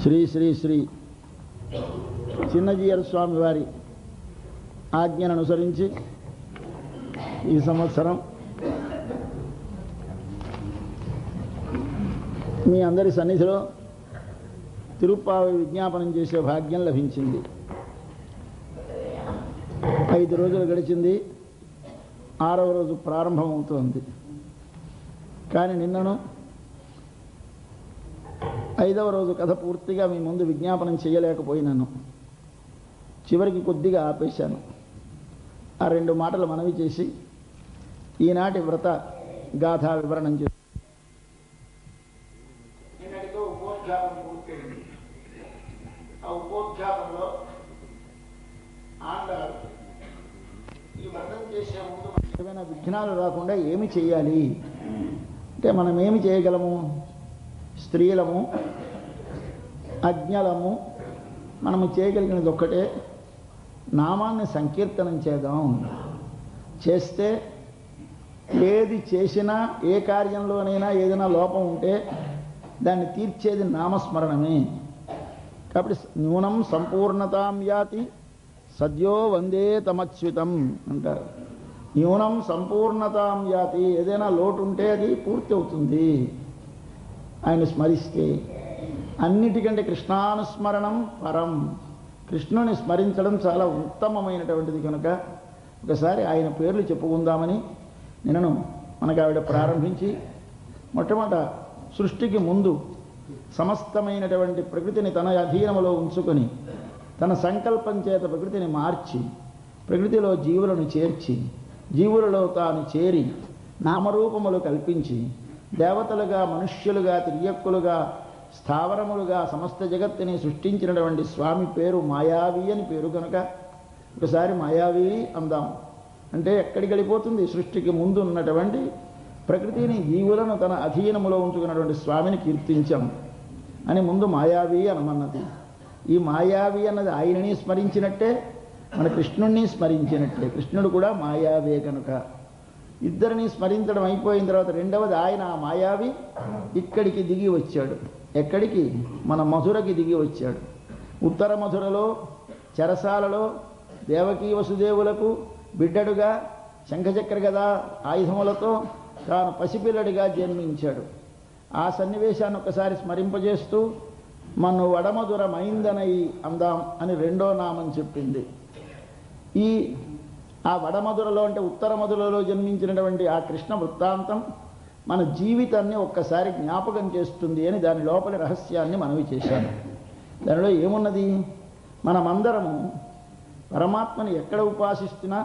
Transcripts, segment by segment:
శ్రీ శ్రీ శ్రీ చిన్నజీయర స్వామి వారి ఆజ్ఞను అనుసరించి ఈ సంవత్సరం మీ అందరి సన్నిధిలో తిరుప్పావి విజ్ఞాపనం చేసే భాగ్యం లభించింది. 5 రోజులు గడిచింది, 6వ రోజు ప్రారంభమవుతోంది. కానీ నిన్నను 5వ రోజు కథ పూర్తిగా మీ ముందు విజ్ఞాపనం చేయలేకపోయినాను. చివరికి కొద్దిగా ఆపేశాను. ఆ 2 మాటలు మనవి చేసి ఈనాటి వ్రత గాథా వివరణం చేసి నిన్నటితో ఉపోద్ఘాతం పూర్తయింది. ఆ ఉపోద్ఘాతంలో ఆండారు ఈ వ్రతం చేసే ముందు ఏమైనా విఘ్నాలు రాకుండా ఏమి చేయాలి అంటే, మనం ఏమి చేయగలము? స్త్రీలము, అజ్ఞలము, మనము చేయగలిగినది ఒక్కటే, నామాన్ని సంకీర్తనం చేద్దాం. చేస్తే ఏది చేసినా, ఏ కార్యంలోనైనా ఏదైనా లోపం ఉంటే దాన్ని తీర్చేది నామస్మరణమే. కాబట్టి న్యూనం సంపూర్ణతాం యాతి సద్యో వందే తమచ్యుతం అంటారు. న్యూనం సంపూర్ణతాం యాతి, ఏదైనా లోటు ఉంటే అది పూర్తి అవుతుంది ఆయన స్మరిస్తే. అన్నిటికంటే కృష్ణానుస్మరణం పరం, కృష్ణుని స్మరించడం చాలా ఉత్తమమైనటువంటిది. కనుక ఒకసారి ఆయన పేర్లు చెప్పుకుందామని నిన్నను మనకు ఆవిడ ప్రారంభించి, మొట్టమొదట సృష్టికి ముందు సమస్తమైనటువంటి ప్రకృతిని తన అధీనములో ఉంచుకొని తన సంకల్పం చేత ప్రకృతిని మార్చి, ప్రకృతిలో జీవులను చేర్చి, జీవులలో తాను చేరి నామరూపములు కల్పించి, దేవతలుగా, మనుష్యులుగా, తిర్యక్కులుగా, స్థావరములుగా సమస్త జగత్తుని సృష్టించినటువంటి స్వామి పేరు మాయావి అని పేరు. కనుక ఒకసారి మాయావి అందాం. అంటే ఎక్కడికి వెళ్ళిపోతుంది? సృష్టికి ముందు ఉన్నటువంటి ప్రకృతిని, జీవులను తన అధీనములో ఉంచుకున్నటువంటి స్వామిని కీర్తించాం అని ముందు మాయావి అనమన్నది. ఈ మాయావి అన్నది ఆయనని స్మరించినట్టే, మన కృష్ణుణ్ణి స్మరించినట్టే. కృష్ణుడు కూడా మాయావే. కనుక ఇద్దరిని స్మరించడం అయిపోయిన తర్వాత రెండవది ఆయన ఆ మాయావి ఇక్కడికి దిగి వచ్చాడు. ఎక్కడికి? మన మధురకి దిగి వచ్చాడు. ఉత్తర మధురలో చెరసాలలో దేవకీ వసుదేవులకు బిడ్డడుగా శంఖచక్ర గదా ఆయుధములతో తాను పసిపిల్లడిగా జన్మించాడు. ఆ సన్నివేశాన్ని ఒకసారి స్మరింపజేస్తూ మన్ను వడమధుర మైందనై అందాం అని 2వ నామం చెప్పింది. ఆ వడమధురలో అంటే ఉత్తర మధురలో జన్మించినటువంటి ఆ కృష్ణ వృత్తాంతం మన జీవితాన్ని ఒక్కసారి జ్ఞాపకం చేస్తుంది అని దాని లోపలి రహస్యాన్ని మనవి చేశాను. దానిలో ఏమున్నది? మనమందరము పరమాత్మని ఎక్కడ ఉపాసిస్తున్నా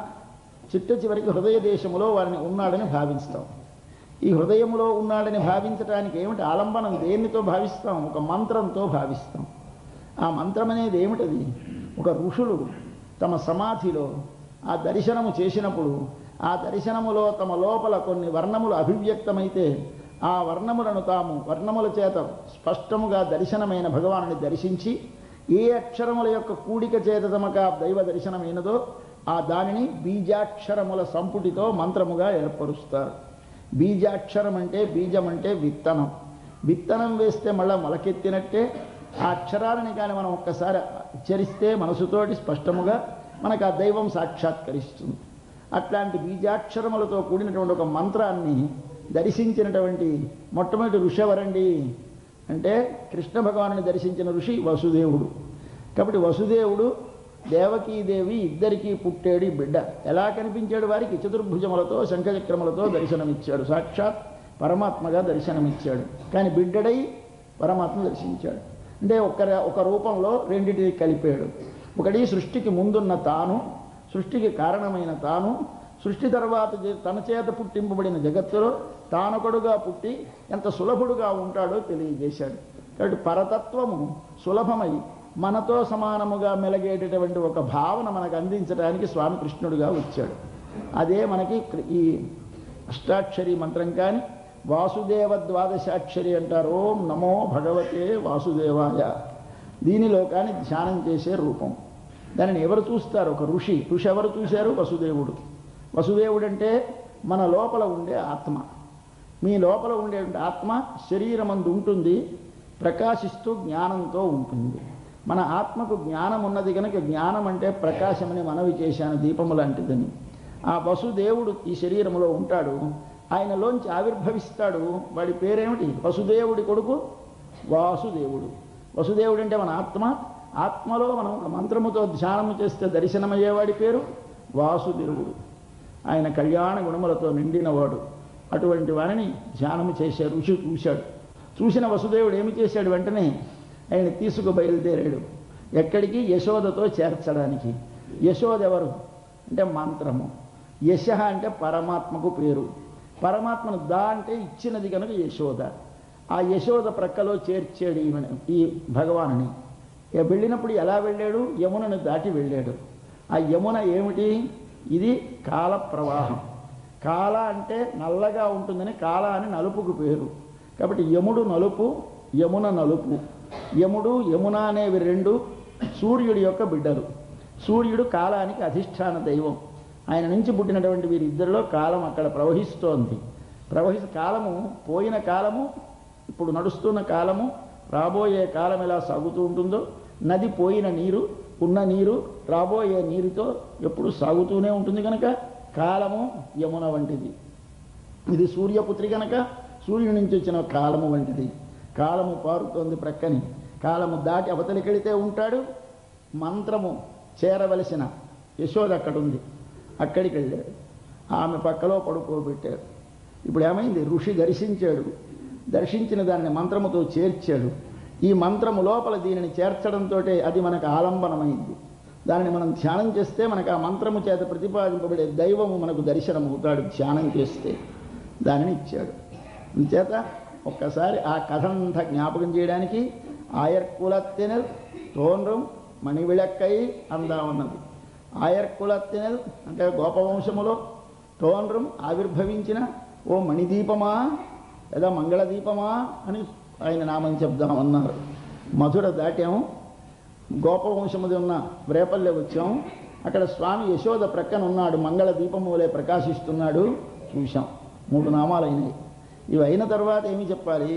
చిట్ట చివరికి హృదయ దేశములో వారిని ఉన్నాడని భావిస్తాం. ఈ హృదయములో ఉన్నాడని భావించడానికి ఏమిటి ఆలంబనం? దేనితో భావిస్తాం? ఒక మంత్రంతో భావిస్తాం. ఆ మంత్రం అనేది ఏమిటది? ఒక ఋషులు తమ సమాధిలో ఆ దర్శనము చేసినప్పుడు ఆ దర్శనములో తమ లోపల కొన్ని వర్ణములు అభివ్యక్తమైతే ఆ వర్ణములను తాము వర్ణముల చేత స్పష్టముగా దర్శనమైన భగవానుని దర్శించి, ఏ అక్షరముల యొక్క కూడిక చేత తమకు ఆ దైవ దర్శనమైనదో ఆ దానిని బీజాక్షరముల సంపుటితో మంత్రముగా ఏర్పరుస్తారు. బీజాక్షరం అంటే, బీజం అంటే విత్తనం. విత్తనం వేస్తే మళ్ళా మొలకెత్తినట్టే ఆ అక్షరాలని కానీ మనం ఒక్కసారి ఉచ్చరిస్తే మనసుతోటి స్పష్టముగా మనకు ఆ దైవం సాక్షాత్కరిస్తుంది. అట్లాంటి బీజాక్షరములతో కూడినటువంటి ఒక మంత్రాన్ని దర్శించినటువంటి మొట్టమొదటి ఋషి ఎవరండి అంటే, కృష్ణ భగవానుని దర్శించిన ఋషి వసుదేవుడు. కాబట్టి వసుదేవుడు దేవకీదేవి ఇద్దరికీ పుట్టేడు బిడ్డ. ఎలా కనిపించాడు వారికి? చతుర్భుజములతో శంఖచక్రములతో దర్శనమిచ్చాడు. సాక్షాత్ పరమాత్మగా దర్శనమిచ్చాడు. కానీ బిడ్డడై పరమాత్మ దర్శించాడు. అంటే ఒక రూపంలో రెండింటిని కలిపాడు. ఒకటి సృష్టికి ముందున్న తాను, సృష్టికి కారణమైన తాను, సృష్టి తర్వాత తన చేత పుట్టింపబడిన జగత్తులో తానొకడుగా పుట్టి ఎంత సులభుడుగా ఉంటాడో తెలియజేశాడు. కాబట్టి పరతత్వము సులభమై మనతో సమానముగా మెలగేటటువంటి ఒక భావన మనకు అందించడానికి స్వామి కృష్ణుడుగా వచ్చాడు. అదే మనకి ఈ అష్టాక్షరి మంత్రం కానీ వాసుదేవ ద్వాదశాక్షరి అంటారు. ఓం నమో భగవతే వాసుదేవాయ. దీనిలో కానీ ధ్యానం చేసే రూపం. దానిని ఎవరు చూస్తారు? ఒక ఋషి. ఎవరు చూశారు? వసుదేవుడు. వసుదేవుడంటే మన లోపల ఉండే ఆత్మ. మీ లోపల ఉండే ఆత్మ శరీరమందు ఉంటుంది. ప్రకాశిస్తూ జ్ఞానంతో ఉంటుంది. మన ఆత్మకు జ్ఞానం ఉన్నది కనుక జ్ఞానం అంటే ప్రకాశమని మనవి చేశాను, దీపము లాంటిదని. ఆ వసుదేవుడు ఈ శరీరంలో ఉంటాడు, ఆయనలోంచి ఆవిర్భవిస్తాడు. వాడి పేరేమిటి? వసుదేవుడి కొడుకు వాసుదేవుడు. వసుదేవుడు అంటే మన ఆత్మ. ఆత్మలో మనం ఒక మంత్రముతో ధ్యానము చేస్తే దర్శనమయ్యేవాడి పేరు వాసుదేవుడు. ఆయన కళ్యాణ గుణములతో నిండినవాడు. అటువంటి వారిని ధ్యానము చేశారు. ఋషి చూశాడు. చూసిన వసుదేవుడు ఏమి చేశాడు? వెంటనే ఆయన తీసుకు బయలుదేరాడు. ఎక్కడికి? యశోదతో చేర్చడానికి. యశోద ఎవరు అంటే మంత్రము. యశ అంటే పరమాత్మకు పేరు. పరమాత్మను దా అంటే ఇచ్చినది కనుక యశోద. ఆ యశోద ప్రక్కలో చేర్చాడు ఈ భగవానుని. వెళ్ళినప్పుడు ఎలా వెళ్ళాడు? యమునను దాటి వెళ్ళాడు. ఆ యమున ఏమిటి? ఇది కాల ప్రవాహం. కాల అంటే నల్లగా ఉంటుందని కాల అని నలుపుకు పేరు. కాబట్టి యముడు నలుపు, యమున నలుపు. యముడు యమున అనేవి రెండు సూర్యుడి యొక్క బిడ్డలు. సూర్యుడు కాలానికి అధిష్టాన దైవం. ఆయన నుంచి పుట్టినటువంటి వీరిద్దరిలో కాలం అక్కడ ప్రవహిస్తోంది. కాలము, పోయిన కాలము, ఇప్పుడు నడుస్తున్న కాలము, రాబోయే కాలం ఎలా సాగుతూ ఉంటుందో, నది పోయిన నీరు, ఉన్న నీరు రాబోయే నీరుతో ఎప్పుడు సాగుతూనే ఉంటుంది కనుక కాలము యమున వంటిది. ఇది సూర్యపుత్రి కనుక సూర్యుడి నుంచి వచ్చిన కాలము వంటిది. కాలము పారుతోంది ప్రక్కని. కాలము దాటి అవతలికెళితే ఉంటాడు. మంత్రము చేరవలసిన యశోద అక్కడుంది. అక్కడికి వెళ్ళాడు. ఆమె పక్కలో పడుకోబెట్టాడు. ఇప్పుడు ఏమైంది? ఋషి దర్శించాడు. దర్శించిన దాన్ని మంత్రముతో చేర్చాడు. ఈ మంత్రము లోపల దీనిని చేర్చడంతో అది మనకు ఆలంబనమైంది. దానిని మనం ధ్యానం చేస్తే మనకు ఆ మంత్రము చేత ప్రతిపాదింపబడే దైవము మనకు దర్శనమవుతాడు. ధ్యానం చేస్తే దానిని ఇచ్చాడు. అందుచేత ఒక్కసారి ఆ కథంతా జ్ఞాపకం చేయడానికి ఆయర్కులత్తెనల్ తోన్రం మణివిళక్కై అందా ఉన్నది. ఆయర్కులత్తెనల్ అంటే గోపవంశములో తోన్రం ఆవిర్భవించిన ఓ మణిదీపమా లేదా మంగళదీపమా అని ఆయన నామం చెప్దామన్నారు. మధుర దాటాము, గోపవంశముది ఉన్న రేపల్లె వచ్చాం. అక్కడ స్వామి యశోద ప్రక్కన ఉన్నాడు, మంగళ దీపములే ప్రకాశిస్తున్నాడు. చూశాం. 3 నామాలైనవి. ఇవి అయిన తర్వాత ఏమి చెప్పాలి?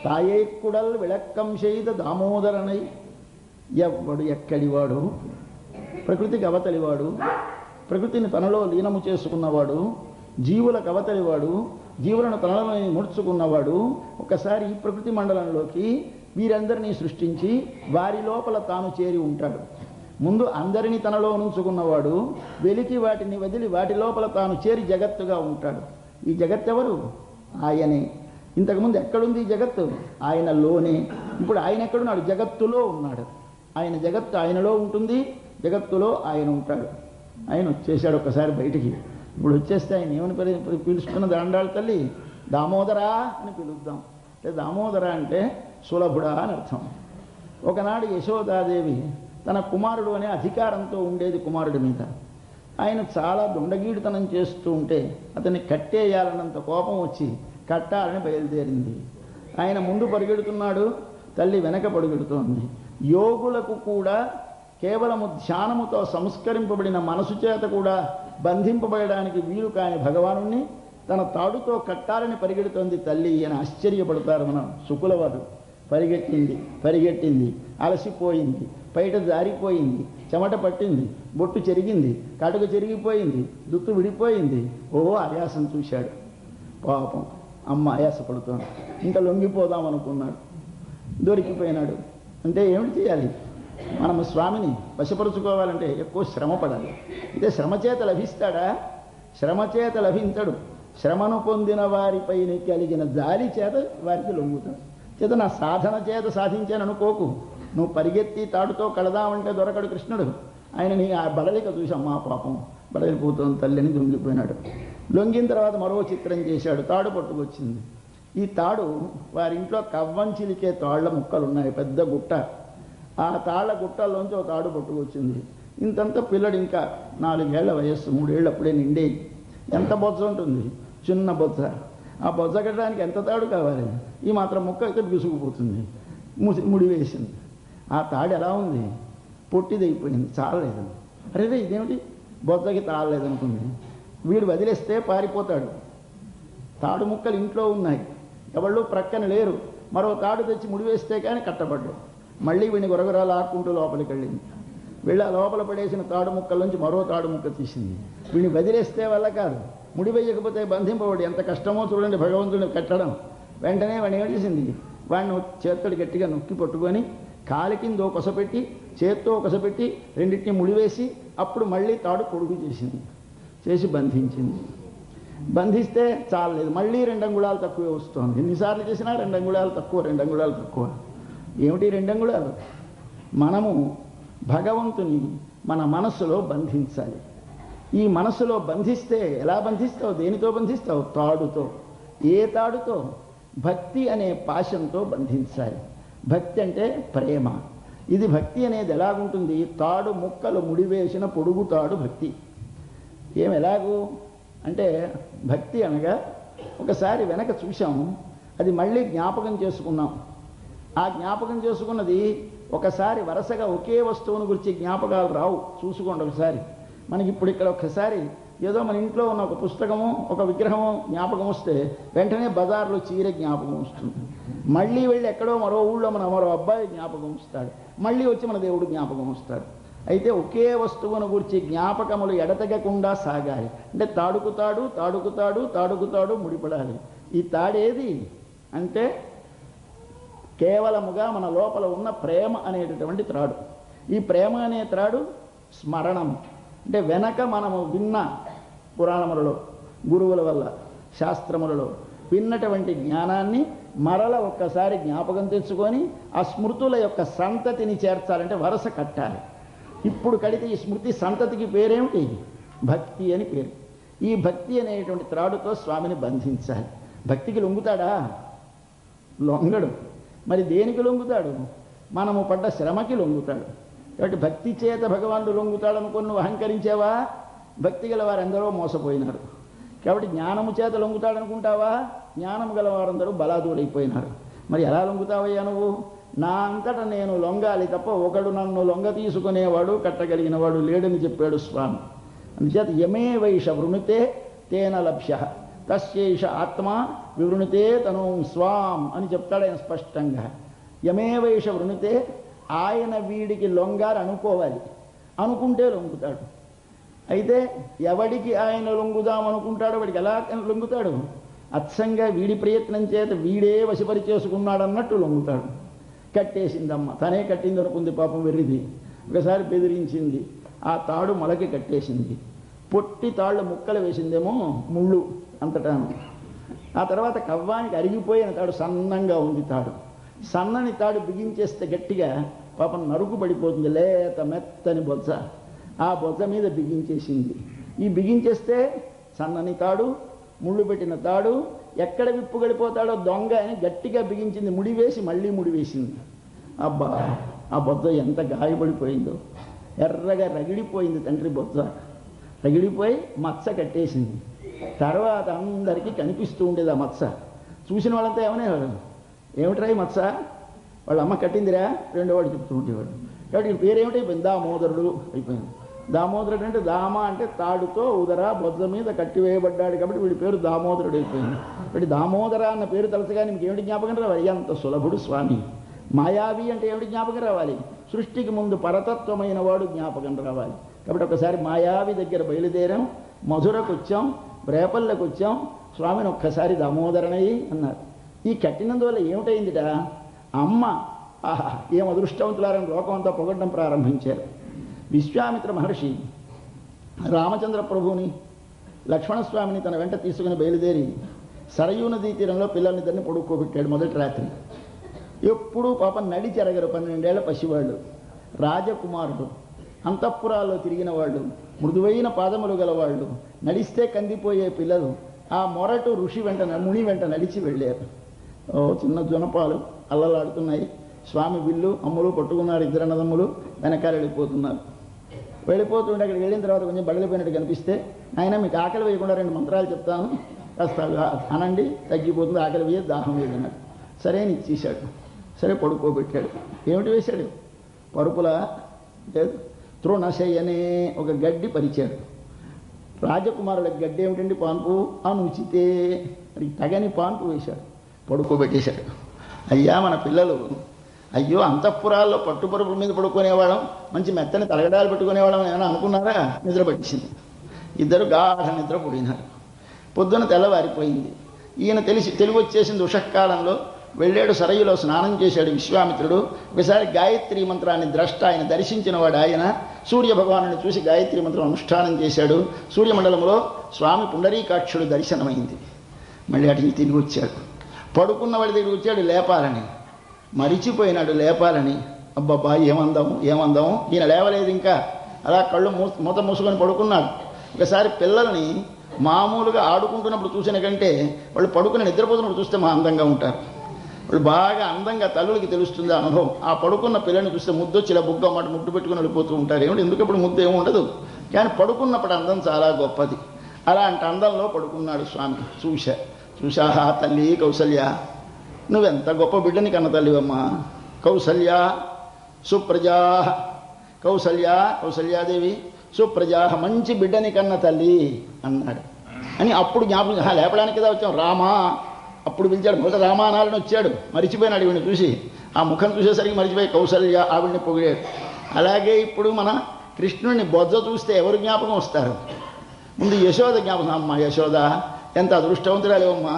తాయేక్కుడల్ విళక్కం చేత దామోదరనై. ఎవ్వడు ఎక్కడివాడు? ప్రకృతికి అవతలివాడు, ప్రకృతిని తనలో లీనము చేసుకున్నవాడు, జీవులకు అవతలివాడు, జీవులను తనలో ముడుచుకున్నవాడు. ఒకసారి ఈ ప్రకృతి మండలంలోకి వీరందరినీ సృష్టించి వారి లోపల తాను చేరి ఉంటాడు. ముందు అందరినీ తనలో ఉంచుకున్నవాడు వెలికి వాటిని వదిలి వాటి లోపల తాను చేరి జగత్తుగా ఉంటాడు. ఈ జగత్తెవరు? ఆయనే. ఇంతకుముందు ఎక్కడుంది ఈ జగత్తు? ఆయనలోనే. ఇప్పుడు ఆయన ఎక్కడున్నాడు? జగత్తులో ఉన్నాడు. ఆయన జగత్తు ఆయనలో ఉంటుంది, జగత్తులో ఆయన ఉంటాడు. ఆయన వచ్చేసాడు ఒకసారి బయటికి. ఇప్పుడు వచ్చేస్తే ఆయన ఏమని పిలుస్తున్న దాండాళ్ళ తల్లి? దామోదరా అని పిలుద్దాం. అంటే దామోదర అంటే సులభుడా అని అర్థం. ఒకనాడు యశోదాదేవి తన కుమారుడు అనే అధికారంతో ఉండేది కుమారుడి మీద. ఆయన చాలా దుండగీడుతనం చేస్తూ ఉంటే అతన్ని కట్టేయాలన్నంత కోపం వచ్చి కట్టాలని బయలుదేరింది. ఆయన ముందు పరిగెడుతున్నాడు, తల్లి వెనక పరిగెడుతోంది. యోగులకు కూడా కేవలము ధ్యానముతో సంస్కరింపబడిన మనసు చేత కూడా బంధింపబడడానికి వీలు కాని భగవానుణ్ణి తన తాడుతో కట్టాలని పరిగెడుతోంది తల్లి అని ఆశ్చర్యపడతారు మనం. శుకులవారు పరిగెట్టింది, అలసిపోయింది, పైట జారిపోయింది, చెమట పట్టింది, బొట్టు చెరిగింది, కటుక చెరిగిపోయింది, దుత్తు విడిపోయింది. ఆయాసం చూశాడు. పాపం అమ్మ ఆయాసపడుతోంది. ఇంకా లొంగిపోదాం అనుకున్నాడు, దొరికిపోయినాడు. అంటే ఏమిటి చేయాలి? మనము స్వామిని వశపరుచుకోవాలంటే ఎక్కువ శ్రమ పడాలి. ఇదే శ్రమచేత లభిస్తాడా? శ్రమచేత లభించడు. శ్రమను పొందిన వారిపై కలిగిన జాలి చేత వారికి లొంగుతాడు. చేత నా సాధన చేత సాధించాను అనుకోకు. నువ్వు పరిగెత్తి తాడుతో కడదామంటే దొరకడు కృష్ణుడు. ఆయన నీ ఆ బడలిక చూసమ్మా పాపం బడలిపోతుంది తల్లిని లొంగిపోయినాడు. లొంగిన తర్వాత మరో చిత్రం చేశాడు. తాడు పట్టుకొచ్చింది. ఈ తాడు వారింట్లో కవ్వంచిలికే తాళ్ల ముక్కలు ఉన్నాయి, పెద్ద గుట్ట. ఆ తాళ్ల గుట్టల్లోంచి ఒక తాడు పట్టుకొచ్చింది. ఇంతంత పిల్లడు, ఇంకా 4 ఏళ్ల వయస్సు, 3 ఏళ్ళు అప్పుడే నిండేది. ఎంత బొజ్జ ఉంటుంది? చిన్న బొజ్జ. ఆ బొజ్జ కట్టడానికి ఎంత తాడు కావాలి? ఈ మాత్రం ముక్క అయితే బిగుసుకుపోతుంది. ముడి వేసింది. ఆ తాడు ఎలా ఉంది? పొట్టిదైపోయింది, చాలలేదు. అరే ఇదేమిటి బొజ్జకి తాళలేదనుకుంది. వీడు వదిలేస్తే పారిపోతాడు. తాడు ముక్కలు ఇంట్లో ఉన్నాయి, ఎవళ్ళు ప్రక్కన లేరు. మరో తాడు తెచ్చి ముడివేస్తే కానీ కట్టబడ్డాడు. మళ్ళీ వీడిని గొరగొరాలు ఆడుకుంటూ లోపలికి వెళ్ళింది. వీళ్ళ లోపల పడేసిన తాడు ముక్కల నుంచి మరో తాడు ముక్క తీసింది. వీడిని వదిలేస్తే వల్ల కాదు, ముడి వేయకపోతే బంధింపబడి ఎంత కష్టమో చూడండి భగవంతుడిని కట్టడం. వెంటనే వాడిని ఏం చేసింది, వాడిని చేత్తడి గట్టిగా నొక్కి పట్టుకొని కాలి కింద కొసపెట్టి చేత్తో కొసపెట్టి రెండింటిని ముడివేసి అప్పుడు మళ్ళీ తాడు పొడుగు చేసింది, చేసి బంధించింది. బంధిస్తే చాలలేదు, మళ్ళీ 2 అంగుళాలు తక్కువే వస్తుంది. ఎన్నిసార్లు చేసినా 2 అంగుళాలు తక్కువ, 2 అంగుళాలు తక్కువ. ఏమిటి 2 అంగుళాలు? మనము భగవంతుని మన మనస్సులో బంధించాలి. ఈ మనస్సులో బంధిస్తే ఎలా బంధిస్తావు? దేనితో బంధిస్తావు? తాడుతో. ఏ తాడుతో? భక్తి అనే పాశంతో బంధించాలి. భక్తి అంటే ప్రేమ. ఇది భక్తి అనేది ఎలాగుంటుంది? తాడు ముక్కలు ముడివేసిన పొడుగు తాడు భక్తి. ఎలాగూ అంటే భక్తి అనగా ఒకసారి వెనక చూసాము, అది మళ్ళీ జ్ఞాపకం చేసుకున్నాం. ఆ జ్ఞాపకం చేసుకున్నది ఒకసారి వరుసగా ఒకే వస్తువును గురించి జ్ఞాపకాలు రావు. చూసుకోండి ఒకసారి. మనకి ఇప్పుడు ఇక్కడ ఒకసారి ఏదో మన ఇంట్లో ఉన్న ఒక పుస్తకము ఒక విగ్రహము జ్ఞాపకం వస్తే వెంటనే బజార్లో చీర జ్ఞాపకం వస్తుంది. మళ్ళీ వెళ్ళి ఎక్కడో మరో ఊళ్ళో మరో అబ్బాయి జ్ఞాపకం వస్తాడు. మళ్ళీ వచ్చి మన దేవుడు జ్ఞాపకం వస్తాడు. అయితే ఒకే వస్తువును గురించి జ్ఞాపకములు ఎడతెగకుండా సాగాలి. అంటే తాడుకుతాడు తాడుకుతాడు తాడుకుతాడు ముడిపడాలి. ఈ తాడేది అంటే కేవలముగా మన లోపల ఉన్న ప్రేమ అనేటటువంటి త్రాడు. ఈ ప్రేమ అనే త్రాడు స్మరణం. అంటే వెనక మనము విన్న పురాణములలో గురువుల వల్ల శాస్త్రములలో విన్నటువంటి జ్ఞానాన్ని మరల ఒక్కసారి జ్ఞాపకం తెచ్చుకొని ఆ స్మృతుల యొక్క సంతతిని చేర్చాలంటే వరస కట్టాలి. ఇప్పుడు కడితే ఈ స్మృతి సంతతికి పేరేమిటి? భక్తి అని పేరు. ఈ భక్తి అనేటువంటి త్రాడుతో స్వామిని బంధించాలి. భక్తికి లొంగుతాడా? లొంగడు. మరి దేనికి లొంగుతాడు? మనము పడ్డ శ్రమకి లొంగుతాడు. కాబట్టి భక్తి చేత భగవానుడు లొంగుతాడనుకొని నువ్వు అహంకరించావా? భక్తి గల వారందరూ మోసపోయినారు. కాబట్టి జ్ఞానము చేత లొంగుతాడనుకుంటావా? జ్ఞానము గల వారందరూ బలాదూరైపోయినారు. మరి ఎలా లొంగుతావయ్యా నువ్వు? నా అంతటా నేను లొంగాలి తప్ప ఒకడు నన్ను లొంగ తీసుకునేవాడు కట్టగలిగిన వాడు లేడని చెప్పాడు స్వామి. అందుచేత యమే వైష వృణుతే తేన లభ్య తస్యేష ఆత్మ వివృణుతే తను స్వాం అని చెప్తాడు ఆయన స్పష్టంగా. యమే వైష వృణుతే, ఆయన వీడికి లొంగారు అనుకోవాలి, అనుకుంటే లొంగుతాడు. అయితే ఎవడికి ఆయన లొంగుదామనుకుంటాడో వాడికి ఎలా లొంగుతాడు? అచ్చంగా వీడి ప్రయత్నం చేత వీడే వశపరిచేసుకున్నాడన్నట్టు లొంగుతాడు. కట్టేసిందమ్మ, తనే కట్టింది అనుకుంది పాపం వెర్రిది. ఒకసారి బెదిరించింది, ఆ తాడు మొలకి కట్టేసింది. పొట్టి తాళ్ళు ముక్కలు వేసిందేమో ముళ్ళు అంతటాను. ఆ తర్వాత కవ్వానికి అరిగిపోయిన తాడు సన్నంగా ఉంది. తాడు సన్నని తాడు బిగించేస్తే గట్టిగా పాపం నరుకు పడిపోతుంది. లేత మెత్తని బొజ్జ, ఆ బొజ్జ మీద బిగించేసింది. ఈ బిగించేస్తే సన్నని తాడు, ముళ్ళు పెట్టిన తాడు ఎక్కడ విప్పు గడిపోతాడో దొంగ అని గట్టిగా బిగించింది. ముడివేసి మళ్ళీ ముడివేసింది. అబ్బా, ఆ బొజ్జ ఎంత గాయపడిపోయిందో! ఎర్రగా రగిడిపోయింది తండ్రి బొజ్జ. రగిడిపోయి మచ్చ కట్టేసింది. తర్వాత అందరికీ కనిపిస్తూ ఉండేది ఆ మచ్చ. చూసిన వాళ్ళంతా ఏమనేవాడు, ఏమిట్రా ఈ మచ్చ? వాళ్ళ అమ్మ కట్టిందిరా రెండో వాడు చెప్తూ ఉండేవాడు. కాబట్టి పేరేమిటైపోయింది? దామోదరుడు అయిపోయింది. దామోదరుడు అంటే దామ అంటే తాడుతో ఉదర బొజ్జ మీద కట్టివేయబడ్డాడు కాబట్టి వీడి పేరు దామోదరుడు అయిపోయింది. కాబట్టి దామోదర అన్న పేరు తలచగానే మీకు ఏమిటి జ్ఞాపకం రావాలి? ఎంత సులభుడు స్వామి. మాయావి అంటే ఏమిటి జ్ఞాపకం రావాలి? సృష్టికి ముందు పరతత్వమైన వాడు జ్ఞాపకం రావాలి. కాబట్టి ఒకసారి మాయావి దగ్గర బయలుదేరాం, మధురకు వచ్చాం, రేపల్లెకు వచ్చాం. స్వామిని ఒక్కసారి దామోదరణయి అన్నారు. ఈ కట్టినందువల్ల ఏమిటైందిట? అమ్మ ఆహా ఏం అదృష్టవంతులారని లోకం అంతా పొగడ్డం ప్రారంభించారు. విశ్వామిత్ర మహర్షి రామచంద్ర ప్రభువుని లక్ష్మణస్వామిని తన వెంట తీసుకుని బయలుదేరి సరయూ నదీ తీరంలో పిల్లల్నిద్దరిని పడుకోబెట్టాడు మొదటి రాత్రి. ఎప్పుడూ పాపం నడిచి ఎరగరు 12 ఏళ్ల పసివాళ్ళు, రాజకుమారుడు, అంతఃపురాల్లో తిరిగిన వాళ్ళు, మృదువైన పాదములు గలవాళ్ళు, నడిస్తే కందిపోయే పిల్లలు ఆ మొరటు ఋషి వెంట ముని వెంట నడిచి వెళ్ళారు. చిన్న జొనపాలు అల్లలాడుతున్నాయి. స్వామి విల్లు అమ్ములు పట్టుకున్నారు. 2 అన్నదమ్ములు వెనకాల వెళ్ళిపోతున్నారు. వెళ్ళిపోతుంటే అక్కడికి వెళ్ళిన తర్వాత కొంచెం బడలిపోయినట్టు కనిపిస్తే, ఆయన మీకు ఆకలి వేయకుండా 2 మంత్రాలు చెప్తాను, కాస్త అనండి, తగ్గిపోతుంది, ఆకలి వేయ దాహం వేయన్నాడు. సరే అని ఇచ్చేశాడు. సరే పడుకోబెట్టాడు. ఏమిటి వేశాడు? పరుపుల తృణశయనే ఒక గడ్డి పరిచాడు. రాజకుమారులకు గడ్డి ఏమిటండి? పాన్పు అనుచితే. అది తగని పాన్పు వేశాడు, పడుకోబెట్టేశాడు. అయ్యా మన పిల్లలు అయ్యో అంతఃపురాల్లో పట్టుపరుపుల మీద పడుకునేవాళ్ళం, మంచి మెత్తని తలగడాలు పెట్టుకునేవాళ్ళం ఏమైనా అనుకున్నారా? నిద్ర పట్టించింది. ఇద్దరు గాఢ నిద్ర పుడినారు. పొద్దున తెల్లవారిపోయింది. ఈయన తెలివి వచ్చేసింది. ఉషఃకాలంలో వెళ్ళాడు, సరయులో స్నానం చేశాడు విశ్వామిత్రుడు. ఒకసారి గాయత్రీ మంత్రాన్ని ద్రష్ట, ఆయన దర్శించిన వాడు ఆయన. సూర్య భగవాను చూసి గాయత్రీ మంత్రం అనుష్ఠానం చేశాడు. సూర్యమండలంలో స్వామి పుండరీకాక్షుడు దర్శనమైంది. మళ్ళీ అటుకి తిరిగి వచ్చాడు. పడుకున్నవాడి దగ్గరికి వచ్చాడు లేపాలని, మరిచిపోయినాడు లేపాలని. అబ్బబ్బా ఏమందాము ఏమందాము, ఈయన లేవలేదు ఇంకా, అలా కళ్ళు మూత మూసుకొని పడుకున్నాడు. ఒకసారి పిల్లల్ని మామూలుగా ఆడుకుంటున్నప్పుడు చూసిన కంటే వాళ్ళు పడుకుని నిద్రపోతున్నప్పుడు చూస్తే మా అందంగా ఉంటారు. వాళ్ళు బాగా అందంగా తల్లులకి తెలుస్తుంది అనుభవం. ఆ పడుకున్న పిల్లల్ని చూస్తే ముద్దొచ్చి ఇలా బుగ్గ మాట ముట్టు పెట్టుకుని వెళ్ళిపోతూ ఉంటారు. ఏమిటి ఎందుకప్పుడు ముద్దు ఏమి ఉండదు, కానీ పడుకున్నప్పుడు అందం చాలా గొప్పది. అలాంటి అందంలో పడుకున్నాడు స్వామి. చూశాహా తల్లి కౌసల్య, నువ్వెంత గొప్ప బిడ్డని కన్న తల్లివమ్మా. కౌసల్య సుప్రజా, కౌసల్యాదేవి సుప్రజా, మంచి బిడ్డని కన్న తల్లి అన్నాడు. అని అప్పుడు జ్ఞాపకం, లేపడానికి కదా వచ్చాం, రామా అప్పుడు పిలిచాడు. మొదట రామానాలని వచ్చాడు, మరిచిపోయినాడు ఈవిని చూసి. ఆ ముఖం చూసేసరికి మరిచిపోయి కౌసల్య ఆవిడ్ని పొగిడాడు. అలాగే ఇప్పుడు మన కృష్ణుడిని బొజ్జ చూస్తే ఎవరు జ్ఞాపకం వస్తారు? ముందు యశోద జ్ఞాపకం. అమ్మ యశోద ఎంత అదృష్టవంతురాలేవమ్మా,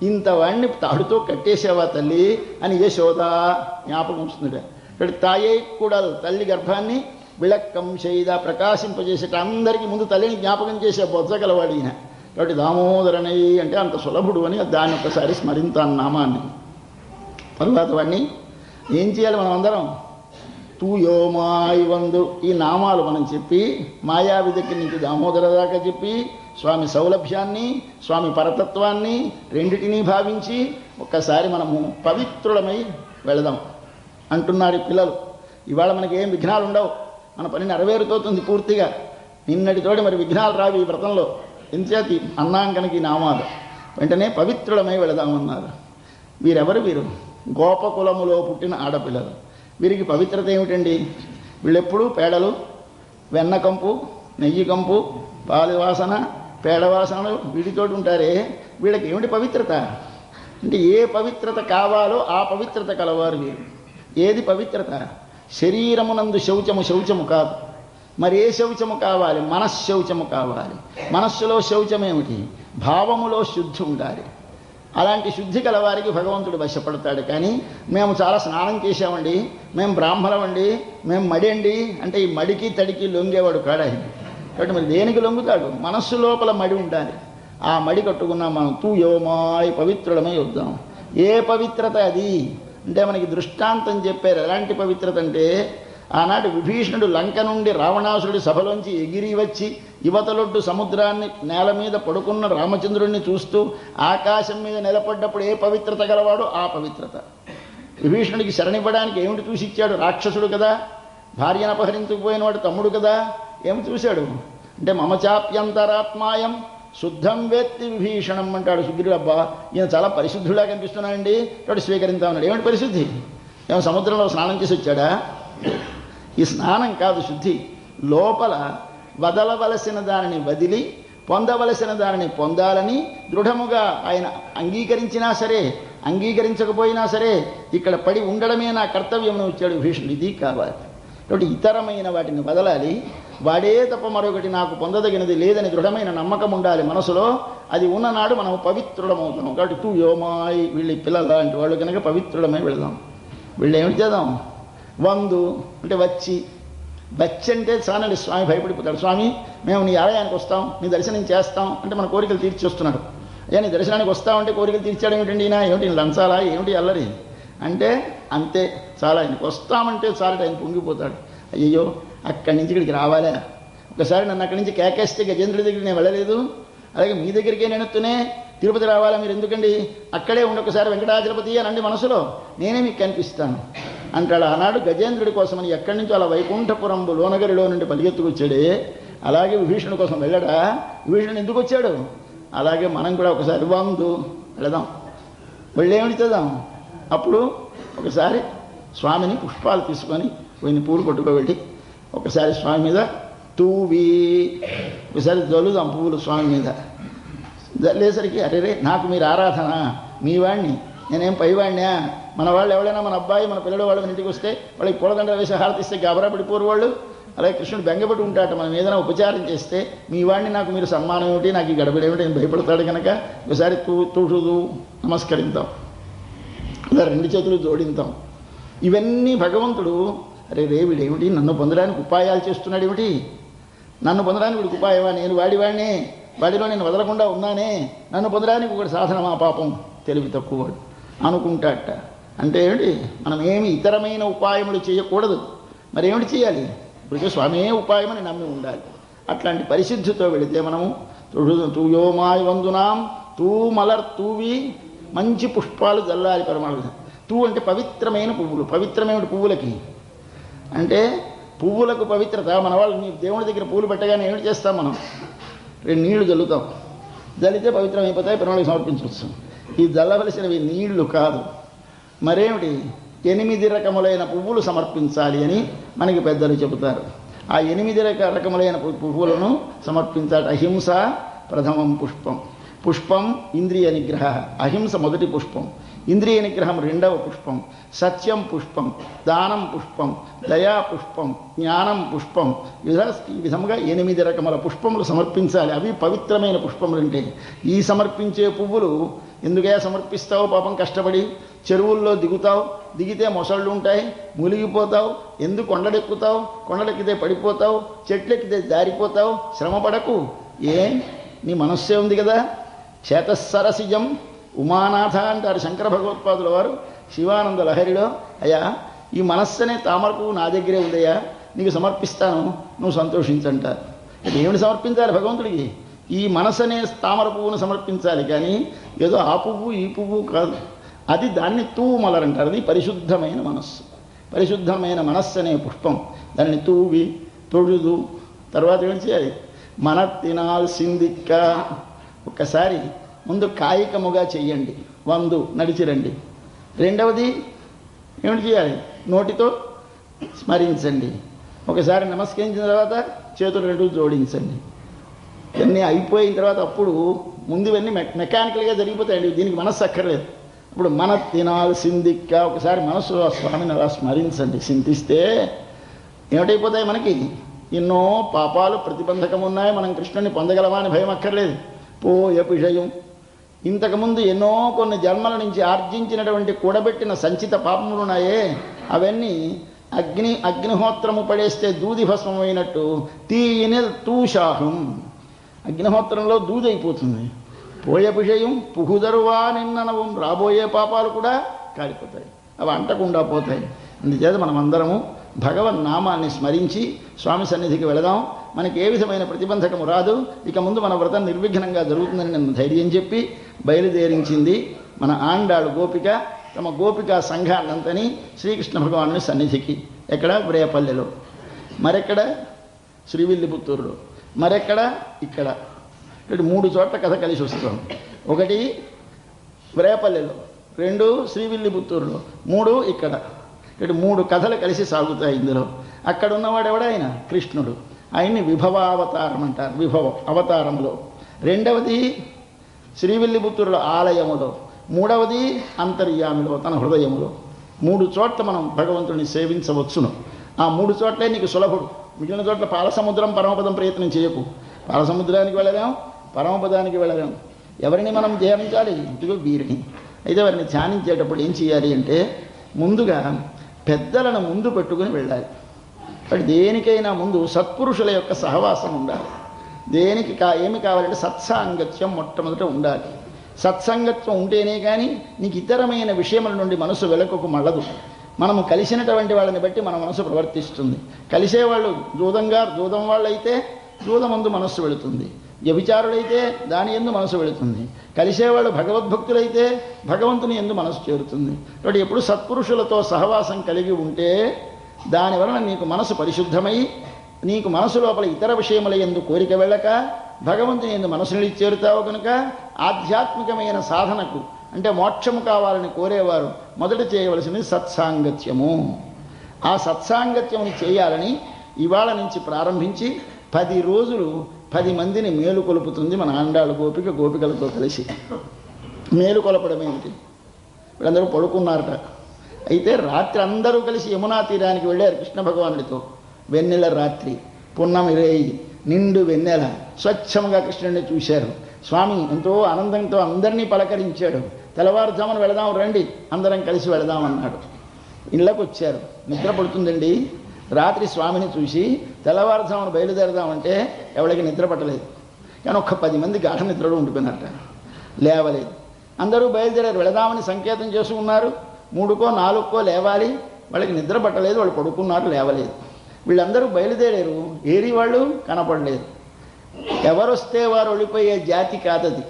ఇంతవాడిని తాడుతో కట్టేసావా తల్లి అని యశోద జ్ఞాపకం వస్తుంది. ఇక్కడ తాయే కూడా తల్లి గర్భాన్ని విళక్కం చేయిద ప్రకాశింపజేసేట అందరికీ ముందు తల్లిని జ్ఞాపకం చేసే బొజ్జ గలవాడు ఈయన. కాబట్టి దామోదరణయ్యి అంటే అంత సులభుడు అని దాన్ని ఒకసారి స్మరింతాను నామాన్ని. తరువాత వాడిని ఏం చేయాలి మనం అందరం? తూయోమాయి వందు ఈ నామాలు మనం చెప్పి, మాయావి దగ్గర నుంచి దామోదర దాకా చెప్పి, స్వామి సౌలభ్యాన్ని స్వామి పరతత్వాన్ని రెండిటినీ భావించి ఒక్కసారి మనము పవిత్రులమై వెళదాం అంటున్నారు పిల్లలు. ఇవాళ మనకి ఏం విఘ్నాలు ఉండవు, మన పని నెరవేరుతోతుంది పూర్తిగా. నిన్నటితోటి మరి విఘ్నాలు రావి ఈ వ్రతంలో. ఎంచేతి అన్నాంకనకి నామాలు వెంటనే పవిత్రులమై వెళదామన్నారు. వీరెవరు? వీరు గోపకులములో పుట్టిన ఆడపిల్లలు. వీరికి పవిత్రత ఏమిటండి? వీళ్ళెప్పుడూ పేడలు, వెన్న కంపు, నెయ్యి కంపు, పాలు వాసన, పేడ వాసనలు వీటితోటి ఉంటారే. వీళ్ళకి ఏమిటి పవిత్రత అంటే? ఏ పవిత్రత కావాలో ఆ పవిత్రత కలవారు వీరు. ఏది పవిత్రత? శరీరమునందు శౌచము కాదు. మరి ఏ శౌచము కావాలి? మనశ్శౌచము కావాలి. మనస్సులో శౌచమేమిటి? భావములో శుద్ధి ఉండాలి. అలాంటి శుద్ధి కలవారికి భగవంతుడు వశపడతాడు. కానీ మేము చాలా స్నానం చేసామండి, మేము బ్రాహ్మణమండి, మేము మడి అండి అంటే ఈ మడికి తడికి లొంగేవాడు కాడాయి. కాబట్టి మరి దేనికి లొంగుతాడు? మనస్సు లోపల మడి ఉండాలి. ఆ మడి కట్టుకున్నాం మనం. తూయోమాయి పవిత్రులమై వద్దాం. ఏ పవిత్రత అది అంటే మనకి దృష్టాంతం చెప్పారు. ఎలాంటి పవిత్రత అంటే, ఆనాడు విభీషణుడు లంక నుండి రావణాసురుడి సభలోంచి ఎగిరి వచ్చి యువతలొడ్డు సముద్రాన్ని నేల మీద పడుకున్న రామచంద్రుడిని చూస్తూ ఆకాశం మీద నిలబడ్డప్పుడు ఏ పవిత్రత గలవాడో ఆ పవిత్రత. విభీషణుడికి శరణివ్వడానికి ఏమిటి చూసి ఇచ్చాడు? రాక్షసుడు కదా, భార్యను అపహరించుకుపోయిన వాడు తమ్ముడు కదా. ఏమి చూశాడు అంటే మమచాప్యంతరాత్మాయం శుద్ధం వేత్తి విభీషణం అంటాడు సుగ్రీవుడు. అబ్బా ఈయన చాలా పరిశుద్ధుడా కనిపిస్తున్నాడండి, కాబట్టి స్వీకరిస్తామన్నాడు. ఏమిటి పరిశుద్ధి? ఏమో సముద్రంలో స్నానం చేసి వచ్చాడా? ఈ స్నానం కాదు శుద్ధి. లోపల వదలవలసిన దానిని వదిలి పొందవలసిన దానిని పొందాలని దృఢముగా ఆయన అంగీకరించినా సరే అంగీకరించకపోయినా సరే ఇక్కడ పడి ఉండడమే నా కర్తవ్యం వచ్చాడు విభీషణుడు. ఇది కావాలి. కాబట్టి ఇతరమైన వాటిని వదలాలి. వాడే తప్ప మరొకటి నాకు పొందదగినది లేదని దృఢమైన నమ్మకం ఉండాలి మనసులో. అది ఉన్ననాడు మనం పవిత్రుడమవుతాం. కాబట్టి తూ యోమాయి వీళ్ళ పిల్లలు లాంటి వాళ్ళు కనుక పవిత్రుడమై వెళదాం. వీళ్ళు ఏమిటి చేద్దాం? వందు అంటే వచ్చి అంటే చాలండి. స్వామి భయపడిపోతాడు. స్వామి మేము నీ ఆలయానికి వస్తాం, నీ దర్శనం చేస్తాం అంటే మన కోరికలు తీర్చి వస్తున్నాడు. అయ్యా నీ దర్శనానికి వస్తామంటే కోరికలు తీర్చాడు ఏమిటండి ఈయన? ఏమిటి లంచాలా? ఏమిటి అల్లరి అంటే? అంతే చాలా. ఆయనకు వస్తామంటే చాలట ఆయన పొంగిపోతాడు. అయ్యో అక్కడి నుంచి ఇక్కడికి రావాలా? ఒకసారి నన్ను అక్కడి నుంచి కేకేస్తే గజేంద్రుడి దగ్గరికి నేను వెళ్ళలేదు, అలాగే మీ దగ్గరికే నేను ఎత్తునే తిరుపతి రావాలా మీరు ఎందుకండి? అక్కడే ఉండి ఒకసారి వెంకటాచలపతి అనండి మనసులో, నేనే మీకు కనిపిస్తాను అంటాడు. ఆనాడు గజేంద్రుడి కోసమని ఎక్కడి నుంచో అలా వైకుంఠపురంబు లోనగరిలో నుండి పరిగెత్తుకొచ్చాడే. అలాగే విభీషణుడి కోసం వెళ్ళడా? విభీషణుడు ఎందుకు వచ్చాడు? అలాగే మనం కూడా ఒకసారి వందు వెళదాం. వెళ్ళేమిటి చేద్దాం? అప్పుడు ఒకసారి స్వామిని పుష్పాలు తీసుకొని కొన్ని పూలు కొట్టుకోబెట్టి ఒకసారి స్వామి మీద తూవి ఒకసారి జల్లుదాం పువ్వులు స్వామి మీద. జల్లేసరికి అరే నాకు మీరు ఆరాధన, మీ వాడిని నేనేం పైవాడినా? మన వాళ్ళు ఎవరైనా మన అబ్బాయి మన పిల్లలు వాళ్ళు ఇంటికి వస్తే వాళ్ళకి పూలదండ వేసి హారతిస్తే గాబరా పడిపోరు వాళ్ళు. అలాగే కృష్ణుడు బెంగపెట్టి ఉంటాట. మనం ఏదైనా ఉపచారం చేస్తే మీ వాడిని నాకు మీరు సన్మానం ఏమిటి, నాకు ఈ గడబడి ఏమిటి అని భయపడతాడు కనుక ఒకసారి తూడు నమస్కరిద్దాం, అలా 2 చేతులు జోడింతాం. ఇవన్నీ భగవంతుడు అరే వీడేమిటి నన్ను పొందడానికి ఉపాయాలు చేస్తున్నాడు ఏమిటి, నన్ను పొందడానికి వీడికి ఉపాయమా, నేను వాడిలో నేను వదలకుండా ఉన్నానే, నన్ను పొందడానికి ఒకటి సాధనమా పాపం తెలివి తక్కువవాడు అనుకుంటాట. అంటే ఏమిటి, మనం ఏమి ఇతరమైన ఉపాయములు చేయకూడదు. మరి ఏమిటి చేయాలి? ఇప్పుడు స్వామే ఉపాయమని నమ్మి ఉండాలి. అట్లాంటి పరిశుద్ధితో వెళితే మనము తూయోమాయ వందునాం తూ మలర్ తూవి మంచి పుష్పాలు జల్లాలి పరమాత్మ. తూ అంటే పవిత్రమైన పువ్వులు. పవిత్రమైన పువ్వులకి అంటే పువ్వులకు పవిత్రత. మన వాళ్ళు దేవుని దగ్గర పూలు పెట్టగానే ఏమిటి చేస్తాం మనం? 2 నీళ్లు జల్లుతాం. జల్లితే పవిత్రమైపోతాయి, పరమాత్మకి సమర్పించవచ్చు. ఈ జల్లవలసినవి నీళ్లు కాదు, మరేమిటి 8 రకములైన పువ్వులు సమర్పించాలి అని మనకి పెద్దలు చెబుతారు. ఆ 8 రకములైన పువ్వులను సమర్పించాలి. అహింస ప్రథమం పుష్పం. పుష్పం ఇంద్రియ నిగ్రహ. అహింస మొదటి పుష్పం, ఇంద్రియ నిగ్రహం 2వ పుష్పం, సత్యం పుష్పం, దానం పుష్పం, దయా పుష్పం, జ్ఞానం పుష్పం. ఈ విధముగా 8 రకముల పుష్పములు సమర్పించాలి. అవి పవిత్రమైన పుష్పములు. అంటే ఈ సమర్పించే పువ్వులు ఎందుకే సమర్పిస్తావు పాపం, కష్టపడి చెరువుల్లో దిగితే మొసళ్ళు ఉంటాయి, మునిగిపోతావు. ఎందుకు కొండలెక్కుతావు, కొండలెక్కితే పడిపోతావు, చెట్లెక్కితే జారిపోతావు, శ్రమపడకు. నీ మనస్సే ఉంది కదా. చేతస్సరసిజం ఉమానాథ అంటారు శంకర భగవత్పాదుల వారు శివానంద లహరిలో. అయ్యా ఈ మనస్సనే తామర పువ్వు నా దగ్గరే ఉందయ్యా, నీకు సమర్పిస్తాను, నువ్వు సంతోషించంటారు. ఏమిటి సమర్పించాలి భగవంతుడికి? ఈ మనస్సనే తామర పువ్వును సమర్పించాలి, కానీ ఏదో ఆ పువ్వు ఈ పువ్వు కాదు. అది దాన్ని తూమలరంటారు. అది పరిశుద్ధమైన మనస్సు. పరిశుద్ధమైన మనస్సు అనే పుష్పం. దాన్ని తూవి తొడుదు. తర్వాత ఏం చేయాలి? మన తినాల్సిందిక్క. ఒక్కసారి ముందు కాయికముగా చెయ్యండి, 100 నడిచిరండి. 2వది ఏమిటి చేయాలి? నోటితో స్మరించండి. ఒకసారి నమస్కరించిన తర్వాత చేతులు 2 జోడించండి. ఇవన్నీ అయిపోయిన తర్వాత అప్పుడు ముందు ఇవన్నీ మెకానికల్గా జరిగిపోతాయండి, దీనికి మనస్సు అక్కర్లేదు. ఇప్పుడు మన తినాల్సిందిక్క. ఒకసారి మనస్సులో స్వామిని అలా స్మరించండి. చింతిస్తే ఏమిటైపోతాయి? మనకి ఎన్నో పాపాలు ప్రతిబంధకం ఉన్నాయి, మనం కృష్ణుని పొందగలమా అని భయం అక్కర్లేదు. పోయపిషయం ఇంతకుముందు ఎన్నో కొన్ని జన్మల నుంచి ఆర్జించినటువంటి కూడబెట్టిన సంచిత పాపములు ఉన్నాయే, అవన్నీ అగ్నిహోత్రము పడేస్తే దూది భస్మమైనట్టు తీయని తూషాహం, అగ్నిహోత్రంలో దూది అయిపోతుంది. పోయపిషయం పుహుదరువా నిన్ననవం, రాబోయే పాపాలు కూడా కాలిపోతాయి, అవి అంటకుండా పోతాయి. అందుచేత మనమందరము భగవన్నామాన్ని స్మరించి స్వామి సన్నిధికి వెళదాం. మనకి ఏ విధమైన ప్రతిబంధకము రాదు. ఇక ముందు మన వ్రతం నిర్విఘ్నంగా జరుగుతుందని నన్ను ధైర్యం చెప్పి బయలుదేరించింది మన ఆండాళ్ళు గోపిక. తమ గోపికా సంఘాన్నంతని శ్రీకృష్ణ భగవానుని సన్నిధికి. ఎక్కడ? రేపల్లెలో. మరెక్కడ? శ్రీవిల్లిపుత్తూరులో. మరెక్కడ? ఇక్కడ. ఇటు 3 చోట్ల కథ కలిసి వస్తాం. 1 రేపల్లెలో, 2 శ్రీవిల్లిపుత్తూరులో, 3 ఇక్కడ. ఇటు 3 కథలు కలిసి సాగుతాయి ఇందులో. అక్కడ ఉన్నవాడు ఎవడాయన? కృష్ణుడు. ఆయన్ని విభవావతారం అంటారు. విభవం అవతారంలో. 2వది శ్రీవిల్లిపుత్తూరులో ఆలయములో. 3వది అంతర్యామిలో తన హృదయములో. 3 చోట్ల మనం భగవంతుడిని సేవించవచ్చును. ఆ 3 చోట్లే నీకు సులభుడు. మిగిలిన చోట్ల పాలసముద్రం పరమపదం ప్రయత్నం చేయకు. పాలసముద్రానికి వెళ్ళలేం, పరమపదానికి వెళ్ళలేం. ఎవరిని మనం ధ్యానించాలి? ఇదిగో వీరిని. అయితే వారిని ధ్యానించేటప్పుడు ఏం చేయాలి అంటే ముందుగా పెద్దలను ముందు పెట్టుకుని వెళ్ళాలి. బట్ దేనికైనా ముందు సత్పురుషుల యొక్క సహవాసం ఉండాలి. దేనికి ఏమి కావాలంటే సత్సాంగత్యం మొట్టమొదట ఉండాలి. సత్సంగత్వం ఉంటేనే కానీ నీకు ఇతరమైన విషయముల నుండి మనసు వెలకకు మళ్ళదు. మనము కలిసినటువంటి వాళ్ళని బట్టి మన మనసు ప్రవర్తిస్తుంది. కలిసేవాళ్ళు జూదం వాళ్ళైతే జూదమందు మనస్సు వెళుతుంది, వ్యభిచారులైతే దాని యందు మనసు వెళుతుంది. కలిసేవాళ్ళు భగవద్భక్తులైతే భగవంతుని యందు మనసు చేరుతుంది. కాబట్టి ఎప్పుడు సత్పురుషులతో సహవాసం కలిగి ఉంటే దానివలన నీకు మనసు పరిశుద్ధమై నీకు మనసు లోపల ఇతర విషయముల యందు కోరిక వెళ్ళక భగవంతుని యందు మనసు నిలిచి చేరుతావు. కనుక ఆధ్యాత్మికమైన సాధనకు అంటే మోక్షము కావాలని కోరేవారు మొదట చేయవలసింది సత్సాంగత్యము. ఆ సత్సాంగత్యముని చేయాలని ఇవాళ నుంచి ప్రారంభించి 10 రోజులు 10 మందిని మేలుకొలుపుతుంది మన ఆండాళ్ళు గోపికలతో కలిసి. మేలుకొలపడం ఏమిటి? వీళ్ళందరూ పడుకున్నారట. అయితే రాత్రి అందరూ కలిసి యమునా తీరానికి వెళ్ళారు కృష్ణ భగవానుడితో. వెన్నెల రాత్రి, పున్నమి రేయి, నిండు వెన్నెల, స్వచ్ఛంగా కృష్ణుడిని చూశారు. స్వామి ఎంతో ఆనందంతో అందరినీ పలకరించాడు. తెల్లవారుజామున వెళదాం రండి, అందరం కలిసి వెళదామన్నాడు. ఇళ్ళకు వచ్చారు. నిద్ర పడుతుందండి. రాత్రి స్వామిని చూసి తెల్లవారుజామున బయలుదేరదామంటే ఎవరికి నిద్ర పట్టలేదు. కానీ ఒక్క 10 మంది గాఢ నిద్రలో ఉండిపోయినట్ట, లేవలేదు. అందరూ బయలుదేరారు, వెళదామని సంకేతం చేసుకున్నారు. 3కో 4కో లేవాలి, వాళ్ళకి నిద్ర పట్టలేదు, వాళ్ళు పడుకున్నారు, లేవలేదు. వీళ్ళందరూ బయలుదేరారు, ఏరి వాళ్ళు కనపడలేదు. ఎవరొస్తే వారు వెళ్ళిపోయే జాతి కాదది.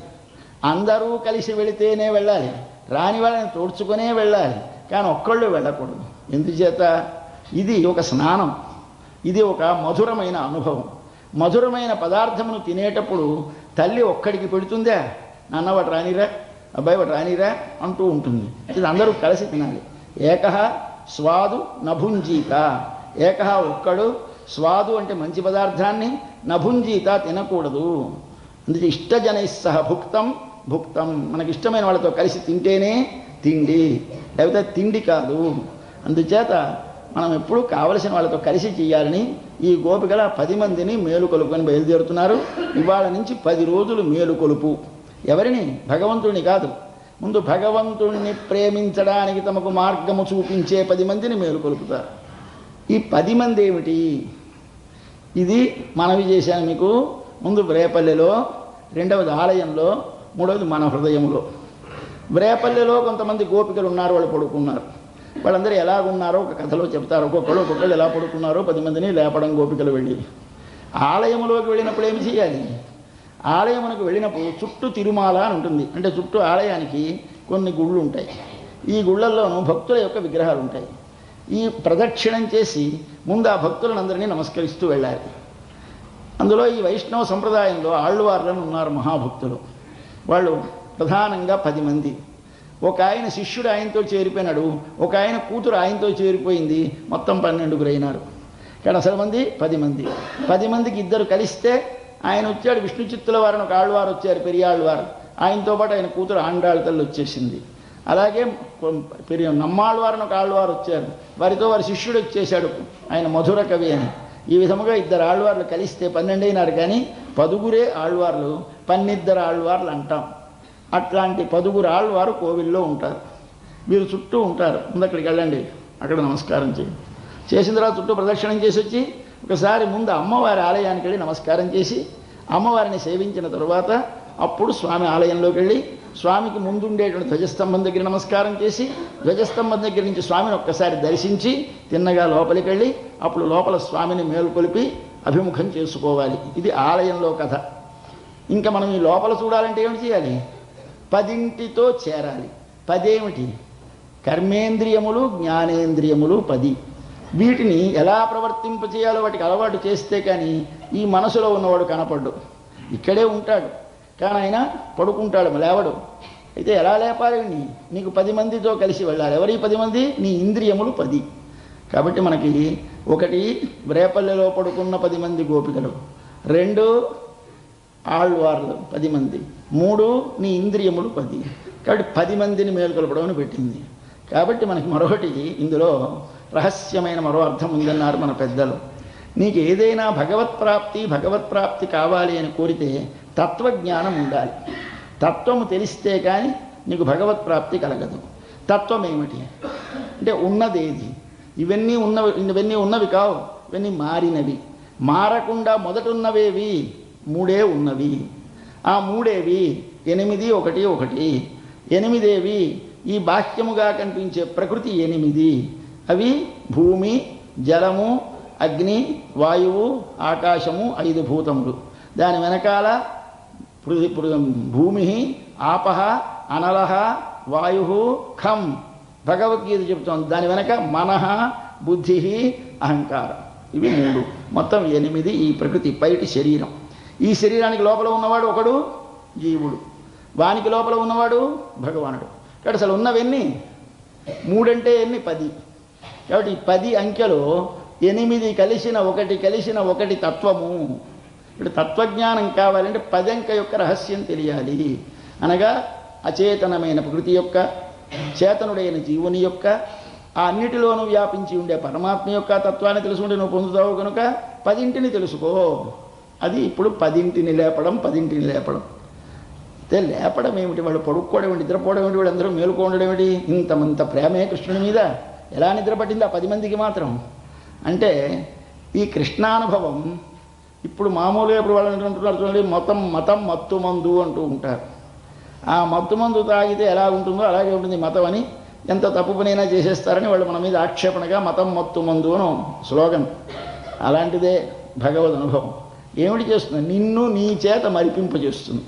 అందరూ కలిసి వెళితేనే వెళ్ళాలి, రాని వాళ్ళని తోడ్చుకునే వెళ్ళాలి, కానీ ఒక్కళ్ళు వెళ్ళకూడదు. ఎందుచేత? ఇది ఒక స్నానం, ఇది ఒక మధురమైన అనుభవం. మధురమైన పదార్థమును తినేటప్పుడు తల్లి ఒక్కడికి పెడుతుందా? నాన్న వాటి రానిరా, అబ్బాయి వాటి రానిరా అంటూ ఉంటుంది. ఇది అందరూ కలిసి తినాలి. ఏకహ స్వాదు నభుంజీత, ఏకహ ఒక్కడు, స్వాదు అంటే మంచి పదార్థాన్ని, నభుంజీత తినకూడదు. అందుకే ఇష్టజనైస్సహ భుక్తం భుక్తం, మనకి ఇష్టమైన వాళ్ళతో కలిసి తింటేనే తిండి, లేకపోతే తిండి కాదు. అందుచేత మనం ఎప్పుడూ కావలసిన వాళ్ళతో కలిసి చేయాలని ఈ గోపికల 10 మందిని మేలుకొలుపుకొని బయలుదేరుతున్నారు. ఇవాళ నుంచి 10 రోజులు మేలుకొలుపు. ఎవరిని? భగవంతుడిని కాదు. ముందు భగవంతుడిని ప్రేమించడానికి తమకు మార్గము చూపించే 10 మందిని మేలుకొలుపుతారు. ఈ 10 మంది ఏమిటి? ఇది మనవి చేశాను మీకు. ముందు రేపల్లెలో, రెండవది ఆలయంలో, మూడవది మన హృదయంలో. రేపల్లెలో కొంతమంది గోపికలు ఉన్నారు, వాళ్ళు పడుకున్నారు. వాళ్ళందరూ ఎలాగున్నారో ఒక కథలో చెప్తారు. ఒక్కొక్కళ్ళు ఎలా పడుకున్నారో 10 మందిని లేపడం గోపికలు వెళ్ళి. ఆలయంలోకి వెళ్ళినప్పుడు ఏమి చేయాలి? ఆలయమునకు వెళ్ళినప్పుడు చుట్టూ తిరుమాల అని ఉంటుంది. అంటే చుట్టూ ఆలయానికి కొన్ని గుళ్ళు ఉంటాయి. ఈ గుళ్ళల్లోనూ భక్తుల యొక్క విగ్రహాలు ఉంటాయి. ఈ ప్రదక్షిణం చేసి ముందు ఆ భక్తులందరినీ నమస్కరిస్తూ వెళ్ళాలి. అందులో ఈ వైష్ణవ సంప్రదాయంలో ఆళ్వార్లను ఉన్నారు మహాభక్తులు. వాళ్ళు ప్రధానంగా 10 మంది. ఒక ఆయన శిష్యుడు ఆయనతో చేరిపోయినాడు, ఒక ఆయన కూతురు ఆయనతో చేరిపోయింది, మొత్తం 12 అయినారు. కానీ అసలు మంది 10 మంది. 10 మందికి 2 కలిస్తే ఆయన వచ్చాడు. విష్ణు చిత్తుల వారిని ఒక ఆళ్వారు వచ్చారు, పెరియాళ్వారు. ఆయనతో పాటు ఆయన కూతురు ఆండాళ్ళ తల్లి వచ్చేసింది. అలాగే నమ్మాళ్వారిని ఒక ఆళ్వారు వచ్చారు, వారితో వారి శిష్యుడు వచ్చేశాడు, ఆయన మధుర కవి అని. ఈ విధముగా 2 ఆళ్వార్లు కలిస్తే 12 అయినారు. కానీ 10 ఆళ్వార్లు, 12 ఆళ్వార్లు అంటాం. అట్లాంటి 10 ఆళ్వారు కోవిల్లో ఉంటారు. వీరు చుట్టూ ఉంటారు. ముందు అక్కడికి వెళ్ళండి, అక్కడ నమస్కారం చేయండి. చేసిన తర్వాత చుట్టూ ప్రదక్షిణం చేసి వచ్చి ఒకసారి ముందు అమ్మవారి ఆలయానికి వెళ్ళి నమస్కారం చేసి అమ్మవారిని సేవించిన తరువాత అప్పుడు స్వామి ఆలయంలోకి వెళ్ళి స్వామికి ముందుండేటువంటి ధ్వజస్తంభం దగ్గర నమస్కారం చేసి ధ్వజస్తంభం దగ్గర నుంచి స్వామిని ఒక్కసారి దర్శించి తిన్నగా లోపలికి వెళ్ళి అప్పుడు లోపల స్వామిని మేలుకొలిపి అభిముఖం చేసుకోవాలి. ఇది ఆలయంలో కథ. ఇంకా మనం ఈ లోపల చూడాలంటే ఏమిటి చేయాలి? 10తో చేరాలి. 10 ఏమిటి? కర్మేంద్రియములు, జ్ఞానేంద్రియములు 10. వీటిని ఎలా ప్రవర్తింపచేయాలో వాటికి అలవాటు చేస్తే కానీ ఈ మనసులో ఉన్నవాడు కనపడ్డు. ఇక్కడే ఉంటాడు కానీ ఆయన పడుకుంటాడు, లేవడు. అయితే ఎలా లేపాలి? నీకు 10 మందితో కలిసి వెళ్ళాలి. ఎవరి 10 మంది? నీ ఇంద్రియములు 10. కాబట్టి మనకి 1 రేపల్లెలో పడుకున్న 10 మంది గోపికలు, 2 ఆళ్వార్లు 10 మంది, 3 నీ ఇంద్రియములు 10. కాబట్టి 10 మందిని మేలుకొల్పడం అని పెట్టింది. కాబట్టి మనకి మరొకటి ఇందులో రహస్యమైన మరో అర్థం ఉందన్నారు మన పెద్దలు. నీకు ఏదైనా భగవత్ప్రాప్తి కావాలి అని కోరితే తత్వజ్ఞానం ఉండాలి. తత్వము తెలిస్తే కానీ నీకు భగవత్ప్రాప్తి కలగదు. తత్వం ఏమిటి అంటే ఉన్నదేది? ఇవన్నీ ఉన్నవి కావు, ఇవన్నీ మారినవి. మారకుండా మొదటున్నవేవి 3 ఉన్నవి. ఆ 3 8 1 1. 8 ఈ బాహ్యముగా కనిపించే ప్రకృతి 8. అవి భూమి, జలము, అగ్ని, వాయువు, ఆకాశము, 5 భూతములు. దాని వెనకాల భూమి, ఆపహ, అనలహ, వాయు, ఖం. భగవద్గీత చెప్తోంది. దాని వెనక మనః, బుద్ధి, అహంకారం. ఇవి 3, మొత్తం 8. ఈ ప్రకృతి పైటి శరీరం. ఈ శరీరానికి లోపల ఉన్నవాడు ఒకడు జీవుడు, వానికి లోపల ఉన్నవాడు భగవానుడు. కాబట్టి అసలు ఉన్నవన్నీ 3 అంటే ఎన్ని? 10. కాబట్టి 10 అంకెలో 8 కలిసిన 1 తత్వము. ఇప్పుడు తత్వజ్ఞానం కావాలంటే 10 అంక యొక్క రహస్యం తెలియాలి. అనగా అచేతనమైన ప్రకృతి యొక్క చేతనుడైన జీవుని యొక్క ఆ అన్నిటిలోనూ వ్యాపించి ఉండే పరమాత్మ యొక్క తత్వాన్ని తెలుసుకుంటే నువ్వు పొందుతావు కనుక 10 తెలుసుకో. అది ఇప్పుడు 10 లేపడం. అయితే లేపడం ఏమిటి? వాళ్ళు పడుకోవడం ఏమిటి, నిద్రపోవడం ఏమిటి, వాళ్ళు అందరూ మేలుకోవడం ఏమిటి? ఇంత ప్రేమే కృష్ణుడి మీద ఎలా నిద్ర పట్టింది ఆ 10 మందికి మాత్రం? అంటే ఈ కృష్ణానుభవం ఇప్పుడు మామూలుగా ఇప్పుడు వాళ్ళు అంటున్నారు చూడండి, మతం మత్తు మందు అంటూ ఉంటారు. ఆ మత్తు మందు తాగితే ఎలా ఉంటుందో అలాగే ఉంటుంది మతం అని ఎంత తప్పు పనైనా చేసేస్తారని వాళ్ళు మన మీద ఆక్షేపణగా మతం మత్తు మందు అని స్లోగన్. అలాంటిదే భగవద్ అనుభవం. ఏమిటి చేస్తుంది? నిన్ను నీ చేత మరిపింపజేస్తుంది.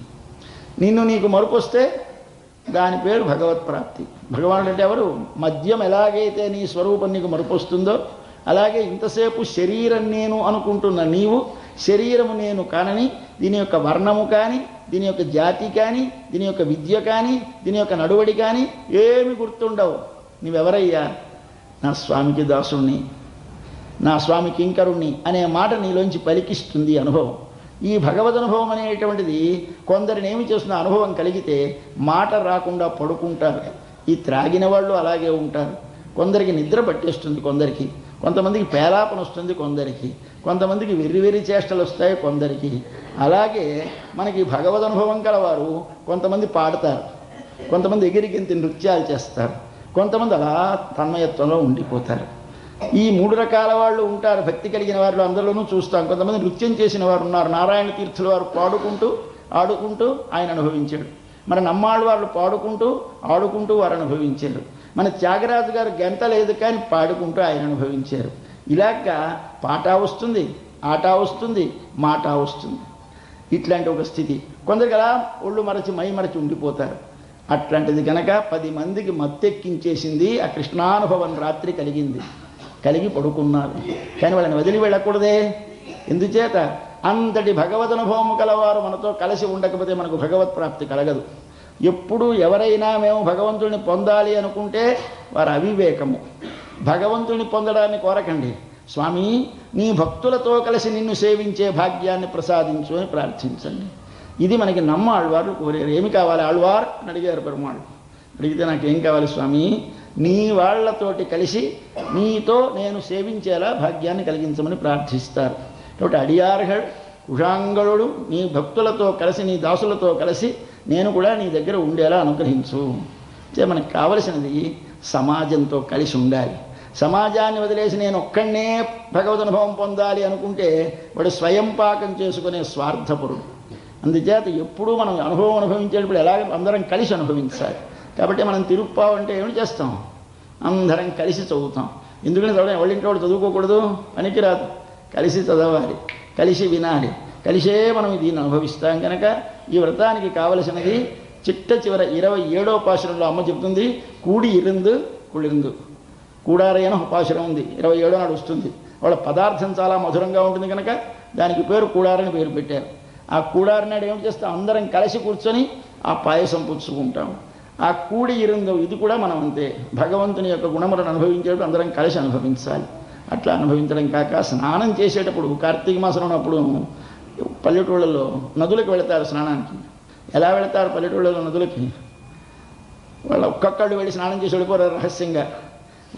నిన్ను నీకు మరుపు వస్తే దాని పేరు భగవత్ ప్రాప్తి. భగవానుడు అంటే ఎవరు? మద్యం ఎలాగైతే నీ స్వరూపం నీకు మరుపు వస్తుందో అలాగే ఇంతసేపు శరీరం నేను అనుకుంటున్న నీవు శరీరము నేను కానని, దీని యొక్క వర్ణము కానీ, దీని యొక్క జాతి కానీ, దీని యొక్క విద్య కానీ, దీని యొక్క నడువడి కానీ ఏమి గుర్తుండవు. నీవెవరయ్యా? నా స్వామికి దాసుణ్ణి, నా స్వామి కింకరుణ్ణి అనే మాట నీలోంచి పలికిస్తుంది అనుభవం. ఈ భగవద్ అనుభవం అనేటువంటిది కొందరిని ఏమి చేస్తున్న అనుభవం కలిగితే మాట రాకుండా పడుకుంటారు. ఈ త్రాగిన వాళ్ళు అలాగే ఉంటారు. కొందరికి నిద్ర పట్టేస్తుంది, కొంతమందికి పేలాపన వస్తుంది, కొంతమందికి వెర్రి చేష్టలు వస్తాయి కొందరికి. అలాగే మనకి భగవద్ అనుభవం కలవారు కొంతమంది పాడతారు, కొంతమంది ఎగిరిగింతి నృత్యాలు చేస్తారు, కొంతమంది అలా తన్మయత్వంలో ఉండిపోతారు. ఈ 3 రకాల వాళ్ళు ఉంటారు. భక్తి కలిగిన వారిలో అందరిలోనూ చూస్తాం. కొంతమంది నృత్యం చేసిన వారు ఉన్నారు. నారాయణ తీర్థుల వారు పాడుకుంటూ ఆడుకుంటూ ఆయన అనుభవించాడు. మన నమ్మాళ్ళు వాళ్ళు పాడుకుంటూ ఆడుకుంటూ వారు అనుభవించారు. మన త్యాగరాజు గారు గంట లేదు కానీ పాడుకుంటూ ఆయన అనుభవించారు. ఇలాగా పాట వస్తుంది, ఆట వస్తుంది, మాట వస్తుంది. ఇట్లాంటి ఒక స్థితి. కొందరికి అలా ఒళ్ళు మరచి మై మరచి ఉండిపోతారు. అట్లాంటిది కనుక 10 మందికి మత్తెక్కించేసింది ఆ కృష్ణానుభవం. రాత్రి కలిగి పడుకున్నారు. కానీ వాళ్ళని వదిలి వెళ్ళకూడదే. ఎందుచేత? అంతటి భగవదనుభవము కలవారు మనతో కలిసి ఉండకపోతే మనకు భగవత్ ప్రాప్తి కలగదు. ఎప్పుడు ఎవరైనా మేము భగవంతుడిని పొందాలి అనుకుంటే వారు అవివేకము. భగవంతుడిని పొందడాన్ని కోరకండి. స్వామి నీ భక్తులతో కలిసి నిన్ను సేవించే భాగ్యాన్ని ప్రసాదించు అని ప్రార్థించండి. ఇది మనకి ఆళ్వార్లు కోరారు. ఏమి కావాలి ఆళ్వార్ అని అడిగారు పెరుమాళ్ళు. అడిగితే నాకేం కావాలి స్వామి? నీ వాళ్లతోటి కలిసి నీతో నేను సేవించేలా భాగ్యాన్ని కలిగించమని ప్రార్థిస్తారు. కాబట్టి అడియార్హళ్ కుషాంగళుడు నీ భక్తులతో కలిసి, నీ దాసులతో కలిసి నేను కూడా నీ దగ్గర ఉండేలా అనుగ్రహించు. అంటే మనకు కావలసినది సమాజంతో కలిసి ఉండాలి. సమాజాన్ని వదిలేసి నేను ఒక్కడనే భగవద్ అనుభవం పొందాలి అనుకుంటే వాడు స్వయం పాకం చేసుకునే స్వార్థపరుడు. అందుచేత ఎప్పుడూ మనం అనుభవించేటప్పుడు ఎలాగ అందరం కలిసి అనుభవించాలి. కాబట్టి మనం తిరుప్పావు అంటే ఏమిటి చేస్తాం? అందరం కలిసి చదువుతాం. ఎందుకని చదవడం? ఎవరింటి వాడు చదువుకోకూడదు, పనికిరాదు. కలిసి చదవాలి, కలిసి వినాలి, కలిసే మనం దీన్ని అనుభవిస్తాం. కనుక ఈ వ్రతానికి కావలసినది చిట్ట చివర 27వ పాశురంలో అమ్మ చెప్తుంది, కూడి ఇరుందు కుళిందు. కూడారైన పాశురం ఉంది, 27వ నాడు వస్తుంది. వాళ్ళ పదార్థం చాలా మధురంగా ఉంటుంది కనుక దానికి పేరు కూడారని పేరు పెట్టారు. ఆ కూడారి నాడు ఏమిటి చేస్తాం? అందరం కలిసి కూర్చొని ఆ పాయసం పుచ్చుకుంటాం. ఆ కూడి ఇరుందు ఇది కూడా మనం అంతే. భగవంతుని యొక్క గుణములను అనుభవించేటప్పుడు అందరం కలిసి అనుభవించాలి. అట్లా అనుభవించడం కాక స్నానం చేసేటప్పుడు కార్తీక మాసం ఉన్నప్పుడు పల్లెటూళ్ళలో నదులకు వెళతారు స్నానానికి. ఎలా వెళతారు పల్లెటూళ్ళలో నదులకి? వాళ్ళు ఒక్కొక్కళ్ళు వెళ్ళి స్నానం చేసి వెళ్ళిపోరు రహస్యంగా.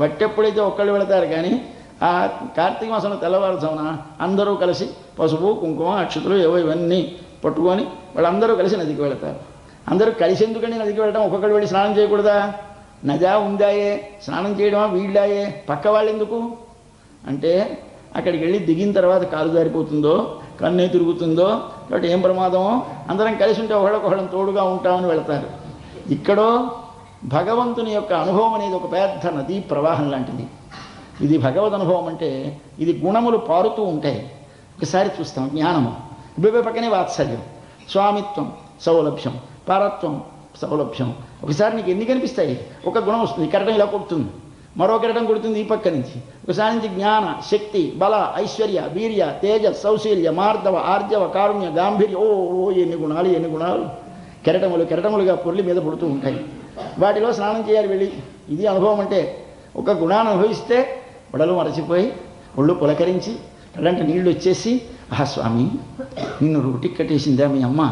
వట్టెప్పుడైతే ఒక్కళ్ళు వెళతారు. కానీ ఆ కార్తీక మాసంలో తెల్లవారుజామున అందరూ కలిసి పసుపు కుంకుమ అక్షతులు ఏవో ఇవన్నీ పట్టుకొని వాళ్ళందరూ కలిసి నదికి వెళతారు. అందరూ కలిసి ఎందుకండి నదికి వెళ్ళడం? ఒక్కొక్కడు వెళ్ళి స్నానం చేయకూడదా? నదా ఉందాయే, స్నానం చేయడమా వీళ్ళాయే, పక్క వాళ్ళు ఎందుకు అంటే అక్కడికి వెళ్ళి దిగిన తర్వాత కాలు జారిపోతుందో, కన్నే తిరుగుతుందో, కాబట్టి ఏం ప్రమాదమో, అందరం కలిసి ఉంటే ఒకళ్ళకొకళ్ళం తోడుగా ఉంటామని వెళతారు. ఇక్కడో భగవంతుని యొక్క అనుభవం అనేది ఒక పెద్ద నదీ ప్రవాహం లాంటిది. ఇది భగవద్ అనుభవం అంటే ఇది గుణములు పారుతూ ఉంటాయి. ఒకసారి చూస్తాం జ్ఞానము, ఇబ్బే పక్కనే వాత్సల్యం, స్వామిత్వం సౌలభ్యం, పారత్వం సౌలభ్యం. ఒకసారి నీకు ఎన్ని కనిపిస్తాయి? ఒక గుణం వస్తుంది, కెరటం ఇలా కొడుతుంది, మరో కెరటం కొడుతుంది ఈ పక్క నుంచి. ఒకసారి నుంచి జ్ఞాన, శక్తి, బల, ఐశ్వర్య, వీర్య, తేజ, సౌశీల్య, మార్దవ, ఆర్జవ, కారుణ్య, గాంభీర్య, ఓ ఎన్ని గుణాలు కెరటములుగా పొర్లి మీద పుడుతూ ఉంటాయి. వాటిలో స్నానం చేయాలి వెళ్ళి. ఇది అనుభవం అంటే. ఒక గుణాన్ని అనుభవిస్తే వడలు మరచిపోయి ఒళ్ళు పులకరించి అలాంటి నీళ్లు వచ్చేసి, స్వామి నిన్ను రూటికి కట్టేసిందా మీ అమ్మ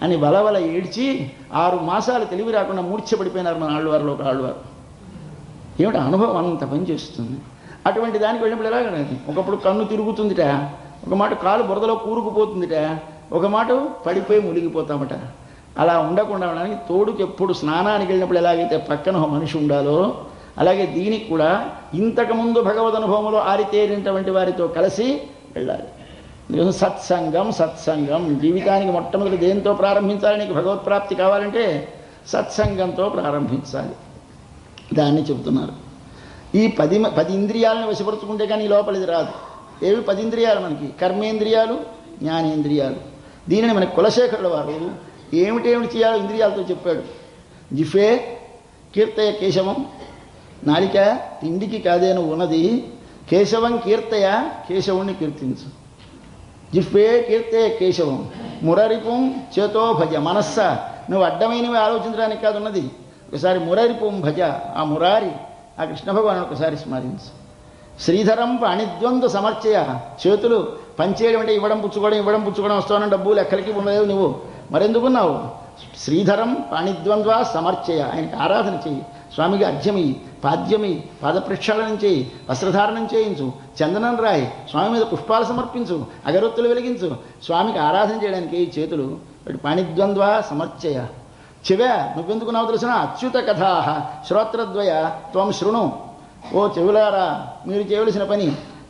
అని వలవల ఏడ్చి 6 మాసాలు తెలివి రాకుండా మూర్ఛపడిపోయినారు మన ఆళ్వారిలో ఒక ఆళ్వారు. ఏమిటి అనుభవం అంత పని చేస్తుంది. అటువంటి దానికి వెళ్ళినప్పుడు ఎలాగండి, ఒకప్పుడు కన్ను తిరుగుతుందిట, ఒక మాట కాలు బురదలో కూరుకుపోతుందిట, ఒక మాట పడిపోయి మునిగిపోతామట. అలా ఉండకుండా ఉండడానికి తోడుకి ఎప్పుడు స్నానానికి వెళ్ళినప్పుడు ఎలాగైతే పక్కన ఒక మనిషి ఉండాలో అలాగే దీనికి కూడా ఇంతకుముందు భగవద్ అనుభవంలో ఆరితేరినటువంటి వారితో కలిసి వెళ్ళాలి. సత్సంగం జీవితానికి మొట్టమొదటి దేంతో ప్రారంభించాలి? నీకు భగవత్ప్రాప్తి కావాలంటే సత్సంగంతో ప్రారంభించాలి. దాన్ని చెబుతున్నారు. ఈ 10 ఇంద్రియాలను వశపరుచుకుంటే కానీ ఈ లోపల ఇది రాదు. ఏవి 10 ఇంద్రియాలు మనకి? కర్మేంద్రియాలు, జ్ఞానేంద్రియాలు. దీనిని మన కులశేఖరుల వారు ఏమిటేమిటి చేయాలో ఇంద్రియాలతో చెప్పాడు. జిఫే కీర్తయ కేశవం, నాలిక తిండికి కాదే నువ్వు ఉన్నది, కేశవం కీర్తయ కేశవుణ్ణి కీర్తించు. జిఫ్వే కీర్తయ కేశవం, మురరిపుం చేతో భజ, మనస్స నువ్వు అడ్డమైనవి ఆలోచించడానికి కాదు ఉన్నది, ఒకసారి మురరిపుం భజ, ఆ మురారి ఆ కృష్ణ భగవాను ఒకసారి స్మరించు. శ్రీధరం పాణిద్వంద్వ సమర్చయ, చేతులు పంచేయడం అంటే ఇవ్వడం పుచ్చుకోవడం వస్తావని డబ్బు లెక్కలకి ఉండలేవు నువ్వు, మరెందుకున్నావు? శ్రీధరం పాణిద్వంద్వ సమర్చయ, ఆయనకి ఆరాధన చెయ్యి, స్వామికి అర్ఘ్యమి పాద్యమి పాదప్రక్షాళనం చేయి, వస్త్రధారణం చేయించు, చందనం రాయి, స్వామి మీద పుష్పాలు సమర్పించు, అగరొత్తులు వెలిగించు. స్వామికి ఆరాధన చేయడానికి ఈ చేతులు పాణిద్వంద్వ సమర్చయ. చెవే నువ్వెందుకున్నావు తెలిసిన? అచ్యుత కథా శ్రోత్రద్వయ త్వం శృణు. ఓ చెవులారా, మీరు చేయవలసిన పని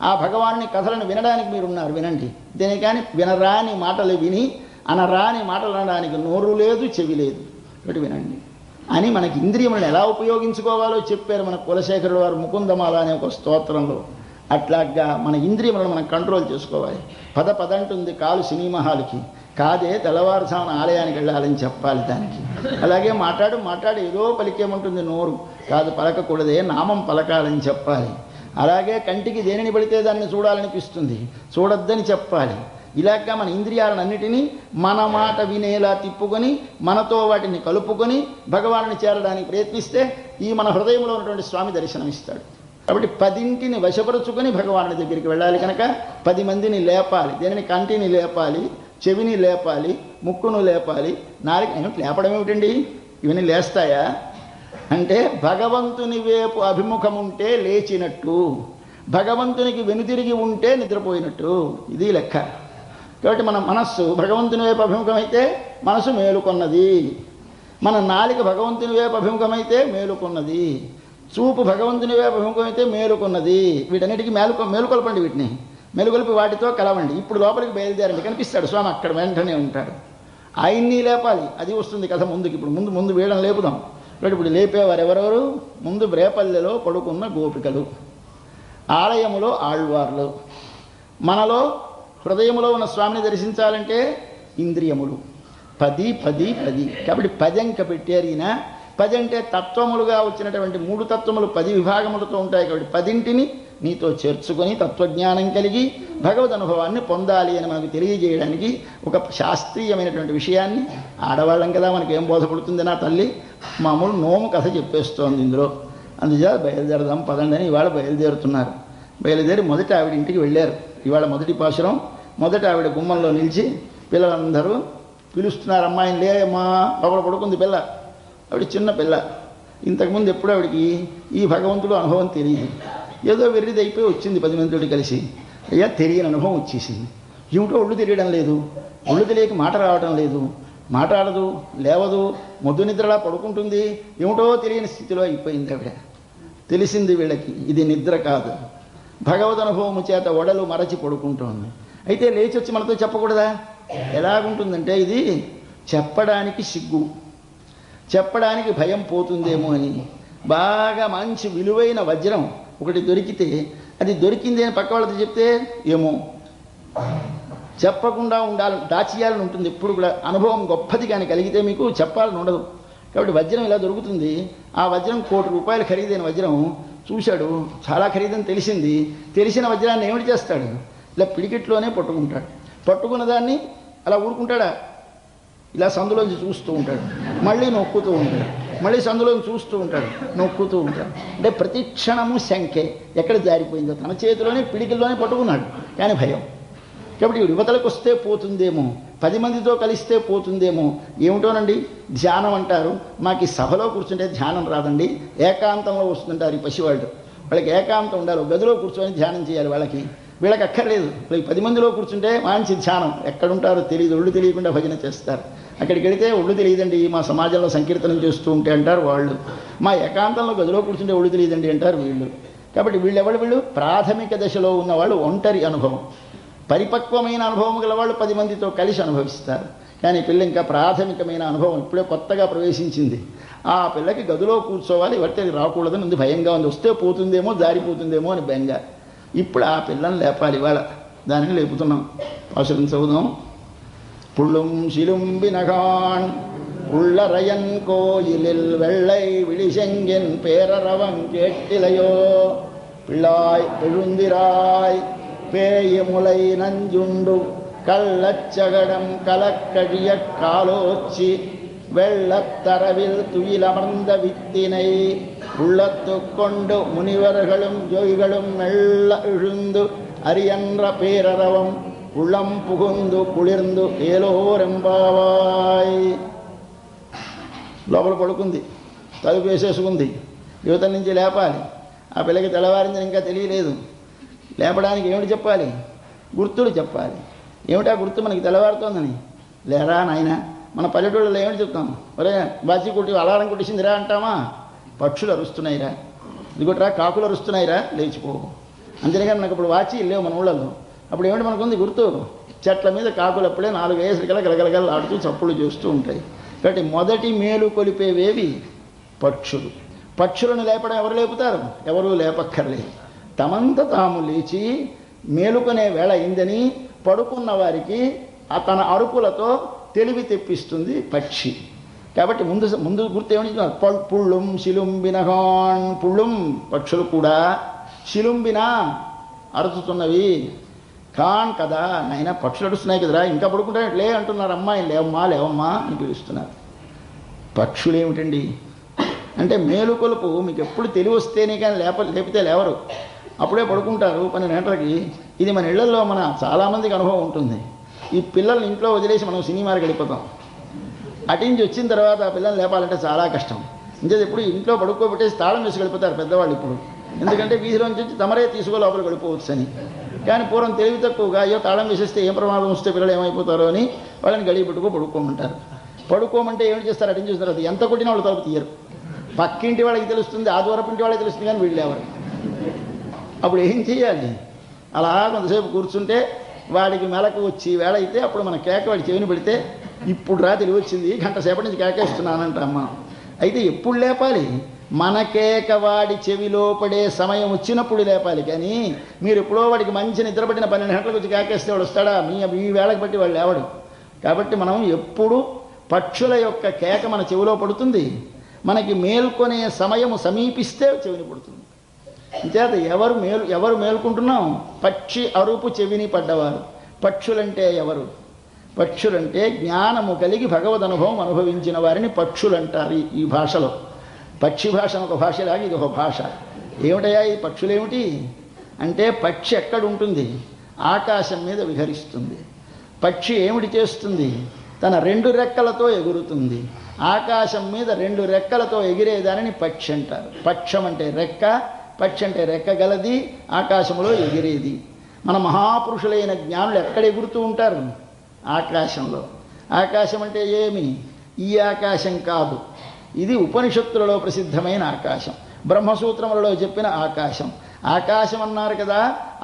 ఆ భగవాన్ని కథలను వినడానికి మీరున్నారు, వినండి. దీని కానీ వినరాని మాటలు విని అనరాని మాటలు అనడానికి నోరు లేదు, చెవి లేదు, ఒకటి వినండి అని మనకి ఇంద్రియములను ఎలా ఉపయోగించుకోవాలో చెప్పారు మన కులశేఖరుడు వారు ముకుందమాల అనే ఒక స్తోత్రంలో. అట్లాగా మన ఇంద్రియములను మనం కంట్రోల్ చేసుకోవాలి. పద అంటుంది కాలు సినిమా హాల్కి, కాదే తెల్లవారుజామున ఆలయానికి వెళ్ళాలని చెప్పాలి దానికి. అలాగే మాట్లాడు ఏదో పలికేమంటుంది నోరు, కాదు పలకకూడదే నామం పలకాలని చెప్పాలి. అలాగే కంటికి దేనిని పడితే దాన్ని చూడాలనిపిస్తుంది, చూడొద్దని చెప్పాలి. ఇలాగా మన ఇంద్రియాలన్నిటినీ మన మాట వినేలా తిప్పుకొని మనతో వాటిని కలుపుకొని భగవాన్ని చేరడానికి ప్రయత్నిస్తే ఈ మన హృదయంలో ఉన్నటువంటి స్వామి దర్శనమిస్తాడు. కాబట్టి 10 వశపరుచుకొని భగవానుడి దగ్గరికి వెళ్ళాలి కనుక 10 మందిని లేపాలి. దేనిని? కంటిని లేపాలి, చెవిని లేపాలి, ముక్కును లేపాలి, నాలుగు లేపడం ఏమిటండి? ఇవన్నీ లేస్తాయా అంటే భగవంతుని వైపు అభిముఖం ఉంటే లేచినట్టు, భగవంతునికి వెనుతిరిగి ఉంటే నిద్రపోయినట్టు, ఇది లెక్క. కాబట్టి మన మనస్సు భగవంతుని వైపు అభిముఖమైతే మనసు మేలుకొన్నది, మన నాలిక భగవంతుని వైపు అభిముఖమైతే మేలుకొన్నది, చూపు భగవంతుని వైపు అభిముఖమైతే మేలుకొన్నది. వీటన్నిటికీ మేలుకొల్పండి, వీటిని మేలుకొల్పి వాటితో కలవండి. ఇప్పుడు లోపలికి బయలుదేరండి, కనిపిస్తాడు స్వామి, అక్కడ వెంటనే ఉంటాడు. ఆయన్ని లేపాలి, అది వస్తుంది కథ ముందుకి. ఇప్పుడు ముందు వీళ్ళని లేపుదాం. ఇప్పుడు లేపేవారు ఎవరెవరు? ముందు రేపల్లెలో పడుకున్న గోపికలు, ఆలయములో ఆళ్వార్లు, మనలో హృదయములో ఉన్న స్వామిని దర్శించాలంటే ఇంద్రియములు 10. కాబట్టి 10 అంక పెట్టారు ఈయన. 10 అంటే తత్వములుగా వచ్చినటువంటి 3 తత్వములు 10 విభాగములతో ఉంటాయి. కాబట్టి 10 నీతో చేర్చుకొని తత్వజ్ఞానం కలిగి భగవద్ అనుభవాన్ని పొందాలి అని మనకు తెలియజేయడానికి ఒక శాస్త్రీయమైనటువంటి విషయాన్ని, ఆడవాళ్ళం కదా మనకేం బోధపడుతుంది నా తల్లి, మామూలు నోము కథ చెప్పేస్తోంది ఇందులో. అందుచేత బయలుదేరదాం పదండి అని ఇవాళ బయలుదేరుతున్నారు. బయలుదేరి మొదట ఆవిడ ఇంటికి వెళ్ళారు. ఇవాళ మొదటి పాశురం. మొదట ఆవిడ గుమ్మంలో నిలిచి పిల్లలందరూ పిలుస్తున్నారు, అమ్మాయిని లేమ్మా, లోపల పడుకుంది పిల్ల. ఆవిడ చిన్న పిల్ల, ఇంతకుముందు ఎప్పుడు ఆవిడికి ఈ భగవంతుడు అనుభవం తెలియదు. ఏదో వెర్రిది అయిపోయి వచ్చింది 10 మందితోటి కలిసి. అయ్యా తెలియని అనుభవం వచ్చేసింది. ఏమిటో ఒళ్ళు తెలియడం లేదు, ఒళ్ళు తెలియక మాట రావడం లేదు, మాట్లాడదు, లేవదు, మొద్దు నిద్రలా పడుకుంటుంది, ఏమిటో తెలియని స్థితిలో అయిపోయింది ఆవిడ. తెలిసింది వీళ్ళకి ఇది నిద్ర కాదు, భగవద్ అనుభవము చేత ఒడలు మరచి పడుకుంటోంది. అయితే లేచి వచ్చి మనతో చెప్పకూడదా? ఎలాగుంటుందంటే ఇది చెప్పడానికి సిగ్గు, చెప్పడానికి భయం పోతుందేమో అని. బాగా మంచి విలువైన వజ్రం ఒకటి దొరికితే అది దొరికింది అని పక్క వాళ్ళతో చెప్తే ఏమో చెప్పకుండా దాచేయాలని ఉంటుంది ఎప్పుడు కూడా. అనుభవం గొప్పది కానీ కలిగితే మీకు చెప్పాలని ఉండదు. కాబట్టి వజ్రం ఇలా దొరుకుతుంది. ఆ వజ్రం 1 కోటి రూపాయలు ఖరీదైన వజ్రం చూశాడు, చాలా ఖరీదని తెలిసింది. తెలిసిన వజ్రాన్ని ఏమిటి చేస్తాడు? ఇలా పిడికిట్లోనే పట్టుకుంటాడు. పట్టుకున్న దాన్ని అలా ఊరుకుంటాడా? ఇలా సందులోంచి చూస్తూ ఉంటాడు, మళ్ళీ నొక్కుతూ ఉంటాడు, మళ్ళీ సందులోంచి చూస్తూ ఉంటాడు, నొక్కుతూ ఉంటాడు. అంటే ప్రతి క్షణము శంకే, ఎక్కడ జారిపోయిందో. తన చేతిలోనే పిడికిల్లోనే పట్టుకున్నాడు కానీ భయం. కాబట్టి యువతలకు వస్తే పోతుందేమో, 10 మందితో కలిస్తే పోతుందేమో. ఏమిటోనండి ధ్యానం అంటారు, మాకు ఈ సభలో కూర్చుంటే ధ్యానం రాదండి, ఏకాంతంలో వస్తుంటారు ఈ పసివాళ్ళు. వాళ్ళకి ఏకాంతం ఉండాలి, గదిలో కూర్చొని ధ్యానం చేయాలి. వీళ్ళకి అక్కర్లేదు. వీళ్ళకి 10 మందిలో కూర్చుంటే మంచి ధ్యానం. ఎక్కడుంటారో తెలియదు, ఒళ్ళు తెలియకుండా భజన చేస్తారు. అక్కడికి వెళితే ఒళ్ళు తెలియదండి, మా సమాజంలో సంకీర్తనం చేస్తూ ఉంటే అంటారు వాళ్ళు. మా ఏకాంతంలో గదిలో కూర్చుంటే ఒళ్ళు తెలియదండి అంటారు వీళ్ళు. కాబట్టి వీళ్ళు ప్రాథమిక దశలో ఉన్నవాళ్ళు ఒంటరి అనుభవం. పరిపక్వమైన అనుభవం గల వాళ్ళు 10 మందితో కలిసి అనుభవిస్తారు. కానీ పిల్ల ఇంకా ప్రాథమికమైన అనుభవం ఇప్పుడే కొత్తగా ప్రవేశించింది. ఆ పిల్లకి గదిలో కూర్చోవాలి, వట్టి రాకూడదని ఉంది, భయంగా ఉంది. వస్తే పోతుందేమో, జారిపోతుందేమో అని బెంగ. ఇప్పుడు ఆ పిల్లని లేపాలి. ఇవాళ దానిని లేపుతున్నాం. అవసరం చదువుదాం. புள்ளும் சிலும்பினகான் உள்ளறையன் கோயிலில் வெள்ளை விழிசெங்கின் பேரரவம் கேட்டிலையோ பிள்ளாய் எழுந்திராய் பேயமுலை நஞ்சுண்டு கள்ளச்சகடம் கலக்கழிய காலோச்சி வெள்ளத்தரவில் துயிலமர்ந்த வித்தினை உள்ளத்து கொண்டு முனிவர்களும் ஜோய்களும் மெல்ல எழுந்து அரியன்ற பேரரவம் உள்ளம் புகுந்து కుళిర్ందు ఏలోరెంబావాయ్. లోపల పడుకుంది, తలుపు వేసేసుకుంది. యువతల నుంచి లేపాలి. ఆ పిల్లకి తెల్లవారిందని ఇంకా తెలియలేదు. లేపడానికి ఏమిటి చెప్పాలి? గుర్తులు చెప్పాలి. ఏమిటా గుర్తు? మనకి తెల్లవారుతోందని. లేరా నాయన, మన పల్లెటూళ్ళలో ఏమిటి చెప్తాం? ఒరే బాచి కొట్టి అలారం కొట్టేసిందిరా అంటామా? పక్షులు అరుస్తున్నాయిరా, ఇదిగోట్రా కాకులు అరుస్తున్నాయిరా, లేచిపో. అంతేగాని నాకు ఇప్పుడు వాచి లేవు మన ఊళ్ళలో. అప్పుడు ఏమిటి మనకుంది గుర్తు? చెట్ల మీద కాకులు అప్పుడే 4 వేసరికల గలగలగలు ఆడుతూ చప్పులు చేస్తూ ఉంటాయి. కాబట్టి మొదటి మేలు కొలిపేవేవి? పక్షులు. పక్షులను లేపడం ఎవరు లేపుతారు? ఎవరూ లేపక్కర్లేదు. తమంత తాము లేచి మేలుకొనే వేళ అయిందని పడుకున్న వారికి తన అరుపులతో తెలివి తెప్పిస్తుంది పక్షి. కాబట్టి ముందు గుర్తు ఏమని పుళ్ళుం శిలుంబినహాన్. పుళ్ళుం పక్షులు కూడా, శిలుంబిన అరుచుతున్నవి. ఖాన్ కదా నాయన, పక్షులు అడుస్తున్నాయి కదరా, ఇంకా పడుకుంటానట్లే అంటున్నారు. అమ్మాయి లేవమ్మా లేవమ్మా అని పిలుస్తున్నారు. పక్షులు ఏమిటండి అంటే మేలుకొలుపు మీకు ఎప్పుడు తెలివి వస్తేనే కానీ లేపితే లేవరు. అప్పుడే పడుకుంటారు 12 గంటలకి. ఇది మన ఇళ్లలో మన చాలామందికి అనుభవం ఉంటుంది. ఈ పిల్లల్ని ఇంట్లో వదిలేసి మనం సినిమాకి వెళ్ళిపోతాం. అటించి వచ్చిన తర్వాత ఆ పిల్లల్ని లేపాలంటే చాలా కష్టం. ఇంకేది ఎప్పుడు ఇంట్లో పడుకోబెట్టేసి తాళం వేసి వెళ్ళిపోతారు పెద్దవాళ్ళు ఇప్పుడు. ఎందుకంటే వీధిలోంచి వచ్చి తమరే తీసుకో లోపలికి వెళ్ళిపోవచ్చు అని. కానీ పూర్వం తెలివి తక్కువగా అయ్యో తాళం వేసేస్తే ఏం ప్రమాదం వస్తే పిల్లలు ఏమైపోతారో అని వాళ్ళని గడియ పడుకోమంటారు. పడుకోమంటే ఏమిటి చేస్తారు? అటెండ్ చేసిన తర్వాత ఎంత కొట్టినా వాళ్ళు తలుపు తీయరు. పక్కింటి వాళ్ళకి తెలుస్తుంది, ఆదివరపింటి వాళ్ళకి తెలుస్తుంది, కానీ వీళ్ళు ఎవరు. అప్పుడు ఏం చేయాలి? అలా కొంతసేపు కూర్చుంటే వాడికి మెలకు వచ్చి వేళ అయితే అప్పుడు మన కేక వాడి చెవిని పెడితే ఇప్పుడు రా తెలివి వచ్చింది, గంట సేపటి నుంచి కేకేస్తున్నానంట అమ్మ. అయితే ఎప్పుడు లేపాలి? మన కేక వాడి చెవిలో పడే సమయం వచ్చినప్పుడు లేపాలి. కానీ మీరు ఎప్పుడో వాడికి మంచి నిద్రపట్టిన 12 గంటలకు వచ్చి కేకేస్తే వాడు వస్తాడా? మీ వేళకు బట్టి వాళ్ళు లేవడు. కాబట్టి మనం ఎప్పుడు పక్షుల యొక్క కేక మన చెవిలో పడుతుంది. మనకి మేల్కొనే సమయము సమీపిస్తే చెవిని పడుతుంది. అంచేత ఎవరు మేల్కుంటున్నాం? పక్షి అరుపు చెవిని పడ్డవారు. పక్షులంటే ఎవరు? పక్షులంటే జ్ఞానము కలిగి భగవద్ అనుభవం అనుభవించిన వారిని పక్షులంటారు ఈ భాషలో. పక్షి భాష ఒక భాషలాగా ఇది ఒక భాష. ఏమిటయా ఈ పక్షులేమిటి అంటే, పక్షి ఎక్కడుంటుంది? ఆకాశం మీద విహరిస్తుంది. పక్షి ఏమిటి చేస్తుంది? తన 2 రెక్కలతో ఎగురుతుంది. ఆకాశం మీద 2 రెక్కలతో ఎగిరేదానిని పక్షి అంటారు. పక్షం అంటే రెక్క, పక్షి అంటే రెక్క గలది, ఆకాశంలో ఎగిరేది. మన మహాపురుషులైన జ్ఞానులు ఎక్కడ ఎగురుతూ ఉంటారు? ఆకాశంలో. ఆకాశం అంటే ఏమి? ఈ ఆకాశం కాదు, ఇది ఉపనిషత్తులలో ప్రసిద్ధమైన ఆకాశం, బ్రహ్మసూత్రములలో చెప్పిన ఆకాశం. ఆకాశం అన్నారు కదా,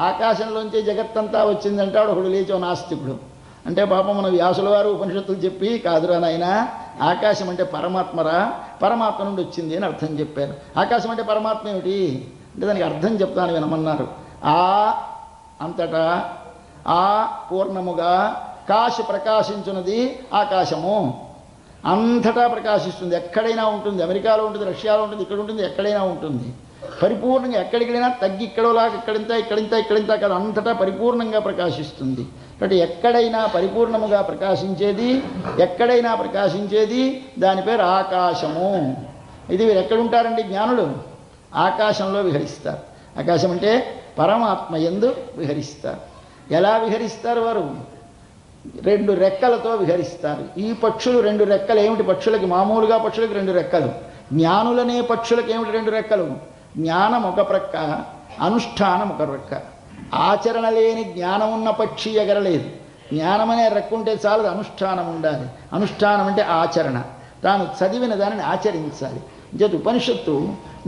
ఆకాశంలోంచే జగత్తంతా వచ్చిందంటాడు ఒకడు లేచో నాస్తికుడు. అంటే పాపం మన వ్యాసుల వారు ఉపనిషత్తులు చెప్పి కాదురా నాయన, ఆకాశం అంటే పరమాత్మరా, పరమాత్మ నుండి వచ్చింది అని అర్థం చెప్పారు. ఆకాశం అంటే పరమాత్మ ఏమిటి అంటే దానికి అర్థం చెప్తాను వినమన్నారు. ఆ అంతటా, ఆ పూర్ణముగా, కాశి ప్రకాశించున్నది ఆకాశము. అంతటా ప్రకాశిస్తుంది, ఎక్కడైనా ఉంటుంది. అమెరికాలో ఉంటుంది, రష్యాలో ఉంటుంది, ఇక్కడ ఉంటుంది, ఎక్కడైనా ఉంటుంది. పరిపూర్ణంగా ఎక్కడికి వెళ్ళినా తగ్గి ఇక్కడోలాగా ఇక్కడింత కాదు, అంతటా పరిపూర్ణంగా ప్రకాశిస్తుంది. కాబట్టి ఎక్కడైనా పరిపూర్ణముగా ప్రకాశించేది దాని పేరు ఆకాశము. ఇది వీరు ఎక్కడుంటారండి జ్ఞానులు? ఆకాశంలో విహరిస్తారు. ఆకాశం అంటే పరమాత్మ యందు విహరిస్తారు. ఎలా విహరిస్తారు వారు? రెండు రెక్కలతో విహరిస్తారు. ఈ పక్షులు రెండు రెక్కలు ఏమిటి? పక్షులకి మామూలుగా పక్షులకి రెండు రెక్కలు. జ్ఞానులనే పక్షులకి ఏమిటి రెండు రెక్కలు? జ్ఞానం ఒక ప్రక్క, అనుష్ఠానం ఒక రెక్క. ఆచరణ లేని జ్ఞానం ఉన్న పక్షి ఎగరలేదు. జ్ఞానం అనే రెక్క ఉంటే చాలదు, అనుష్ఠానం ఉండాలి. అనుష్ఠానం అంటే ఆచరణ, తాను చదివిన దానిని ఆచరించాలి. చేతి ఉపనిషత్తు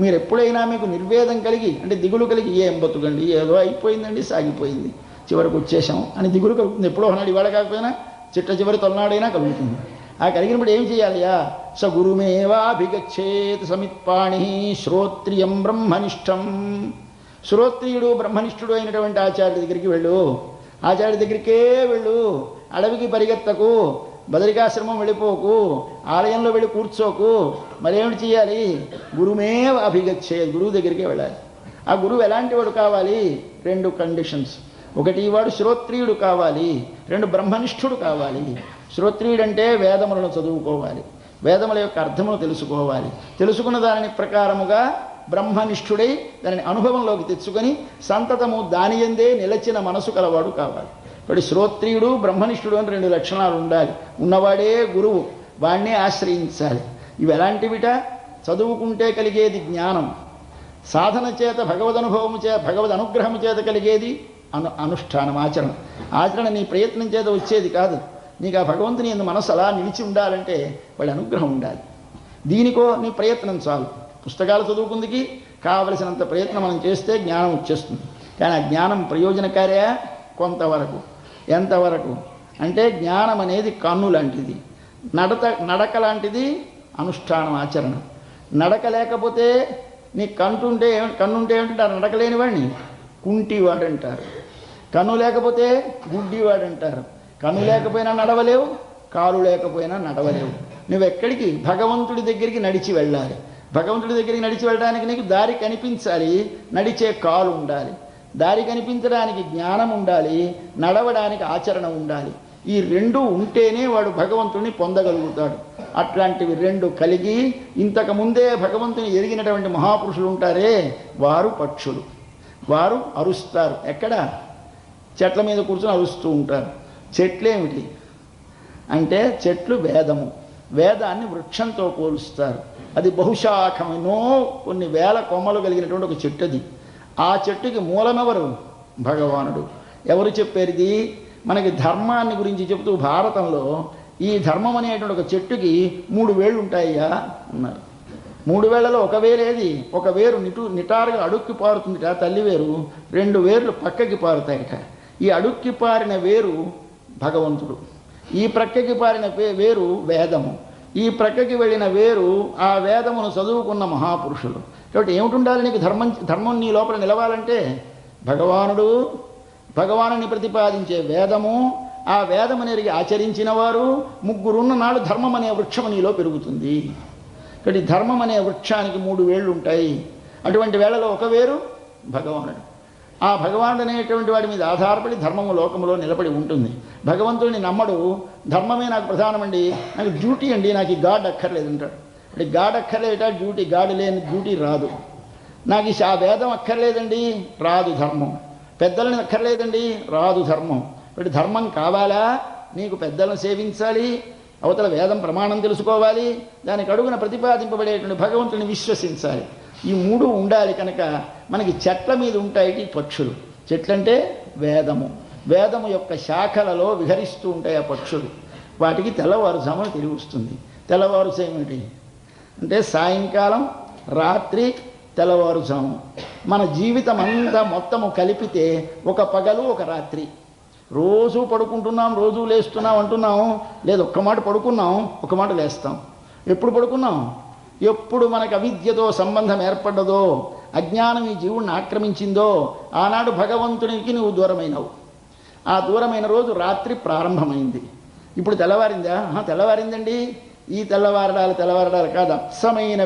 మీరు ఎప్పుడైనా మీకు నిర్వేదం కలిగి అంటే దిగులు కలిగి ఏం బతుకండి, ఏదో అయిపోయిందండి, సాగిపోయింది, చివరికి వచ్చేసాం అని దిగులు కలుగుతుంది. ఎప్పుడో ఒకనాడు, ఇవాళ కాకపోయినా చిట్ట చివరి తొలనాడైనా కలుగుతుంది. ఆ కలిగినప్పుడు ఏం చేయాలియా? స గురుమేవాభిగచ్చేత్ సమిత్పాణి శ్రోత్రియం బ్రహ్మనిష్టం. శ్రోత్రియుడు బ్రహ్మనిష్ఠుడు అయినటువంటి ఆచార్యుడి దగ్గరికి వెళ్ళు. ఆచార్యుడి దగ్గరికే వెళ్ళు. అడవికి పరిగెత్తకు, బదరికాశ్రమం వెళ్ళిపోకు, ఆలయంలో వెళ్ళి కూర్చోకు. మరేమిటి చేయాలి? గురుమేవ అభిగచ్చే, గురువు దగ్గరికే వెళ్ళాలి. ఆ గురువు ఎలాంటి వాడు కావాలి? రెండు కండిషన్స్. ఒకటి, వాడు శ్రోత్రియుడు కావాలి. రెండు, బ్రహ్మనిష్ఠుడు కావాలి. శ్రోత్రియుడు అంటే వేదములను చదువుకోవాలి, వేదముల యొక్క అర్థమును తెలుసుకోవాలి, తెలుసుకున్న దానిని ప్రకారముగా బ్రహ్మనిష్ఠుడై దానిని అనుభవంలోకి తెచ్చుకొని సంతతము దాని యందే నిలచిన మనసు కలవాడు కావాలి. వాడి శ్రోత్రియుడు బ్రహ్మనిష్ఠుడు అని రెండు లక్షణాలు ఉండాలి. ఉన్నవాడే గురువు, వాడినే ఆశ్రయించాలి. ఇవి ఎలాంటివిట? చదువుకుంటే కలిగేది జ్ఞానం, సాధన చేత భగవదనుభవము చేత భగవద్ అనుగ్రహము చేత కలిగేది అనుష్ఠానం, ఆచరణ. ఆచరణ నీ ప్రయత్నం చేత వచ్చేది కాదు. నీకు ఆ భగవంతుని యందు మనసు అలా నిలిచి ఉండాలంటే వాడి అనుగ్రహం ఉండాలి. దీనికో నీ ప్రయత్నం చాలు. పుస్తకాలు చదువుకుందికి కావలసినంత ప్రయత్నం మనం చేస్తే జ్ఞానం వచ్చేస్తుంది. కానీ ఆ జ్ఞానం ప్రయోజనకార్య కొంతవరకు. ఎంతవరకు అంటే జ్ఞానం అనేది కన్ను లాంటిది, నడక లాంటిది అనుష్ఠానం, ఆచరణ. నడక లేకపోతే నీ కన్నుంటే ఏమిటంటారు? నడక లేనివాడిని కుంటివాడంటారు. కన్ను లేకపోతే గుడ్డివాడంటారు. కన్ను లేకపోయినా నడవలేవు, కాలు లేకపోయినా నడవలేవు. నువ్వెక్కడికి? భగవంతుడి దగ్గరికి నడిచి వెళ్ళాలి. భగవంతుడి దగ్గరికి నడిచి వెళ్ళడానికి నీకు దారి కనిపించాలి, నడిచే కాలు ఉండాలి. దారి కనిపించడానికి జ్ఞానం ఉండాలి, నడవడానికి ఆచరణ ఉండాలి. ఈ రెండు ఉంటేనే వాడు భగవంతుడిని పొందగలుగుతాడు. అట్లాంటివి రెండు కలిగి ఇంతకుముందే భగవంతుని ఎరిగినటువంటి మహాపురుషులు ఉంటారే, వారు పక్షులు. వారు అరుస్తారు. ఎక్కడ? చెట్ల మీద కూర్చొని అరుస్తూ ఉంటారు. చెట్లేమిటి అంటే చెట్లు వేదము. వేదాన్ని వృక్షంతో పోలుస్తారు. అది బహుశాఖమనో కొన్ని వేల కొమ్మలు కలిగినటువంటి ఒక చెట్టు. అది ఆ చెట్టుకి మూలమెవరు? భగవానుడు. ఎవరు చెప్పారిది? మనకి ధర్మాన్ని గురించి చెబుతూ భారతంలో ఈ ధర్మం అనేటువంటి ఒక చెట్టుకి 3 వేళ్ళు ఉంటాయ్యా అన్నారు. 3 వేళ్లలో ఒక వేరేది? ఒక వేరు నిటారుగా అడుక్కి పారుతుందిట తల్లి వేరు, 2 వేర్లు పక్కకి పారుతాయిట. ఈ అడుక్కి పారిన వేరు భగవంతుడు, ఈ ప్రక్కకి పారిన వేరు వేదము, ఈ ప్రక్కకి వెళ్ళిన వేరు ఆ వేదమును చదువుకున్న మహాపురుషులు. కాబట్టి ఏమిటి ఉండాలి నీకు? ధర్మం నీ లోపల నిలవాలంటే భగవానుడు, భగవానుని ప్రతిపాదించే వేదము, ఆ వేదము నెరిగి ఆచరించిన వారు ముగ్గురున్న నాడు ధర్మం అనే వృక్షము నీలో పెరుగుతుంది. కాబట్టి ధర్మం అనే వృక్షానికి 3 వేళ్ళు ఉంటాయి. అటువంటి వేళలో ఒక వేరు భగవానుడు. ఆ భగవానుడు అనేటువంటి వాడి మీద ఆధారపడి ధర్మము లోకములో నిలబడి ఉంటుంది. భగవంతుడిని నమ్మడు, ధర్మమే నాకు ప్రధానమండి, నాకు డ్యూటీ అండి, నాకు ఈ గాడ్ అక్కర్లేదు అంటాడు. అంటే గాడ్ అక్కర్లేట, డ్యూటీ, గాడ్ లేని డ్యూటీ రాదు. నాకు ఆ వేదం అక్కర్లేదండి, రాదు ధర్మం. పెద్దలని అక్కర్లేదండి, రాదు ధర్మం. ఇప్పుడు ధర్మం కావాలా? నీకు పెద్దలను సేవించాలి, అవతల వేదం ప్రమాణం తెలుసుకోవాలి, దానికి అడుగున ప్రతిపాదింపబడేటువంటి భగవంతుని విశ్వసించాలి. ఈ 3 ఉండాలి. కనుక మనకి చెట్ల మీద ఉంటాయి పక్షులు. చెట్లంటే వేదము, వేదము యొక్క శాఖలలో విహరిస్తూ ఉంటాయి ఆ పక్షులు. వాటికి తెల్లవారుజామున తెలివి వస్తుంది. తెల్లవారుజాముటి అంటే సాయంకాలం, రాత్రి, తెల్లవారుజాము. మన జీవితం అంతా మొత్తము కలిపితే ఒక పగలు ఒక రాత్రి. రోజు పడుకుంటున్నాం, రోజు లేస్తున్నాం అంటున్నాం. లేదు, ఒక్క మాట పడుకున్నాం, ఒక మాట లేస్తాం. ఎప్పుడు పడుకున్నాం? ఎప్పుడు మనకు అవిద్యతో సంబంధం ఏర్పడ్డదో, అజ్ఞానం ఈ జీవుడిని ఆక్రమించిందో, ఆనాడు భగవంతునికి నువ్వు దూరమైనవు. ఆ దూరమైన రోజు రాత్రి ప్రారంభమైంది. ఇప్పుడు తెల్లవారిందా? తెల్లవారిందండి. ఈ తెల్లవారడాలు కాదు, అప్సమైన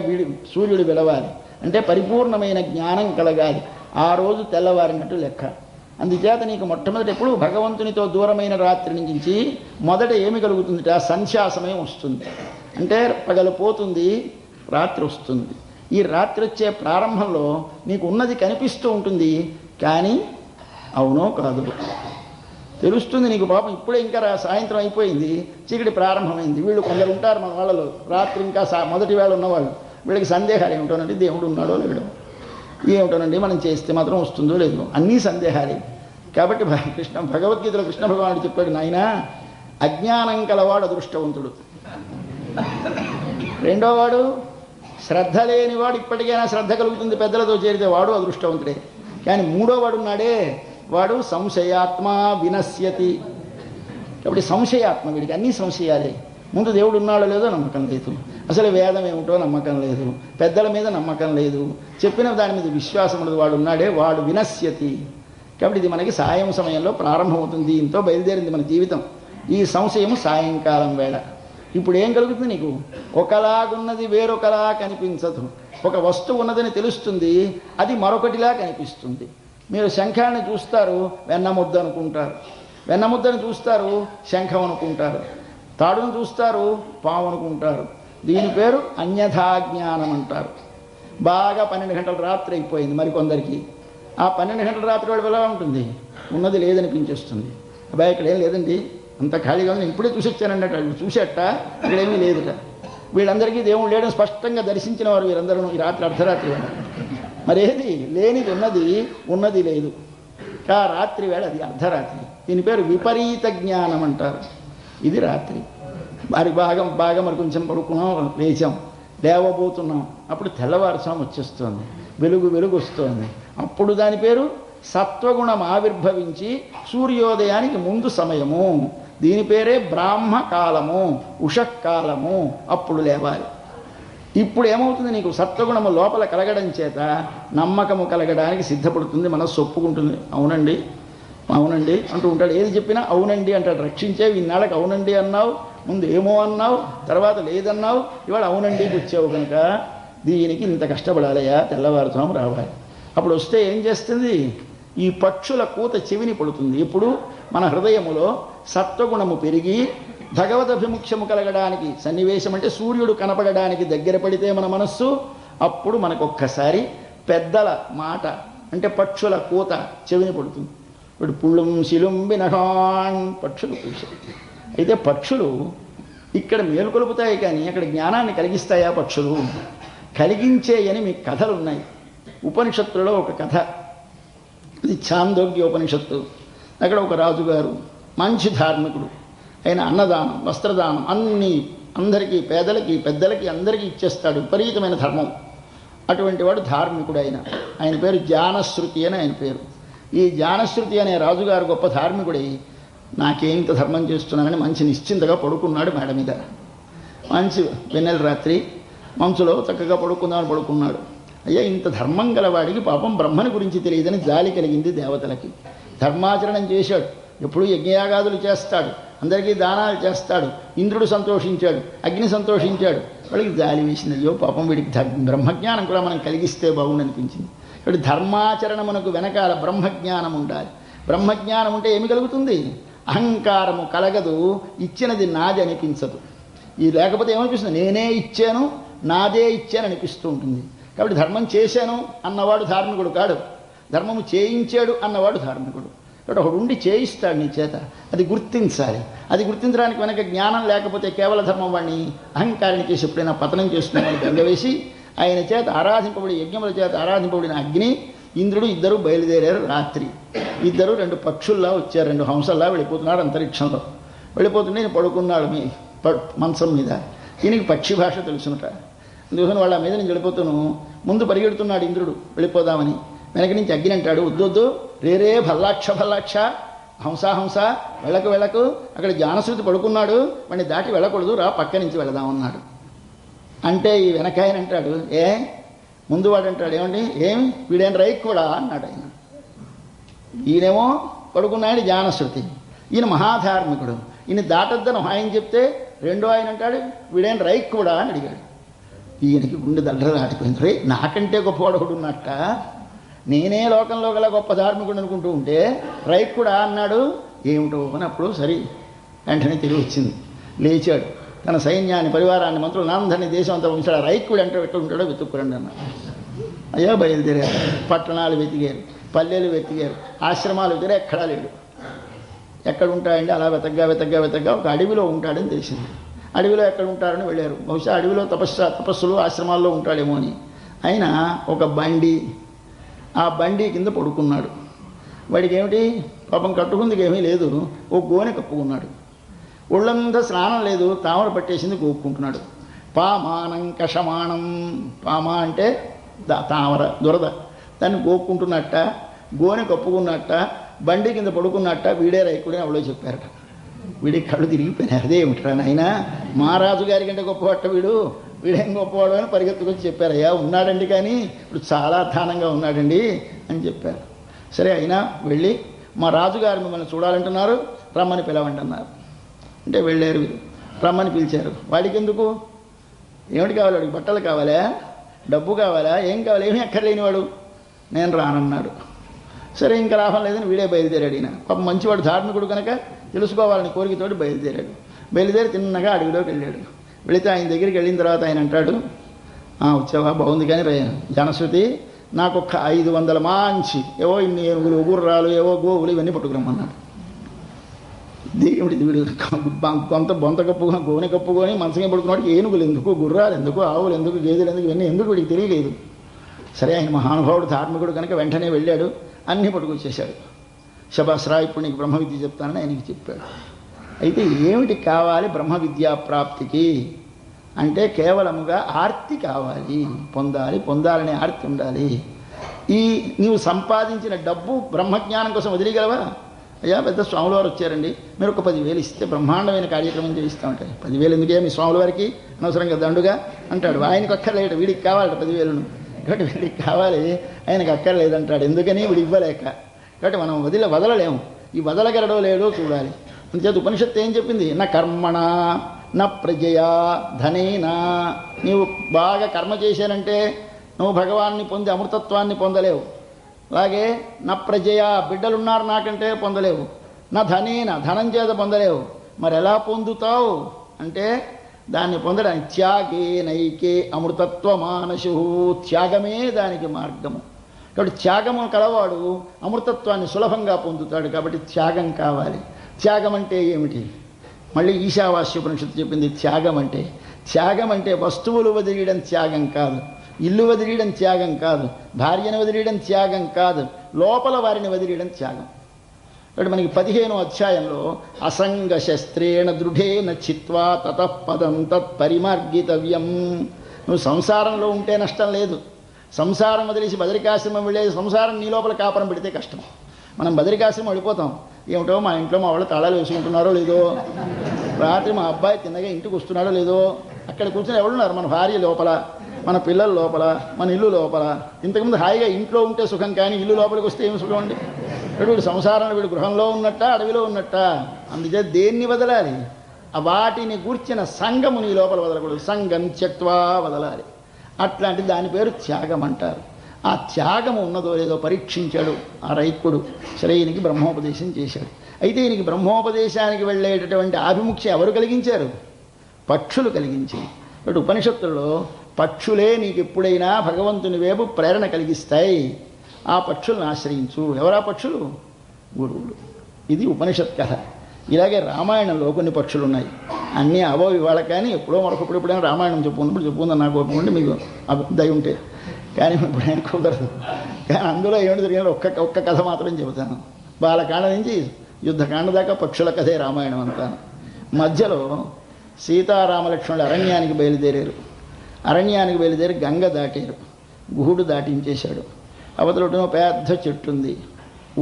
సూర్యుడు వెలవాలి అంటే పరిపూర్ణమైన జ్ఞానం కలగాలి. ఆ రోజు తెల్లవారినట్టు లెక్క. అందుచేత నీకు మొట్టమొదటి ఎప్పుడు భగవంతునితో దూరమైన రాత్రి నుంచి మొదట ఏమి కలుగుతుందిట? సంధ్యా సమయం వస్తుంది. అంటే పగలు పోతుంది, రాత్రి వస్తుంది. ఈ రాత్రి వచ్చే ప్రారంభంలో నీకు ఉన్నది కనిపిస్తూ ఉంటుంది, కానీ అవునో కాదు తెలుస్తుంది నీకు పాపం ఇప్పుడే ఇంకా సాయంత్రం అయిపోయింది, చీకటి ప్రారంభమైంది. వీళ్ళు కొందరు ఉంటారు మన వాళ్ళలో రాత్రి ఇంకా మొదటి వేళ ఉన్నవాళ్ళు, వీళ్ళకి సందేహాలు ఏమిటోనండి, దేవుడు ఉన్నాడో లేడో, ఏమిటోనండి మనం చేస్తే మాత్రం వస్తుందో లేదో, అన్నీ సందేహాలే. కాబట్టి భగవద్గీతలో కృష్ణ భగవానుడు చెప్పాడు, నాయనా అజ్ఞానం కలవాడు అదృష్టవంతుడు, రెండోవాడు శ్రద్ధ లేనివాడు ఇప్పటికైనా శ్రద్ధ కలుగుతుంది పెద్దలతో చేరితే వాడు అదృష్టవంతుడే, కానీ మూడోవాడు ఉన్నాడే వాడు సంశయాత్మ వినశ్యతి. కాబట్టి సంశయాత్మ, వీడికి అన్నీ సంశయాలే. ముందు దేవుడు ఉన్నాడో లేదో నమ్మకం లేదు, అసలు వేదం ఏమిటో నమ్మకం లేదు, పెద్దల మీద నమ్మకం లేదు, చెప్పిన దాని మీద విశ్వాసం ఉండదు. వాడు ఉన్నాడే వాడు వినశ్యతి. కాబట్టి ఇది మనకి సాయం సమయంలో ప్రారంభమవుతుంది, దీంతో బయలుదేరింది మన జీవితం. ఈ సంశయం సాయంకాలం వేళ. ఇప్పుడు ఏం కలుగుతుంది నీకు? ఒకలాగున్నది వేరొకలా కనిపించదు. ఒక వస్తువు ఉన్నదని తెలుస్తుంది, అది మరొకటిలా కనిపిస్తుంది. మీరు శంఖాన్ని చూస్తారు, వెన్నముద్ద అనుకుంటారు, వెన్నముద్దని చూస్తారు, శంఖం అనుకుంటారు, తాడును చూస్తారు, పాము అనుకుంటారు. దీని పేరు అన్యథాజ్ఞానం అంటారు. బాగా 12 గంటల రాత్రి అయిపోయింది మరికొందరికి. ఆ 12 గంటల రాత్రి వాడు ఎలా ఉంటుంది? ఉన్నది లేదనిపించేస్తుంది. అబ్బాయి ఇక్కడ ఏం లేదండి, అంత ఖాళీగా ఉంది, ఇప్పుడే చూసి వచ్చానండి అట. చూసేట ఇక్కడేమీ లేదుట. వీళ్ళందరికీ దేవుడు లేడని స్పష్టంగా దర్శించిన వారు వీరందరూ ఈ రాత్రి అర్ధరాత్రి వేళ. మరేది లేనిది ఉన్నది, ఉన్నది లేదు. ఆ రాత్రి వేళ అది అర్ధరాత్రి. దీని పేరు విపరీత జ్ఞానం అంటారు. ఇది రాత్రి. మరి బాగా మరి కొంచెం పడుకున్నాం, లేచాం, లేవబోతున్నాం, అప్పుడు తెల్లవారుసాము వచ్చేస్తుంది, వెలుగు వస్తుంది. అప్పుడు దాని పేరు సత్వగుణం ఆవిర్భవించి సూర్యోదయానికి ముందు సమయము. దీని పేరే బ్రాహ్మకాలము, ఉషకాలము. అప్పుడు లేవాలి. ఇప్పుడు ఏమవుతుంది? నీకు సత్వగుణము లోపల కలగడం చేత నమ్మకము కలగడానికి సిద్ధపడుతుంది, మనస్సు ఒప్పుకుంటుంది. అవునండి అవునండి అంటూ ఉంటాడు. ఏది చెప్పినా అవునండి అంటాడు. రక్షించే ఇన్నాళ్ళకి అవునండి అన్నావు, ముందు ఏమో అన్నావు, తర్వాత లేదన్నావు, ఇవాళ అవునండికి వచ్చావు కనుక దీనికి ఇంత కష్టపడాలయా, తెల్లవారుతాము రావాలి. అప్పుడు వస్తే ఏం చేస్తుంది? ఈ పక్షుల కూత చెవిని పడుతుంది. ఇప్పుడు మన హృదయములో సత్వగుణము పెరిగి భగవదభిముఖ్యము కలగడానికి సన్నివేశం, అంటే సూర్యుడు కనపడడానికి దగ్గర పడితే మన మనస్సు, అప్పుడు మనకొక్కసారి పెద్దల మాట అంటే పక్షుల కూత చెవిని పడుతుంది. ఇప్పుడు పుళ్ళుం శిలుంబి నహాన్ పక్షులు కూర్చాయి. అయితే పక్షులు ఇక్కడ మేలుకొలుపుతాయి కానీ అక్కడ జ్ఞానాన్ని కలిగిస్తాయా? పక్షులు కలిగించేయని మీకు కథలు ఉన్నాయి. ఉపనిషత్తులలో ఒక కథ, ఇది ఛాందోగ్య ఉపనిషత్తు. అక్కడ ఒక రాజుగారు మంచి ధార్మికుడు, ఆయన అన్నదానం వస్త్రదానం అన్నీ అందరికీ, పేదలకి పెద్దలకి అందరికీ ఇచ్చేస్తాడు. విపరీతమైన ధర్మం. అటువంటి వాడు ధార్మికుడు. ఆయన పేరు జానశ్రుతి అని ఆయన పేరు. ఈ జానశ్రుతి అనే రాజుగారు గొప్ప ధార్మికుడై నాకేంత ధర్మం చేస్తున్నానని మంచి నిశ్చింతగా పడుకున్నాడు మేడ మీద. మంచి వెన్నెల రాత్రి మంచులో చక్కగా పడుకున్నాడు. అయ్యా, ఇంత ధర్మం గలవాడికి పాపం బ్రహ్మని గురించి తెలియదని జాలి కలిగింది దేవతలకి. ధర్మాచరణం చేశాడు, ఎప్పుడూ యజ్ఞయాగాదులు చేస్తాడు, అందరికీ దానాలు చేస్తాడు. ఇంద్రుడు సంతోషించాడు, అగ్ని సంతోషించాడు. వాళ్ళకి జాలి వేసింది. అయ్యో పాపం వీడికి బ్రహ్మజ్ఞానం కూడా మనం కలిగిస్తే బాగుండనిపించింది. ఇప్పుడు ధర్మాచరణమునకు వెనకాల బ్రహ్మజ్ఞానం ఉండాలి. బ్రహ్మజ్ఞానం ఉంటే ఏమి కలుగుతుంది? అహంకారము కలగదు, ఇచ్చినది నాది అనిపించదు. ఇది లేకపోతే ఏమనిపిస్తుంది? నేనే ఇచ్చాను, నాదే ఇచ్చాను అనిపిస్తూ ఉంటుంది. కాబట్టి ధర్మం చేశాను అన్నవాడు ధార్మికుడు కాడు, ధర్మము చేయించాడు అన్నవాడు ధార్మికుడు. కాబట్టి ఒకడు ఉండి చేయిస్తాడు నీ చేత, అది గుర్తించాలి. అది గుర్తించడానికి వెనక జ్ఞానం లేకపోతే కేవల ధర్మం వాడిని అహంకారాన్ని చేసి ఎప్పుడైనా పతనం చేస్తున్నామని గంగవేసి ఆయన చేత ఆరాధింపబడి, యజ్ఞముల చేత ఆరాధింపబడిన అగ్ని, ఇంద్రుడు ఇద్దరు బయలుదేరారు. రాత్రి ఇద్దరు 2 పక్షుల్లా వచ్చారు, 2 హంసల్లా వెళ్ళిపోతున్నారు అంతరిక్షంలో. వెళ్ళిపోతుంటే నేను పడుకున్నాడు మీ మంచం మీద. ఈయనకి పక్షి భాష తెలుసునట. అందుకోసం వాళ్ళ మీద నేను వెళ్ళిపోతాను. ముందు పరిగెడుతున్నాడు ఇంద్రుడు వెళ్ళిపోదామని. వెనక నుంచి అగ్ని అంటాడు, వద్దొద్దు, రేరే భల్లాక్ష హంస వెళ్ళకు, అక్కడ జానశ్రుతి పడుకున్నాడు, వాడిని దాటి వెళ్ళకూడదు, రా పక్క నుంచి వెళదామన్నాడు. అంటే ఈ వెనకాయన అంటాడు, ముందు వాడు అంటాడు, ఏమండి వీడేం రైక్ కూడా అన్నాడు ఆయన. ఈయనేమో పడుకున్నాయని జానశ్రుతి, ఈయన మహాధార్మికుడు, ఈయన దాటొద్దని ఆయన చెప్తే రెండో ఆయన అంటాడు, వీడేం రైక్ కూడా అని అడిగాడు. ఈయనకి గుండె దల్లర దాటిపోయింది. రే, నాకంటే గొప్పవాడు ఒకడు ఉన్నట్ట, నేనే లోకంలో గల గొప్ప ధార్మికుడు అనుకుంటూ ఉంటే రైక్ కూడా అన్నాడు, ఏమిటో అని. అప్పుడు సరే వెంటనే తెలివి వచ్చింది. లేచాడు, తన సైన్యాన్ని పరివారాన్ని మంత్రులను అందరినీ దేశం అంతా ఉంచాడు. రైకుడు అంటే ఎట్లా ఉంటాడో వెతుక్కురండి అన్నాడు. అయ్యా బయలుదేరారు. పట్టణాలు వెతికారు, పల్లెలు వెతికారు, ఆశ్రమాలు వెతికారు, ఎక్కడా లేడు. ఎక్కడ ఉంటాడండి? అలా వెతగ్గా ఒక అడవిలో ఉంటాడని తెలిసింది. అడవిలో ఎక్కడ ఉంటారని వెళ్ళారు. బహుశా అడవిలో తపస్సులు ఆశ్రమాల్లో ఉంటాడేమో అని. ఆయన ఒక బండి, ఆ బండి కింద పడుకున్నాడు. వాడికి ఏమిటి పాపం, కట్టుకుందికి ఏమీ లేదు, ఓ గోనె కప్పుకున్నాడు. ఒళ్ళంతా స్నానం లేదు, తామర పట్టేసింది, గోక్కుంటున్నాడు. పామానం కషమాణం, పామ అంటే తామర, దురద, దాన్ని గోక్కుంటున్నట్ట, గోనె కప్పుకున్నట్ట, బండి కింద పడుకున్నట్ట. వీడే రైకుడే ఎవడో చెప్పారట. వీడికి కళ్ళు తిరిగిపోయినాయి. అదేమిట్రా నాయన, మహారాజు గారి కంటే గొప్పవాట వీడేం గొప్పవాడు అని పరిగెత్తుకొచ్చి చెప్పారు. అయ్యా ఉన్నాడండి, కానీ ఇప్పుడు చాలా అధ్వానంగా ఉన్నాడండి అని చెప్పారు. సరే, అయినా వెళ్ళి మా రాజుగారు మిమ్మల్ని చూడాలంటున్నారు, రమ్మని పిలవండి అన్నారు. అంటే వెళ్ళారు వీరు, రమ్మని పిలిచారు. వాడికి ఎందుకు, ఏమిటి కావాలి వాడికి? బట్టలు కావాలా, డబ్బు కావాలా, ఏం కావాలి? ఏమీ అక్కర్లేని వాడు. నేను రానన్నాడు. సరే, ఇంకా లాభం లేదని వీడే బయలుదేరాడు. ఈయన పాపం మంచివాడు, ధార్మికుడు కనుక తెలుసుకోవాలని కోరికతోటి బయలుదేరాడు. బయలుదేరి తిన్నగా అడవిలోకి వెళ్ళాడు. వెళితే ఆయన దగ్గరికి వెళ్ళిన తర్వాత ఆయన అంటాడు, వచ్చావా, బాగుంది, కానీ జనశ్రుతి నాకు ఒక 500 మంచి ఏవో ఇన్ని ఏనుగులు, గుర్రాలు, ఏవో గోవులు, ఇవన్నీ పట్టుకురమ్మన్నాడు. దేవుడి వీడు బొంత కప్పుకొని, గోనె కప్పుకొని మంచంగా పడుకున్నవాడికి ఏనుగులు ఎందుకు, గుర్రాలు ఎందుకు, ఆవులు ఎందుకు, గేదెలు ఎందుకు, ఇవన్నీ ఎందుకు వీడికి తెలియలేదు. సరే, ఆయన మహానుభావుడు, ధార్మికుడు కనుక వెంటనే వెళ్ళాడు, అన్నీ పట్టుకొచ్చేశాడు. శబాస్రా, ఇప్పుడు నీకు బ్రహ్మ విద్య చెప్తానని ఆయనకి చెప్పాడు. అయితే ఏమిటి కావాలి బ్రహ్మ విద్యా ప్రాప్తికి అంటే, కేవలముగా ఆర్తి కావాలి, పొందాలనే ఆర్తి ఉండాలి. నీవు సంపాదించిన డబ్బు బ్రహ్మజ్ఞానం కోసం వదిలేయగలవా? అయ్యా, పెద్ద స్వాముల వారు వచ్చారండి, మీరు ఒక 10,000 ఇస్తే బ్రహ్మాండమైన కార్యక్రమం చేయిస్తూ ఉంటాయి. 10,000 ఎందుకే మీ స్వాముల వారికి, అనవసరంగా దండుగా అంటాడు. ఆయనకు అక్కర్లేట, వీడికి కావాలట 10,000. కాబట్టి వీడికి కావాలి, ఆయనకు అక్కర్లేదంటాడు. ఎందుకని? వీడు ఇవ్వలేక. కాబట్టి మనం వదలలేము. ఈ వదలగలడో లేడో చూడాలి. అంచేత ఉపనిషత్తు ఏం చెప్పింది? నా కర్మణ నా ప్రజయా ధనేనా. నీవు బాగా కర్మ చేశానంటే నువ్వు భగవాన్ని పొంది అమృతత్వాన్ని పొందలేవు. అలాగే నా ప్రజయా, బిడ్డలున్నారు నాకంటే పొందలేవు. నా ధనేన, ధనం చేత పొందలేవు. మరి ఎలా పొందుతావు అంటే, దాన్ని పొందడానికి త్యాగే నైకే అమృతత్వ మానసు, త్యాగమే దానికి మార్గము. కాబట్టి త్యాగము కలవాడు అమృతత్వాన్ని సులభంగా పొందుతాడు. కాబట్టి త్యాగం కావాలి. త్యాగం అంటే ఏమిటి? మళ్ళీ ఈశావాస్యోపనిషత్తు చెప్పింది త్యాగం అంటే వస్తువులు వదిలేయడం త్యాగం కాదు, ఇల్లు వదిలేయడం త్యాగం కాదు, భార్యను వదిలేయడం త్యాగం కాదు, లోపల వారిని వదిలేయడం త్యాగం. కాబట్టి మనకి 15వ అధ్యాయంలో అసంగ శస్త్రేణ దృఢేన చిత్వా తతఃపదం తత్పరిమార్గితవ్యం. నువ్వు సంసారంలో ఉంటే నష్టం లేదు. సంసారం వదిలేసి బదరికాశ్రమం వెళ్ళేది, సంసారం నీ లోపల కాపురం పెడితే కష్టం. మనం బదరికాశ్రమం వెళ్ళిపోతాం. ఏమిటో మా ఇంట్లో మా వాళ్ళు తాళాలు వేసుకుంటున్నారో లేదో, రాత్రి మా అబ్బాయి తిన్నగా ఇంటికి వస్తున్నాడో లేదో, అక్కడ కూర్చొని ఎవరున్నారు? మన భార్య లోపల, మన పిల్లల లోపల, మన ఇల్లు లోపల. ఇంతకుముందు హాయిగా ఇంట్లో ఉంటే సుఖం, కానీ ఇల్లు లోపలికి వస్తే ఏమి సుఖం అండి? వీడు సంసారంలో, వీడు గృహంలో ఉన్నట్ట, అడవిలో ఉన్నట్ట. అందుకే దేన్ని వదలాలి? వాటిని గూర్చిన సంగము నీ లోపల వదలకూడదు. సంగం త్యక్త్వా వదలాలి. అట్లాంటి దాని పేరు త్యాగం అంటారు. ఆ త్యాగము ఉన్నదో లేదో పరీక్షించాడు ఆ రైకుడు. సరే, ఈయనకి బ్రహ్మోపదేశం చేశాడు. అయితే ఈయనకి బ్రహ్మోపదేశానికి వెళ్ళేటటువంటి ఆభిముఖ్యం ఎవరు కలిగించారు? పక్షులు కలిగించాయి. కాబట్టి ఉపనిషత్తుల్లో పక్షులే నీకు ఎప్పుడైనా భగవంతుని వైపు ప్రేరణ కలిగిస్తాయి. ఆ పక్షులను ఆశ్రయించు. ఎవరా పక్షులు? గురువులు. ఇది ఉపనిషత్ కథ. ఇలాగే రామాయణంలో కొన్ని పక్షులు ఉన్నాయి. అన్నీ అవో ఇవాళ, కానీ ఎప్పుడో మరొకప్పుడు ఎప్పుడైనా రామాయణం చెప్పుకుందని నాకు ఒప్పుకుంటే మీకు దయ ఉంటే, కానీ ఇప్పుడైనా కుదరదు. కానీ అందులో ఏమిటి జరిగినా ఒక్క కథ మాత్రం చెబుతాను. బాలకాండ నుంచి యుద్ధకాండ దాకా పక్షుల కథే రామాయణం అంతా. మధ్యలో సీతారామలక్ష్మణుడు అరణ్యానికి బయలుదేరారు. అరణ్యానికి బయలుదేరి గంగ దాటారు. గుహుడు దాటించేశాడు. అవతలొట్టున పెద్ద చెట్టు ఉంది,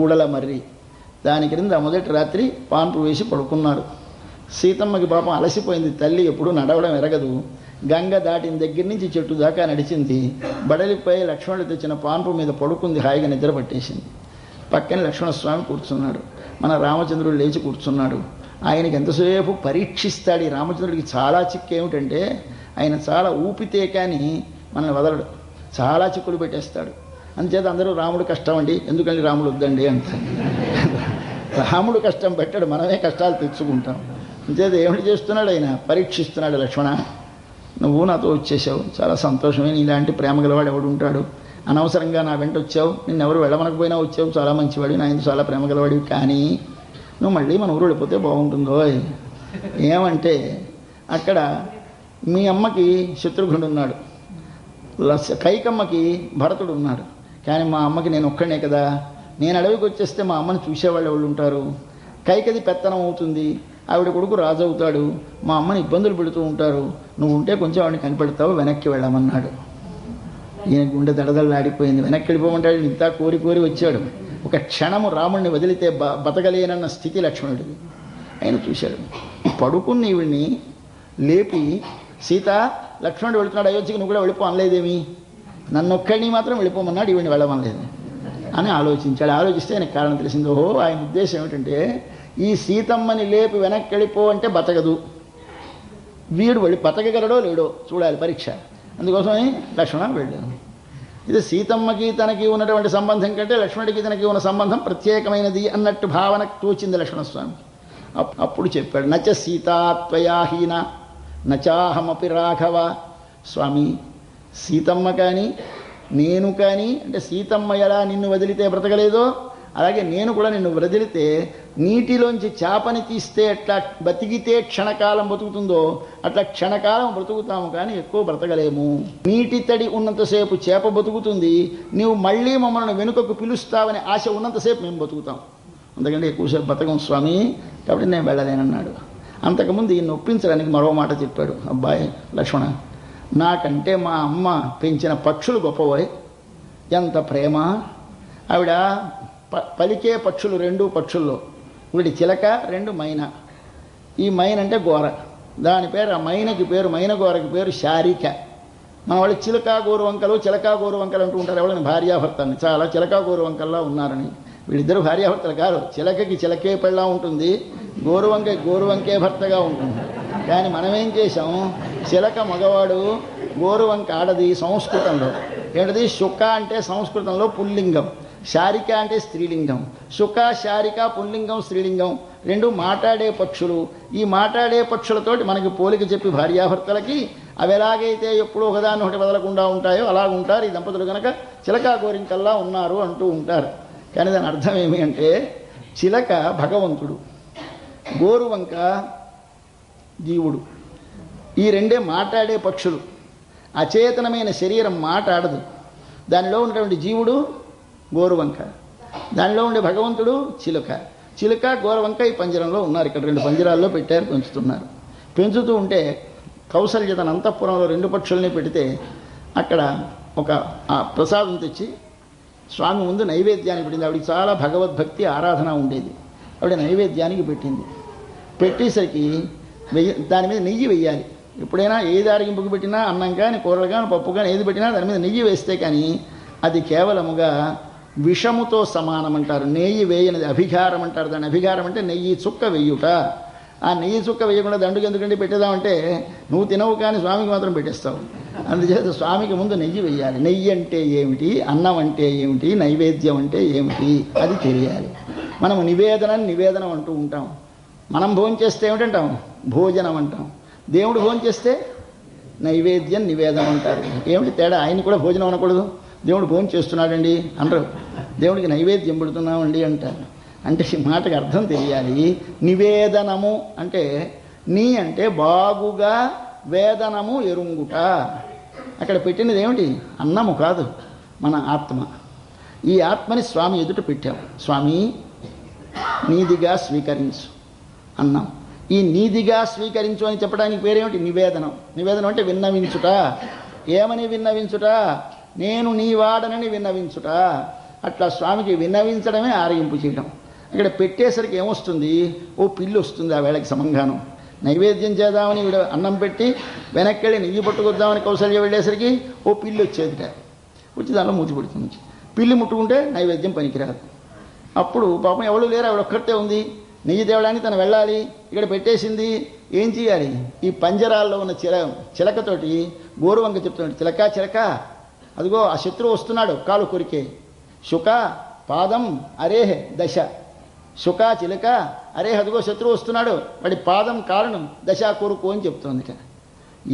ఊడల మర్రి. దాని క్రింద మొదటి రాత్రి పాన్పు వేసి పడుకున్నారు. సీతమ్మకి పాపం అలసిపోయింది. తల్లి ఎప్పుడూ నడవడం ఎరగదు. గంగ దాటిన దగ్గర నుంచి చెట్టు దాకా నడిచింది. బడలిపై లక్ష్మణుడు తెచ్చిన పాన్పు మీద పడుకుంది. హాయిగా నిద్ర పట్టేసింది. పక్కన లక్ష్మణస్వామి కూర్చున్నాడు. మన రామచంద్రుడు లేచి కూర్చున్నాడు. ఆయనకి ఎంతసేపు పరీక్షిస్తాడు. ఈ రామచంద్రుడికి చాలా చిక్కు ఏమిటంటే, ఆయన చాలా ఊపితే కానీ మనల్ని వదలడు. చాలా చిక్కులు పెట్టేస్తాడు. అందుచేత అందరూ రాముడు కష్టం అండి, ఎందుకండి రాముడు వద్దండి అంటారు. రాముడు కష్టం పెట్టాడు, మనమే కష్టాలు తెచ్చుకుంటాం. అంచేత ఏమిటి చేస్తున్నాడు? ఆయన పరీక్షిస్తున్నాడు. లక్ష్మణ, నువ్వు నాతో వచ్చేసావు, చాలా సంతోషమే. ఇలాంటి ప్రేమ గలవాడు ఎవడు ఉంటాడు? అనవసరంగా నా వెంట వచ్చావు, నిన్నెవరు వెళ్ళమనకపోయినా వచ్చావు, చాలా మంచివాడు, నా ఇంత చాలా ప్రేమ గలవాడివి. కానీ నువ్వు మళ్ళీ మన ఊరు వెళ్ళిపోతే బాగుంటుందో. ఏమంటే అక్కడ మీ అమ్మకి శత్రుఘ్నుడు ఉన్నాడు, కైకమ్మకి భరతుడు ఉన్నాడు. కానీ మా అమ్మకి నేను ఒక్కడే కదా, నేను అడవికి వచ్చేస్తే మా అమ్మని చూసేవాళ్ళు ఎవరు ఉంటారు? కైకది పెత్తనం అవుతుంది, ఆవిడ కొడుకు రాజు అవుతాడు, మా అమ్మని ఇబ్బందులు పెడుతూ ఉంటారు. నువ్వు ఉంటే కొంచెం ఆవిడని కనిపెడతావు, వెనక్కి వెళ్ళమన్నాడు. ఈయన గుండె దడదల్లాడిపోయింది. వెనక్కి వెళ్ళిపోమంటాడు. ఇంత కోరి కోరి వచ్చాడు. ఒక క్షణము రాముడిని వదిలితే బతకలేనన్న స్థితి లక్ష్మణుడికి. ఆయన చూశాడు. పడుకున్న ఈవిడ్ని లేపి, సీత లక్ష్మణుడు వెళుతున్నాడు అయోధ్యకి, నువ్వు కూడా వెళ్ళిపో అనలేదేమి, నన్నొక్కడిని మాత్రం వెళ్ళిపోమన్నాడు, ఈవిడ్ని వెళ్ళమనలేదు అని ఆలోచించాడు. ఆలోచిస్తే ఆయనకు కారణం తెలిసింది. ఓహో, ఆయన ఉద్దేశం ఏమిటంటే ఈ సీతమ్మని లేపి వెనక్కి వెళ్ళిపో అంటే బతకదు, వీడు బతకగలడో లేడో చూడాలి పరీక్ష. అందుకోసమని లక్ష్మణ వెళ్ళాను. ఇది సీతమ్మకి తనకి ఉన్నటువంటి సంబంధం కంటే లక్ష్మణుడికి తనకి ఉన్న సంబంధం ప్రత్యేకమైనది అన్నట్టు భావన తోచింది లక్ష్మణస్వామి. అప్పుడు చెప్పాడు, నచ సీతాత్వయాహీన నచాహమపి రాఘవ. స్వామి, సీతమ్మ కానీ నేను కానీ, అంటే సీతమ్మ ఎలా నిన్ను వదిలితే బ్రతకలేదో అలాగే నేను కూడా నిన్ను వదిలితే నీటిలోంచి చేపని తీస్తే ఎట్లా బతికితే క్షణకాలం బతుకుతుందో అట్లా క్షణకాలం బ్రతుకుతాము, కానీ ఎక్కువ బ్రతకలేము. నీటి తడి ఉన్నంతసేపు చేప బతుకుతుంది, నీవు మళ్ళీ మమ్మల్ని వెనుకకు పిలుస్తావని ఆశ ఉన్నంతసేపు మేము బతుకుతాం, అందుకంటే ఎక్కువసేపు బతకం స్వామి, కాబట్టి నేను వెళ్ళలేనన్నాడు. అంతకుముందు ఈయన ఒప్పించడానికి మరో మాట చెప్పాడు. అబ్బాయి లక్ష్మణ, నాకంటే మా అమ్మ పెంచిన పక్షులు గొప్పవోయ్, ఎంత ప్రేమ. ఆవిడ పలికే పక్షులు 2 పక్షుల్లో, ఒకటి చిలక, 2 మైన. ఈ మైన అంటే గోర, దాని పేరు, ఆ మైనకి పేరు, మైన గోరకి పేరు శారిక. మన వాళ్ళు చిలక గోరువంకలు చిలక గోరువంకలు అంటూ ఉంటారు ఎవరైనా భార్యాభర్తని, చాలా చిలక గోరువంకల్లా ఉన్నారని. వీళ్ళిద్దరు భార్యాభర్తలు కాదు. చిలకకి చిలకే పెళ్ళా ఉంటుంది, గోరువంకకి గోరువంకే భర్తగా ఉంటుంది. కానీ మనమేం చేసాం, చిలక మగవాడు, గోరువంక ఆడది. సంస్కృతంలో ఏంటది, శుక అంటే సంస్కృతంలో పుల్లింగం, శారిక అంటే స్త్రీలింగం. శుక శారిక పుల్లింగం స్త్రీలింగం 2 మాట్లాడే పక్షులు. ఈ మాట్లాడే పక్షులతోటి మనకి పోలిక చెప్పి భార్యాభర్తలకి అవి ఎలాగైతే ఎప్పుడూ ఒకదాన్ని ఒకటి వదలకుండా ఉంటాయో అలాగుంటారు ఈ దంపతులు కనుక చిలక గోరింకల్లా ఉన్నారు అంటూ ఉంటారు. కానీ దాని అర్థం ఏమి అంటే, చిలక భగవంతుడు, గోరువంక జీవుడు. ఈ 2 మాట్లాడే పక్షులు. అచేతనమైన శరీరం మాట్లాడదు. దానిలో ఉన్నటువంటి జీవుడు గోరువంక, దానిలో ఉండే భగవంతుడు చిలుక. చిలుక గోరువంక ఈ పంజరంలో ఉన్నారు. ఇక్కడ 2 పంజరాల్లో పెట్టారు, పెంచుతున్నారు. పెంచుతూ ఉంటే కౌసల్య తన అంతఃపురంలో 2 పక్షుల్ని పెడితే అక్కడ ఒక ప్రసాదం తెచ్చి స్వామి ముందు నైవేద్యానికి పెట్టింది. ఆవిడికి చాలా భగవద్భక్తి ఆరాధన ఉండేది. ఆవిడ నైవేద్యానికి పెట్టింది. పెట్టేసరికి దాని మీద నెయ్యి వెయ్యాలి. ఎప్పుడైనా ఏది ఆరగింపుకు పెట్టినా, అన్నం కానీ కూరలు కానీ పప్పు కానీ ఏది పెట్టినా దాని మీద నెయ్యి వేస్తే కానీ అది కేవలముగా విషముతో సమానమంటారు. నెయ్యి వేయనిది అభిఘారం అంటారు. దాని అభిఘారం అంటే నెయ్యి చుక్క వెయ్యుట. ఆ నెయ్యి చుక్క వేయకుండా దండుకు ఎందుకంటే పెట్టేదామంటే నువ్వు తినవు కానీ స్వామికి మాత్రం పెట్టేస్తావు. అందుచేత స్వామికి ముందు నెయ్యి వెయ్యాలి. నెయ్యి అంటే ఏమిటి, అన్నం అంటే ఏమిటి, నైవేద్యం అంటే ఏమిటి అది తెలియాలి. మనం నివేదనం అంటూ ఉంటాం. మనం భోజనం చేస్తే ఏమిటంటాం, భోజనం అంటాం. దేవుడు భోజనం చేస్తే నైవేద్యం నివేదనం అంటారు. ఏమిటి తేడా? ఆయన కూడా భోజనం అనకూడదు, దేవుడు భోజనం చేస్తున్నాడండి అనరు, దేవుడికి నైవేద్యం పెడుతున్నామండి అంటారు. అంటే ఈ మాటకి అర్థం తెలియాలి. నివేదనము అంటే నీ అంటే బాగుగా, వేదనము ఎరుంగుట. అక్కడ పెట్టినది ఏమిటి, అన్నము కాదు, మన ఆత్మ. ఈ ఆత్మని స్వామి ఎదుట పెట్టాం. స్వామి నీదిగా స్వీకరించు అన్నాం. ఈ నీదిగా స్వీకరించు అని చెప్పడానికి పేరేమిటి, నివేదనం. నివేదనం అంటే విన్నవించుట. ఏమని విన్నవించుట, నేను నీ వాడనని విన్నవించుట. అట్లా స్వామికి విన్నవించడమే ఆరగింపు చేయడం. ఇక్కడ పెట్టేసరికి ఏమొస్తుంది, ఓ పిల్లి వస్తుంది. ఆ వేళకి సమంగానం నైవేద్యం చేద్దామని వీడు అన్నం పెట్టి వెనక్కి వెళ్ళి నెయ్యి పట్టుకొద్దామని కౌసల్య వెళ్ళేసరికి ఓ పిల్లి వచ్చేదిట. వచ్చి దానిలో మూతి పడుతుంది. పిల్లి ముట్టుకుంటే నైవేద్యం పనికిరాదు. అప్పుడు పాపం ఎవరు లేరు, ఆవిడ ఒక్కటే ఉంది. నెయ్యి తేవడానికి తను వెళ్ళాలి. ఇక్కడ పెట్టేసింది. ఏం చేయాలి, ఈ పంజరాల్లో ఉన్న చిలకతోటి గోరువంక చెప్తున్నాడు, చిలక చిలక అదిగో ఆ శత్రువు వస్తున్నాడు, కాలు కొరికే. శుక పాదం అరేహ్ దశ. శుక చిలక అరేహ్ అదిగో శత్రువు వస్తున్నాడు, వాడి పాదం కారణం దశ కొరుకు అని చెప్తోంది.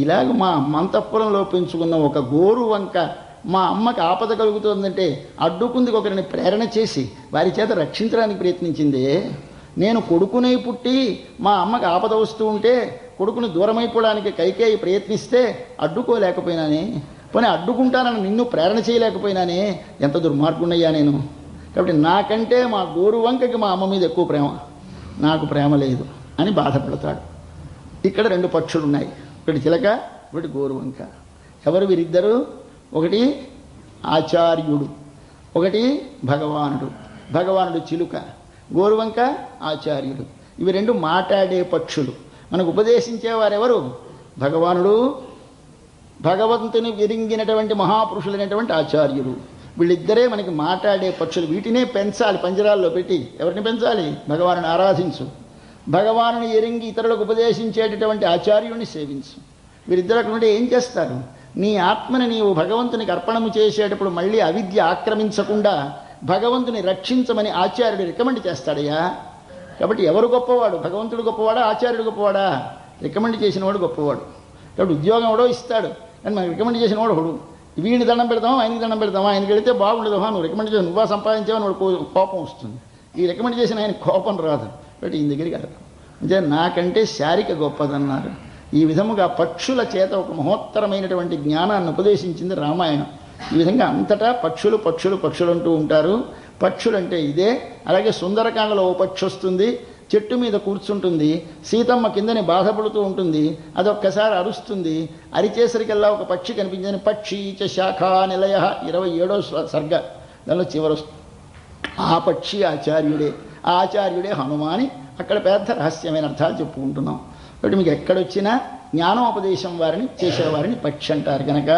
ఇలాగ మా అంతఃపురంలో పెంచుకున్న ఒక గోరువంక మా అమ్మకి ఆపద కలుగుతుందంటే అడ్డుకుంది ఒకరిని ప్రేరణ చేసి వారి చేత రక్షించడానికి ప్రయత్నించింది. నేను కొడుకునై పుట్టి మా అమ్మకి ఆపద వస్తూ ఉంటే కొడుకుని దూరమైపోవడానికి కైకేయి ప్రయత్నిస్తే అడ్డుకోలేకపోయినానే, పోనీ అడ్డుకుంటానని నిన్ను ప్రేరణ చేయలేకపోయినానే, ఎంత దుర్మార్గున్నయ్యా నేను. కాబట్టి నాకంటే మా గోరువంకకి మా అమ్మ మీద ఎక్కువ ప్రేమ, నాకు ప్రేమ లేదు అని బాధపడతాడు. ఇక్కడ 2 పక్షులు ఉన్నాయి, ఒకటి చిలక, ఒకటి గోరువంక. ఎవరు వీరిద్దరు? ఒకటి ఆచార్యుడు, ఒకటి భగవానుడు. భగవానుడు చిలుక, గోరువంక ఆచార్యుడు. ఇవి 2 మాట్లాడే పక్షులు. మనకు ఉపదేశించేవారెవరు? భగవానుడు, భగవంతుని విరింగినటువంటి మహాపురుషులైనటువంటి ఆచార్యులు. వీళ్ళిద్దరే మనకి మాట్లాడే పక్షులు. వీటినే పెంచాలి పంజరాల్లో పెట్టి. ఎవరిని పెంచాలి? భగవానుని ఆరాధించు, భగవానుని ఎరింగి ఇతరులకు ఉపదేశించేటటువంటి ఆచార్యుడిని సేవించు. వీరిద్దరు అక్కడ ఉంటే ఏం చేస్తారు? నీ ఆత్మని నీవు భగవంతునికి అర్పణము చేసేటప్పుడు మళ్ళీ అవిద్య ఆక్రమించకుండా భగవంతుని రక్షించమని ఆచార్యుడు రికమెండ్ చేస్తాడయ్యా. కాబట్టి ఎవరు గొప్పవాడు? భగవంతుడు గొప్పవాడా, ఆచార్యుడు గొప్పవాడా? రికమెండ్ చేసినవాడు గొప్పవాడు. కాబట్టి ఉద్యోగం ఎవడో ఇస్తాడు, కానీ మనకు రికమెండ్ చేసినవాడు ఒకడు. వీడిని దండం పెడతామా, ఆయనకి దండం పెడతామా? ఆయనకి వెళితే బాగుండదుమా, నువ్వు రికమెండ్ చేసి నువ్వా సంపాదించావని వాడు కోపం వస్తుంది. ఈ రికమెండ్ చేసిన ఆయన కోపం రాదు. కాబట్టి ఈయన దగ్గరికి వెళ్ళరు. అంటే నాకంటే శారిక గొప్పదన్నారు. ఈ విధముగా పక్షుల చేత ఒక మహోత్తరమైనటువంటి జ్ఞానాన్ని ఉపదేశించింది రామాయణం. ఈ విధంగా అంతటా పక్షులు పక్షులు పక్షులు అంటూ ఉంటారు. పక్షులంటే ఇదే. అలాగే సుందరకాండలో ఓ పక్షి వస్తుంది, చెట్టు మీద కూర్చుంటుంది, సీతమ్మ కిందని బాధపడుతూ ఉంటుంది, అదొక్కసారి అరుస్తుంది. అరిచేసరికల్లా ఒక పక్షి కనిపించింది. పక్షి చ శాఖా నిలయ 27వ సర్గ, దానిలో చివరొస్తుంది. ఆ పక్షి ఆచార్యుడే, ఆ ఆచార్యుడే హనుమాని. అక్కడ పెద్ద రహస్యమైన అర్థాలు చెప్పుకుంటున్నాం. కాబట్టి మీకు ఎక్కడొచ్చినా జ్ఞానోపదేశం వారిని చేసేవారిని పక్షి అంటారు. కనుక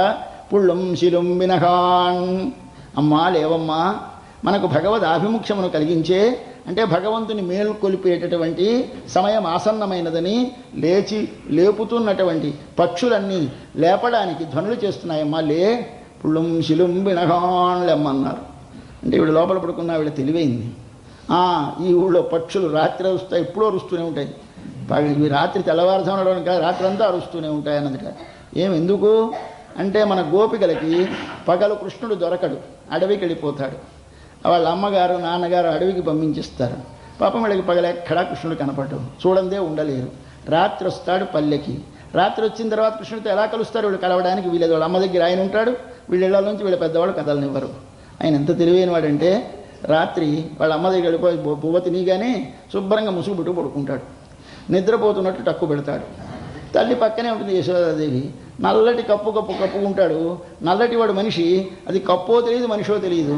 పుళ్ళం శిలుం వినహాన్, అమ్మా లేవమ్మా, మనకు భగవద్ ఆభిముఖ్యమును కలిగించే, అంటే భగవంతుని మేల్కొలిపేటటువంటి సమయం ఆసన్నమైనదని లేపుతున్నటువంటి పక్షులన్నీ లేపడానికి ధ్వనులు చేస్తున్నాయమ్మా, లే పుళ్ళం శిలుం వినహాన్ లెమ్మన్నారు. అంటే వీడు లోపల పడుకున్నా వీళ్ళు తెలివైంది. ఈ ఊళ్ళో పక్షులు రాత్రి అరుస్తాయి, ఎప్పుడూ అరుస్తూనే ఉంటాయి. ఇవి రాత్రి తెల్లవారుజామున కాదు, రాత్రి అంతా అరుస్తూనే ఉంటాయి అన్నదిట. ఎందుకు అంటే మన గోపికలకి పగలు కృష్ణుడు దొరకడు, అడవికి వెళ్ళిపోతాడు. వాళ్ళ అమ్మగారు నాన్నగారు అడవికి పంపించిస్తారు. పాపం వీళ్ళకి పగలు ఎక్కడా కృష్ణుడు కనపడవు, చూడందే ఉండలేరు. రాత్రి వస్తాడు పల్లెకి. రాత్రి వచ్చిన తర్వాత కృష్ణుడితో ఎలా కలుస్తారు? వీళ్ళు కలవడానికి వీళ్ళది. వాళ్ళ అమ్మ దగ్గర ఆయన ఉంటాడు, వీళ్ళ ఇళ్ళ నుంచి వీళ్ళ పెద్దవాళ్ళు కదలనివ్వరు. ఆయన ఎంత తెలివైన వాడంటే రాత్రి వాళ్ళ అమ్మ దగ్గర వెళ్ళిపోయి పువ్వ తినిగానే శుభ్రంగా ముసుగు పెట్టుకు పడుకుంటాడు. నిద్రపోతున్నట్టు టక్కు పెడతాడు. తల్లి పక్కనే ఉంటుంది యశోదాదేవి. నల్లటి కప్పుకుంటాడు. నల్లటి వాడు మనిషి, అది కప్పో తెలియదు మనిషో తెలియదు.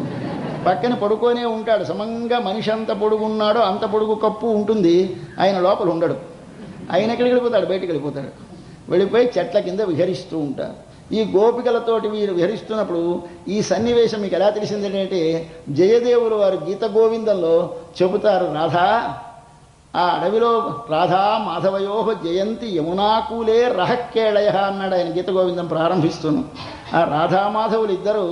పక్కన పడుకొనే ఉంటాడు. సమంగా మనిషి అంత పొడుగున్నాడో అంత పొడుగు కప్పు ఉంటుంది, ఆయన లోపల ఉండడు. ఆయన ఎక్కడికి వెళ్ళిపోతాడు? బయటికి వెళ్ళిపోతాడు. వెళ్ళిపోయి చెట్ల కింద విహరిస్తూ ఉంటారు. ఈ గోపికలతోటి వీరు విహరిస్తున్నప్పుడు ఈ సన్నివేశం మీకు ఎలా తెలిసిందంటే, జయదేవులు వారు గీత గోవిందంలో చెబుతారు, రాధా, ఆ అడవిలో రాధా మాధవయో జయంతి యమునాకూలే రహక్కేళయ అన్నాడు ఆయన గీత గోవిందం ప్రారంభిస్తున్నాం. ఆ రాధామాధవులు ఇద్దరు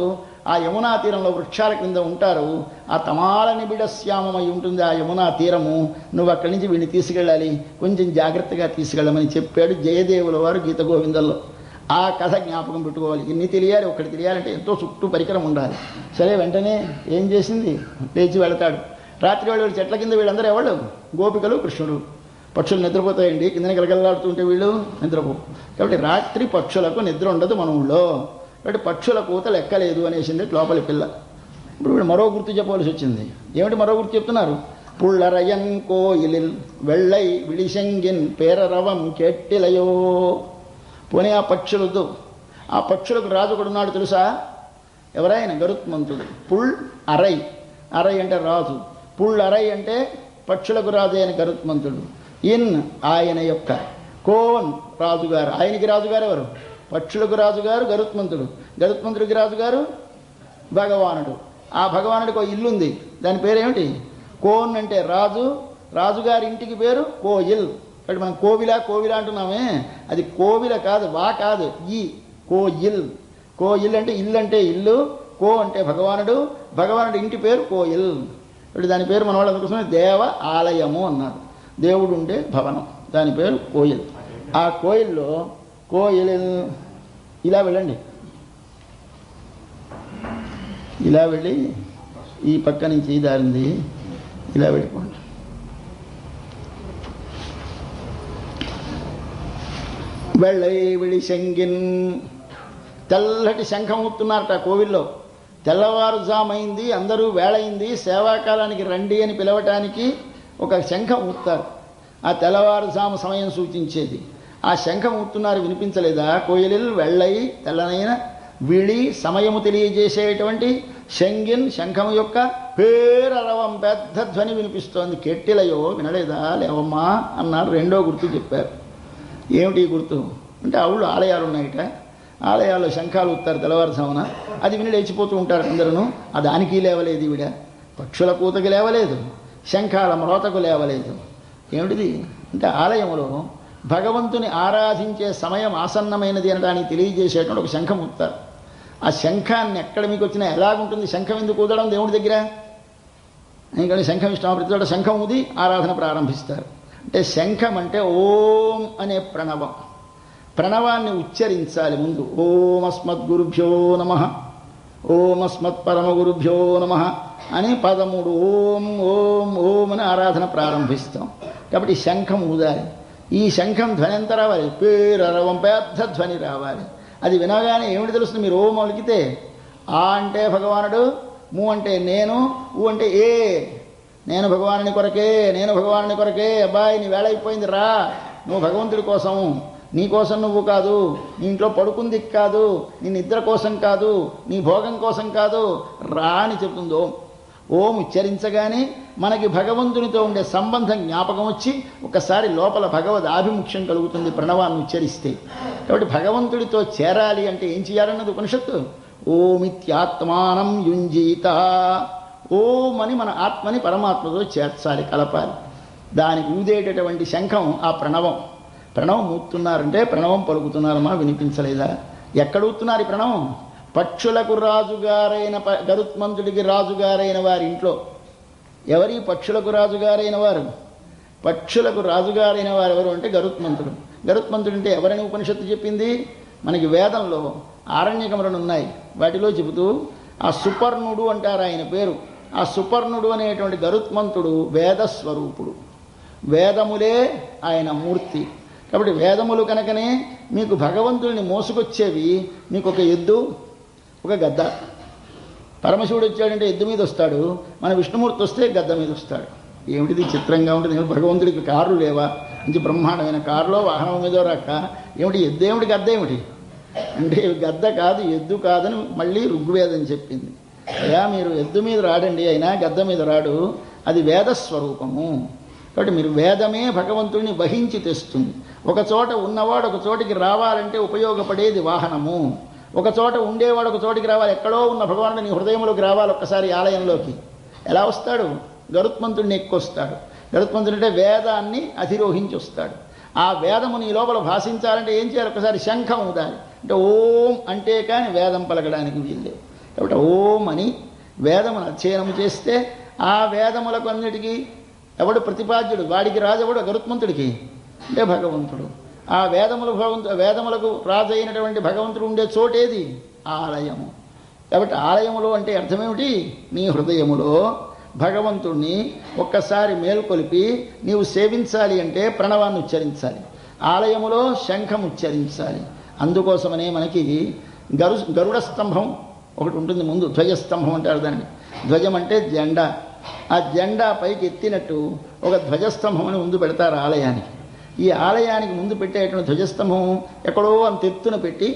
ఆ యమునా తీరంలో వృక్షాల క్రింద ఉంటారు. ఆ తమాల నిబిడ శ్యామమై ఉంటుంది ఆ యమునా తీరము. నువ్వు అక్కడి నుంచి వీడిని తీసుకెళ్ళాలి, కొంచెం జాగ్రత్తగా తీసుకెళ్ళమని చెప్పాడు జయదేవుల వారు గీత గోవిందంలో. ఆ కథ జ్ఞాపకం పెట్టుకోవాలి. ఇన్ని తెలియాలి. ఒకటి తెలియాలంటే ఎంతో చుట్టూ పరికరం ఉండాలి. సరే, వెంటనే ఏం చేసింది? లేచి వెళతాడు. రాత్రి వాళ్ళు చెట్ల కింద వీళ్ళందరూ ఎవళ్ళు? గోపికలు, కృష్ణుడు. పక్షులు నిద్రపోతాయండి, కిందనే గలగలాడుతుంటే వీళ్ళు నిద్రపో. కాబట్టి రాత్రి పక్షులకు నిద్ర ఉండదు మన ఊళ్ళో. కాబట్టి పక్షుల కూత లెక్కలేదు అనేసింది లోపలి పిల్ల. ఇప్పుడు వీళ్ళు మరో గుర్తు చెప్పవలసి వచ్చింది. ఏమిటి మరో గుర్తు చెప్తున్నారు? పుళ్ళరయన్ కోయిలిల్ వెள்ளై విడిశంగిన్ పేరరవం కెట్టిలయో. పోనీ ఆ పక్షులతో, ఆ పక్షులకు రాజు ఒకడున్నాడు తెలుసా? ఎవరైనా? గరుత్మంతుడు. పుల్ అరై, అరై అంటే రాజు, పుల్ అరై అంటే పక్షులకు రాజు అయిన గరుత్మంతుడు. ఇన్ ఆయన యొక్క, కోన్ రాజుగారు. ఆయనకి రాజుగారు ఎవరు? పక్షులకు రాజుగారు గరుత్మంతుడు. గరుత్మంతుడికి రాజుగారు భగవానుడు. ఆ భగవానుడికి ఒక ఇల్లుంది, దాని పేరేమిటి? కోన్ అంటే రాజు, రాజుగారి ఇంటికి పేరు కోయిల్. కాబట్టి మనం కోవిల అంటున్నామే, అది కోవిల కాదు, వా కాదు, ఈ కోయిల్. కోయిల్ అంటే ఇల్లు, అంటే ఇల్లు. కో అంటే భగవానుడు, భగవానుడి ఇంటి పేరు కోయిల్. ఇప్పుడు దాని పేరు మన వాళ్ళు అందుకోసమే దేవ ఆలయము అన్నారు. దేవుడు ఉండే భవనం, దాని పేరు కోయిల్. ఆ కోయిల్లో కోయిల్ ఇలా వెళ్ళండి, ఇలా వెళ్ళి ఈ పక్క నుంచి దారింది, ఇలా వెళ్ళిపోండి. వెళ్ళై విడి శంగిన్, తెల్లటి శంఖం ఊపుతున్నారట కోవిల్లో. తెల్లవారుజామైంది, అందరూ వేళయింది, సేవాకాలానికి రండి అని పిలవటానికి ఒక శంఖం ఊపుతారు. ఆ తెల్లవారుజాము సమయం సూచించేది. ఆ శంఖం ఊపుతున్నారు, వినిపించలేదా? కోయిలిల్ వెళ్ళై, తెల్లనైన విడి, సమయము తెలియజేసేటువంటి శంగిన్, శంఖం యొక్క పేరరవం, పెద్ద ధ్వని వినిపిస్తోంది. కెట్టిలయో, వినలేదా? లేవమ్మా అన్నారు. రెండో గుర్తు చెప్పారు. ఏమిటి గుర్తు అంటే, అవుళ్ళు ఆలయాలు ఉన్నాయిట, ఆలయాల్లో శంఖాలు ఊపుతారు తెల్లవారుజామున, అది విని లేచిపోతూ ఉంటారు అందరూ. ఆ దానికి లేవలేదు ఈవిడ, పక్షుల కూతకి లేవలేదు, శంఖాల మ్రోతకు లేవలేదు. ఏమిటిది అంటే, ఆలయంలో భగవంతుని ఆరాధించే సమయం ఆసన్నమైనది అనడానికి తెలియజేసేటువంటి ఒక శంఖం ఊపుతారు. ఆ శంఖాన్ని ఎక్కడ మీకు వచ్చినా ఎలాగుంటుంది? శంఖం ఎందుకు ఊదడం దేవుడి దగ్గర? ఎందుకంటే శంఖం ఇష్టం, ప్రతి చోట శంఖం ఊది ఆరాధన ప్రారంభిస్తారు. అంటే శంఖం అంటే ఓం అనే ప్రణవం, ప్రణవాన్ని ఉచ్చరించాలి ముందు. ఓం అస్మద్గురుభ్యో నమః, ఓం అస్మత్ పరమగురుభ్యో నమః అని 13 ఓం ఓం ఓం అని ఆరాధన ప్రారంభిస్తాం. కాబట్టి శంఖం ఊదాలి. ఈ శంఖం ధ్వని ఎంత రావాలి? పేరరవం, పెద్ద ధ్వని రావాలి. అది వినగానే ఏమిటి తెలుస్తుంది? మీరు ఓం అలికితే ఆ అంటే భగవానుడు, ము అంటే నేను, ఊ అంటే ఏ, నేను భగవానుని కొరకే, నేను భగవానుని కొరకే. అబ్బాయి నీ వేళ అయిపోయింది, రా, నువ్వు భగవంతుడి కోసం, నీ కోసం నువ్వు కాదు, నీ ఇంట్లో పడుకుంది కాదు, నీ నిద్ర కోసం కాదు, నీ భోగం కోసం కాదు, రా అని చెప్తుంది ఓం. ఓం ఉచ్చరించగానే మనకి భగవంతునితో ఉండే సంబంధం జ్ఞాపకం వచ్చి ఒకసారి లోపల భగవద్ ఆభిముఖ్యం కలుగుతుంది ప్రణవాన్ని ఉచ్చరిస్తే. కాబట్టి భగవంతుడితో చేరాలి అంటే ఏం చేయాలన్నది ఉపనిషత్తు. ఓమిత్యాత్మానం యుంజీత, ఓం అని మన ఆత్మని పరమాత్మతో చేర్చాలి, కలపాలి. దానికి ఊదేటటువంటి శంఖం ఆ ప్రణవం. ప్రణవం ఊతుతున్నారంటే ప్రణవం పలుకుతున్నారమ్మా, వినిపించలేదా? ఎక్కడ ఊతున్నారు ఈ ప్రణవం? పక్షులకు రాజుగారైన గరుత్మంతుడికి రాజుగారైన వారి ఇంట్లో. ఎవరి పక్షులకు రాజుగారైన వారు? పక్షులకు రాజుగారైన వారు ఎవరు అంటే గరుత్మంతుడు. గరుత్మంతుడు అంటే ఎవరని ఉపనిషత్తు చెప్పింది? మనకి వేదంలో ఆరణ్యకములను ఉన్నాయి, వాటిలో చెబుతూ ఆ సుపర్ణుడు అంటారు ఆయన పేరు. ఆ సుపర్ణుడు అనేటువంటి గరుత్మంతుడు వేదస్వరూపుడు, వేదములే ఆయన మూర్తి. కాబట్టి వేదములు కనుకనే మీకు భగవంతుడిని మోసుకొచ్చేవి. మీకు ఒక ఎద్దు, ఒక గద్ద. పరమశివుడు వచ్చాడంటే ఎద్దు మీద వస్తాడు, మన విష్ణుమూర్తి వస్తే గద్ద మీద వస్తాడు. ఏమిటిది చిత్రంగా ఉంటుంది. భగవంతుడికి కార్లు లేవా? మంచి బ్రహ్మాండమైన కారులో వాహనం మీదో రాక ఏమిటి ఎద్దు ఏమిటి గద్ద ఏమిటి అంటే, గద్ద కాదు ఎద్దు కాదని మళ్ళీ ఋగ్వేదం చెప్పింది. అయ్యా మీరు ఎద్దు మీద రాడండి, అయినా గద్ద మీద రాడు, అది వేదస్వరూపము. కాబట్టి మీరు వేదమే భగవంతుడిని వహించి తెస్తుంది. ఒక చోట ఉన్నవాడు ఒక చోటికి రావాలంటే ఉపయోగపడేది వాహనము. ఒక చోట ఉండేవాడు ఒక చోటికి రావాలి, ఎక్కడో ఉన్న భగవానుడు నీ హృదయంలోకి రావాలి ఒక్కసారి ఆలయంలోకి. ఎలా వస్తాడు? గరుత్మంతుడిని ఎక్కువస్తాడు. గరుత్మంతుడు అంటే వేదాన్ని అధిరోహించి వస్తాడు. ఆ వేదము నీ లోపల భాషించాలంటే ఏం చేయాలి? ఒకసారి శంఖం ఊదాలి. అంటే ఓం అంటే కానీ వేదం పలకడానికి వీల్లేదు. కాబట్టి ఓం అని వేదమును అధ్యయనం చేస్తే ఆ వేదములకు అన్నిటికీ ఎవడు ప్రతిపాద్యుడు? వాడికి రాజు ఎవడు? గరుత్మంతుడికి అంటే భగవంతుడు. ఆ వేదములకు రాజు అయినటువంటి భగవంతుడు ఉండే చోటేది? ఆలయము. కాబట్టి ఆలయములో అంటే అర్థమేమిటి? నీ హృదయములో భగవంతుణ్ణి ఒక్కసారి మేల్కొలిపి నీవు సేవించాలి అంటే ప్రణవాన్ని ఉచ్చరించాలి, ఆలయములో శంఖం ఉచ్చరించాలి. అందుకోసమనే మనకి గరుడ స్తంభం ఒకటి ఉంటుంది ముందు, ధ్వజస్తంభం అంటారు దాన్ని. ధ్వజం అంటే జెండా. ఆ జెండా పైకి ఎత్తినట్టు ఒక ధ్వజస్తంభం అని ముందు పెడతారు ఆలయానికి. ఈ ఆలయానికి ముందు పెట్టేటువంటి ధ్వజస్తంభం ఎక్కడో అంత ఎత్తున పెట్టి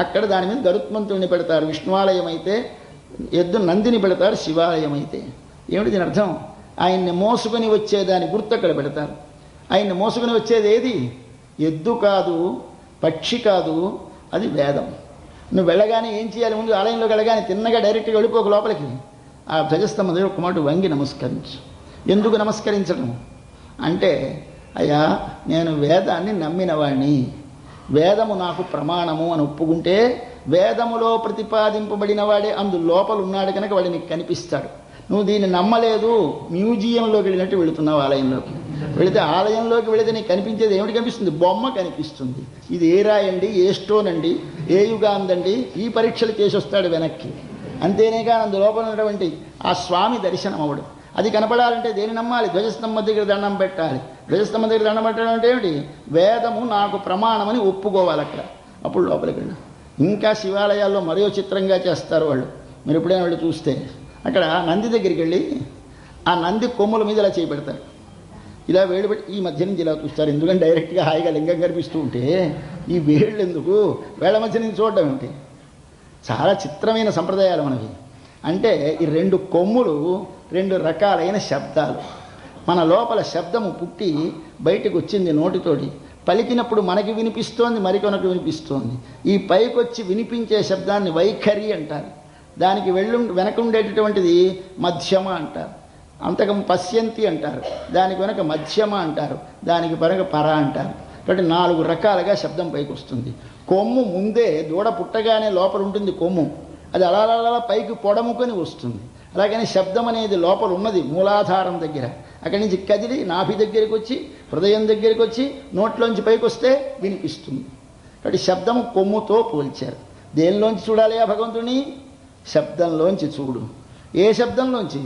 అక్కడ దాని మీద గరుత్మంతుడిని పెడతారు. విష్ణువాలయం అయితే ఎద్దు నందిని పెడతారు, శివాలయం అయితే. ఏమిటి దీని అర్థం? ఆయన్ని మోసుకొని వచ్చేదాని గుర్తు అక్కడ పెడతారు. ఆయన్ని మోసుకొని వచ్చేది ఏది? ఎద్దు కాదు, పక్షి కాదు, అది వేదం. నువ్వు వెళ్ళగానే ఏం చేయాలి? ముందు ఆలయంలోకి వెళ్ళగానే తిన్నగా డైరెక్ట్గా వెళ్ళిపోక లోపలికి ఆ ధ్వజస్తంభం దగ్గర ఒక మాట వంగి నమస్కరించు. ఎందుకు నమస్కరించడం అంటే, అయ్యా నేను వేదాన్ని నమ్మిన వాడిని, వేదము నాకు ప్రమాణము అని ఒప్పుకుంటే వేదములో ప్రతిపాదింపబడిన వాడే అందు లోపల ఉన్నాడు కనుక వాడు నీకు కనిపిస్తాడు. నువ్వు దీన్ని నమ్మలేదు, మ్యూజియంలోకి వెళ్ళినట్టు వెళుతున్నావు. ఆలయంలోకి వెళితే ఆలయంలోకి వెళితే నీకు కనిపించేది ఏమిటి కనిపిస్తుంది? బొమ్మ కనిపిస్తుంది. ఇది ఏ రాయండి, ఏ స్టోన్ అండి, ఏ యుగాందండి, ఈ పరీక్షలు చేసి వస్తాడు వెనక్కి. అంతేనేగా అందు లోపల ఉన్నటువంటి ఆ స్వామి దర్శనం అవడు. అది కనపడాలంటే దేని నమ్మాలి? ధ్వజస్తంభం దగ్గర దండం పెట్టాలి. ధ్వజస్తంభం దగ్గర దండం పెట్టడం అంటే ఏమిటి? వేదము నాకు ప్రమాణమని ఒప్పుకోవాలి అక్కడ, అప్పుడు లోపలికి వెళ్ళి. ఇంకా శివాలయాల్లో మరో చిత్రంగా చేస్తారు వాళ్ళు. మీరు ఎప్పుడైనా వాళ్ళు చూస్తే అక్కడ నంది దగ్గరికి వెళ్ళి ఆ నంది కొమ్ముల మీద ఇలా చేయి పెడతారు, ఇలా వేళ్ళు పెట్టి ఈ మధ్య నుంచి ఇలా చూస్తారు. ఎందుకంటే డైరెక్ట్గా హాయిగా లింగం కనిపిస్తూ ఉంటే ఈ వేళ్ళు ఎందుకు, వేళ్ల మధ్య నుంచి చూడడం ఏమిటి? చాలా చిత్రమైన సంప్రదాయాలు మనవి. అంటే ఈ రెండు కొమ్ములు రెండు రకాలైన శబ్దాలు. మన లోపల శబ్దము పుట్టి బయటకు వచ్చింది నోటితోటి, పలికినప్పుడు మనకి వినిపిస్తోంది, మరికొనకు వినిపిస్తోంది. ఈ పైకొచ్చి వినిపించే శబ్దాన్ని వైఖరి అంటారు. దానికి వెనకుండేటటువంటిది మధ్యమ అంటారు. అంతకం పశ్యంతి అంటారు. దానికి వెనక మధ్యమ అంటారు. దానికి వెనక పర అంటారు. కాబట్టి 4 రకాలుగా శబ్దం పైకి వస్తుంది. కొమ్ము ముందే దూడ పుట్టగానే లోపల ఉంటుంది కొమ్ము, అది అలా అలా పైకి పొడముకొని వస్తుంది. అలాగని శబ్దం అనేది లోపల ఉన్నది మూలాధారం దగ్గర, అక్కడి నుంచి కదిలి నాభి దగ్గరికి వచ్చి హృదయం దగ్గరికి వచ్చి నోట్లోంచి పైకి వస్తే వినిపిస్తుంది. కాబట్టి శబ్దం కొమ్ముతో పోల్చారు. దేనిలోంచి చూడాలి ఆ భగవంతుని? శబ్దంలోంచి చూడు. ఏ శబ్దంలోంచి?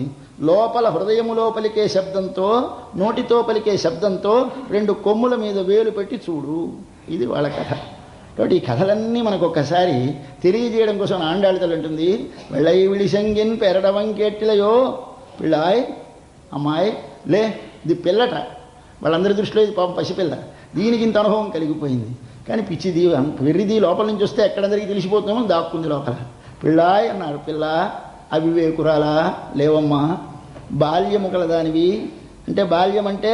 లోపల హృదయములో పలికే శబ్దంతో నోటితో పలికే శబ్దంతో 2 కొమ్ముల మీద వేలు పెట్టి చూడు. ఇది వాళ్ళ కథ. కాబట్టి ఈ కథలన్నీ మనకు ఒక్కసారి తెలియజేయడం కోసం ఆండాళితలు అంటుంది, వెళ్ళై విళిసంగిన్ పెరడవం కేట్టిలయో పిల్లాయ్, అమ్మాయి లే, ఇది పిల్లట. వాళ్ళందరి దృష్టిలో ఇది పాపం పసిపిల్ల, దీనికి ఇంత అనుభవం కలిగిపోయింది. కానీ పిచ్చిది వెర్రిది లోపల నుంచి వస్తే ఎక్కడందరికీ తెలిసిపోతుందేమో దాక్కుంది లోపల. పిల్లాయ్ అన్నారు. పిల్ల అవివేకురాలా లేవమ్మా, బాల్యము కలదానివి. అంటే బాల్యం అంటే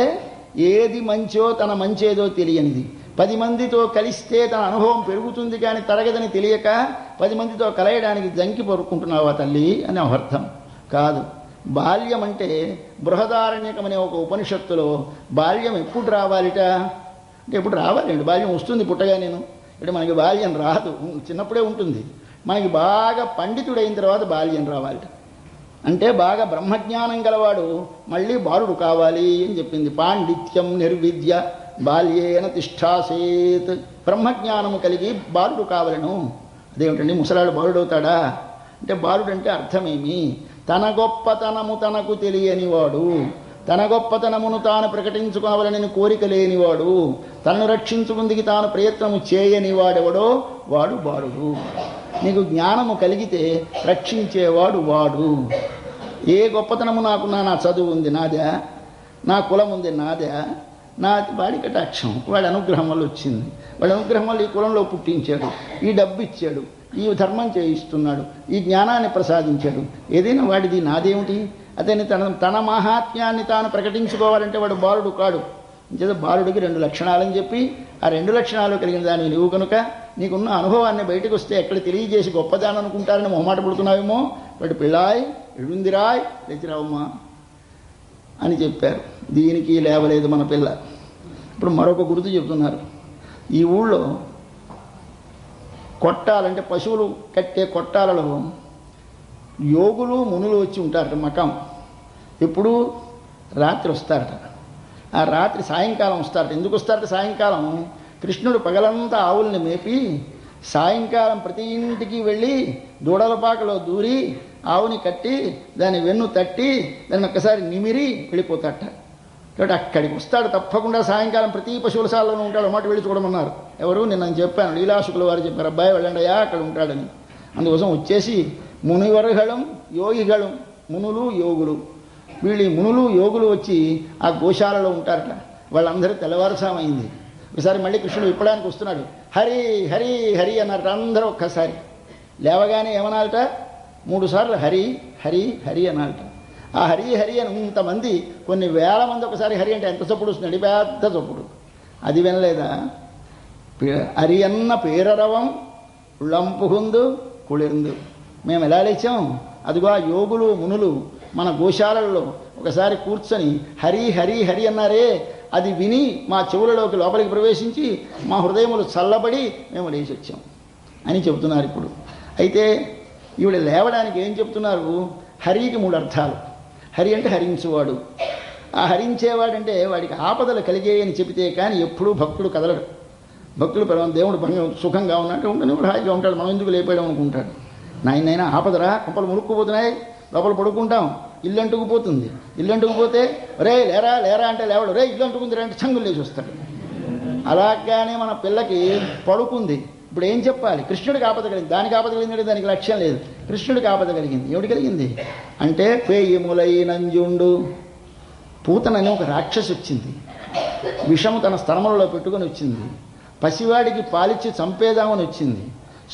ఏది మంచో తన మంచేదో తెలియనిది. 10 మందితో కలిస్తే తన అనుభవం పెరుగుతుంది కానీ తరగదని తెలియక 10 మందితో కలయడానికి జంకి పరుక్కుంటున్నావా తల్లి అని అర్థం కాదు. బాల్యం అంటే బృహదారణ్యకం అనే ఒక ఉపనిషత్తులో బాల్యం ఎప్పుడు రావాలిట అంటే ఎప్పుడు రావాలండి, బాల్యం వస్తుంది పుట్టగా. నేను అంటే మనకి బాల్యం రాదు, చిన్నప్పుడే ఉంటుంది. మనకి బాగా పండితుడైన తర్వాత బాల్యం రావాలిట. అంటే బాగా బ్రహ్మజ్ఞానం గలవాడు మళ్ళీ బాలుడు కావాలి అని చెప్పింది. పాండిత్యం నిర్విద్య బాల్యేన తిష్టాసేత్. బ్రహ్మజ్ఞానము కలిగి బాలుడు కావాలను. అదేమిటండి, ముసలాడు బాలుడు అవుతాడా అంటే బాలుడు అంటే అర్థమేమి? తన గొప్పతనము తనకు తెలియనివాడు, తన గొప్పతనమును తాను ప్రకటించుకోవాలని కోరిక లేనివాడు, తనను రక్షించుకుందికి తాను ప్రయత్నము చేయనివాడెవడో వాడు బాలుడు. నీకు జ్ఞానము కలిగితే రక్షించేవాడు వాడు. ఏ గొప్పతనము నాకున్నా, నా చదువు ఉంది నాదే, నా కులం ఉంది నాదే, నా వాడి కటాక్షం వాడి అనుగ్రహం వల్ల వచ్చింది. వాడి అనుగ్రహం వల్ల ఈ కులంలో పుట్టించాడు, ఈ డబ్బు ఇచ్చాడు, ఈ ధర్మం చేయిస్తున్నాడు, ఈ జ్ఞానాన్ని ప్రసాదించాడు. ఏదైనా వాడిది, నాదేమిటి? అతని తన మహాత్మ్యాన్ని తాను ప్రకటించుకోవాలంటే వాడు బాలుడు కాడు. అంచేత బాలుడికి 2 లక్షణాలని చెప్పి ఆ 2 లక్షణాలు కలిగిన దాన్ని నువ్వు కనుక నీకున్న అనుభవాన్ని బయటకు వస్తే ఎక్కడ తెలియజేసి గొప్పదాన్ని అనుకుంటారని మొహమాట పడుతున్నావేమో. వాడు పిల్లాయ్ ఎడుందిరాయ్ లేచిరావమ్మా అని చెప్పారు. దీనికి లేవలేదు మన పిల్ల. ఇప్పుడు మరొక గుర్తు చెప్తున్నారు. ఈ ఊళ్ళో కొట్టాలంటే పశువులు కట్టే కొట్టాలలో యోగులు మునులు వచ్చి ఉంటారట. మకం ఎప్పుడు రాత్రి వస్తారట. ఆ రాత్రి సాయంకాలం వస్తారట. ఎందుకు వస్తారట సాయంకాలం? కృష్ణుడు పగలంతా ఆవుల్ని మేపి సాయంకాలం ప్రతి ఇంటికి వెళ్ళి దూడలపాకలో దూరి ఆవుని కట్టి దాని వెన్ను తట్టి దాన్ని ఒక్కసారి నిమిరి వెళ్ళిపోతాడట. కాబట్టి అక్కడికి వస్తాడు తప్పకుండా. సాయంకాలం ప్రతి పశువులశాలలో ఉంటాడు. మాట వెళ్ళి చూడమన్నారు. ఎవరు? నేను చెప్పాను, లీలాశుకుల వారు చెప్పారు, అబ్బాయి వెళ్ళండి అయ్యా అక్కడ ఉంటాడని. అందుకోసం వచ్చేసి మునివర్గళం యోగిగళం, మునులు యోగులు, వీళ్ళు మునులు యోగులు వచ్చి ఆ గోశాలలో ఉంటారట. వాళ్ళందరూ తెల్లవారుసామైంది. ఒకసారి మళ్ళీ కృష్ణుడు విప్పడానికి వస్తున్నాడు. హరి హరి హరి అన్నారట అందరూ. ఒక్కసారి లేవగానే ఏమనాలట? 3 సార్లు హరి హరి హరి అనాలట. ఆ హరి హరి అని ఇంతమంది, కొన్ని వేల మంది ఒకసారి హరి అంటే ఎంత చప్పుడు వస్తుంది? పెద్ద చప్పుడు. అది వినలేదా? హరి అన్న పేరరవం ఉళ్ళంపుహుందు కుళిందు. మేము ఎలా లేచాం? అదిగో ఆ యోగులు మునులు మన గోశాలలో ఒకసారి కూర్చొని హరి హరి హరి అన్నారే, అది విని మా చెవులలోకి లోపలికి ప్రవేశించి మా హృదయములు చల్లబడి మేము లేచి వచ్చాం అని చెబుతున్నారు ఇప్పుడు. అయితే ఈవిడ లేవడానికి ఏం చెప్తున్నారు? హరికి 3 అర్థాలు. హరి అంటే హరించువాడు. ఆ హరించేవాడంటే వాడికి ఆపదలు కలిగేయని చెబితే కానీ ఎప్పుడూ భక్తుడు కదలడు. భక్తుడు దేవుడు సుఖంగా ఉన్నట్టు ఉంటుంది, హాయిగా ఉంటాడు. మనం ఎందుకు లేపాడు అనుకుంటాడు. నాయనైనా ఆపదరా, కొంపలు మురుక్కుపోతున్నాయి, లోపల పడుకుంటాం, ఇల్లు అంటుకుపోతుంది. ఇల్లు అంటుకుపోతే రే లేరా లేరా అంటే లేవడు, రే ఇల్లు అంటుకుంది అంటే చంగులు లేచి వస్తాడు. అలాగానే మన పిల్లకి పడుకుంది, ఇప్పుడు ఏం చెప్పాలి? కృష్ణుడికి ఆపద కలిగింది. దానికి ఆపద కలిగిందంటే దానికి లక్ష్యం లేదు. కృష్ణుడికి ఆపద కలిగింది. ఏమిటి కలిగింది అంటే పేయిములై నంజుండు, పూతనని ఒక రాక్షసి వచ్చింది. విషము తన స్తనములలో పెట్టుకొని వచ్చింది. పసివాడికి పాలిచ్చి చంపేదామని వచ్చింది.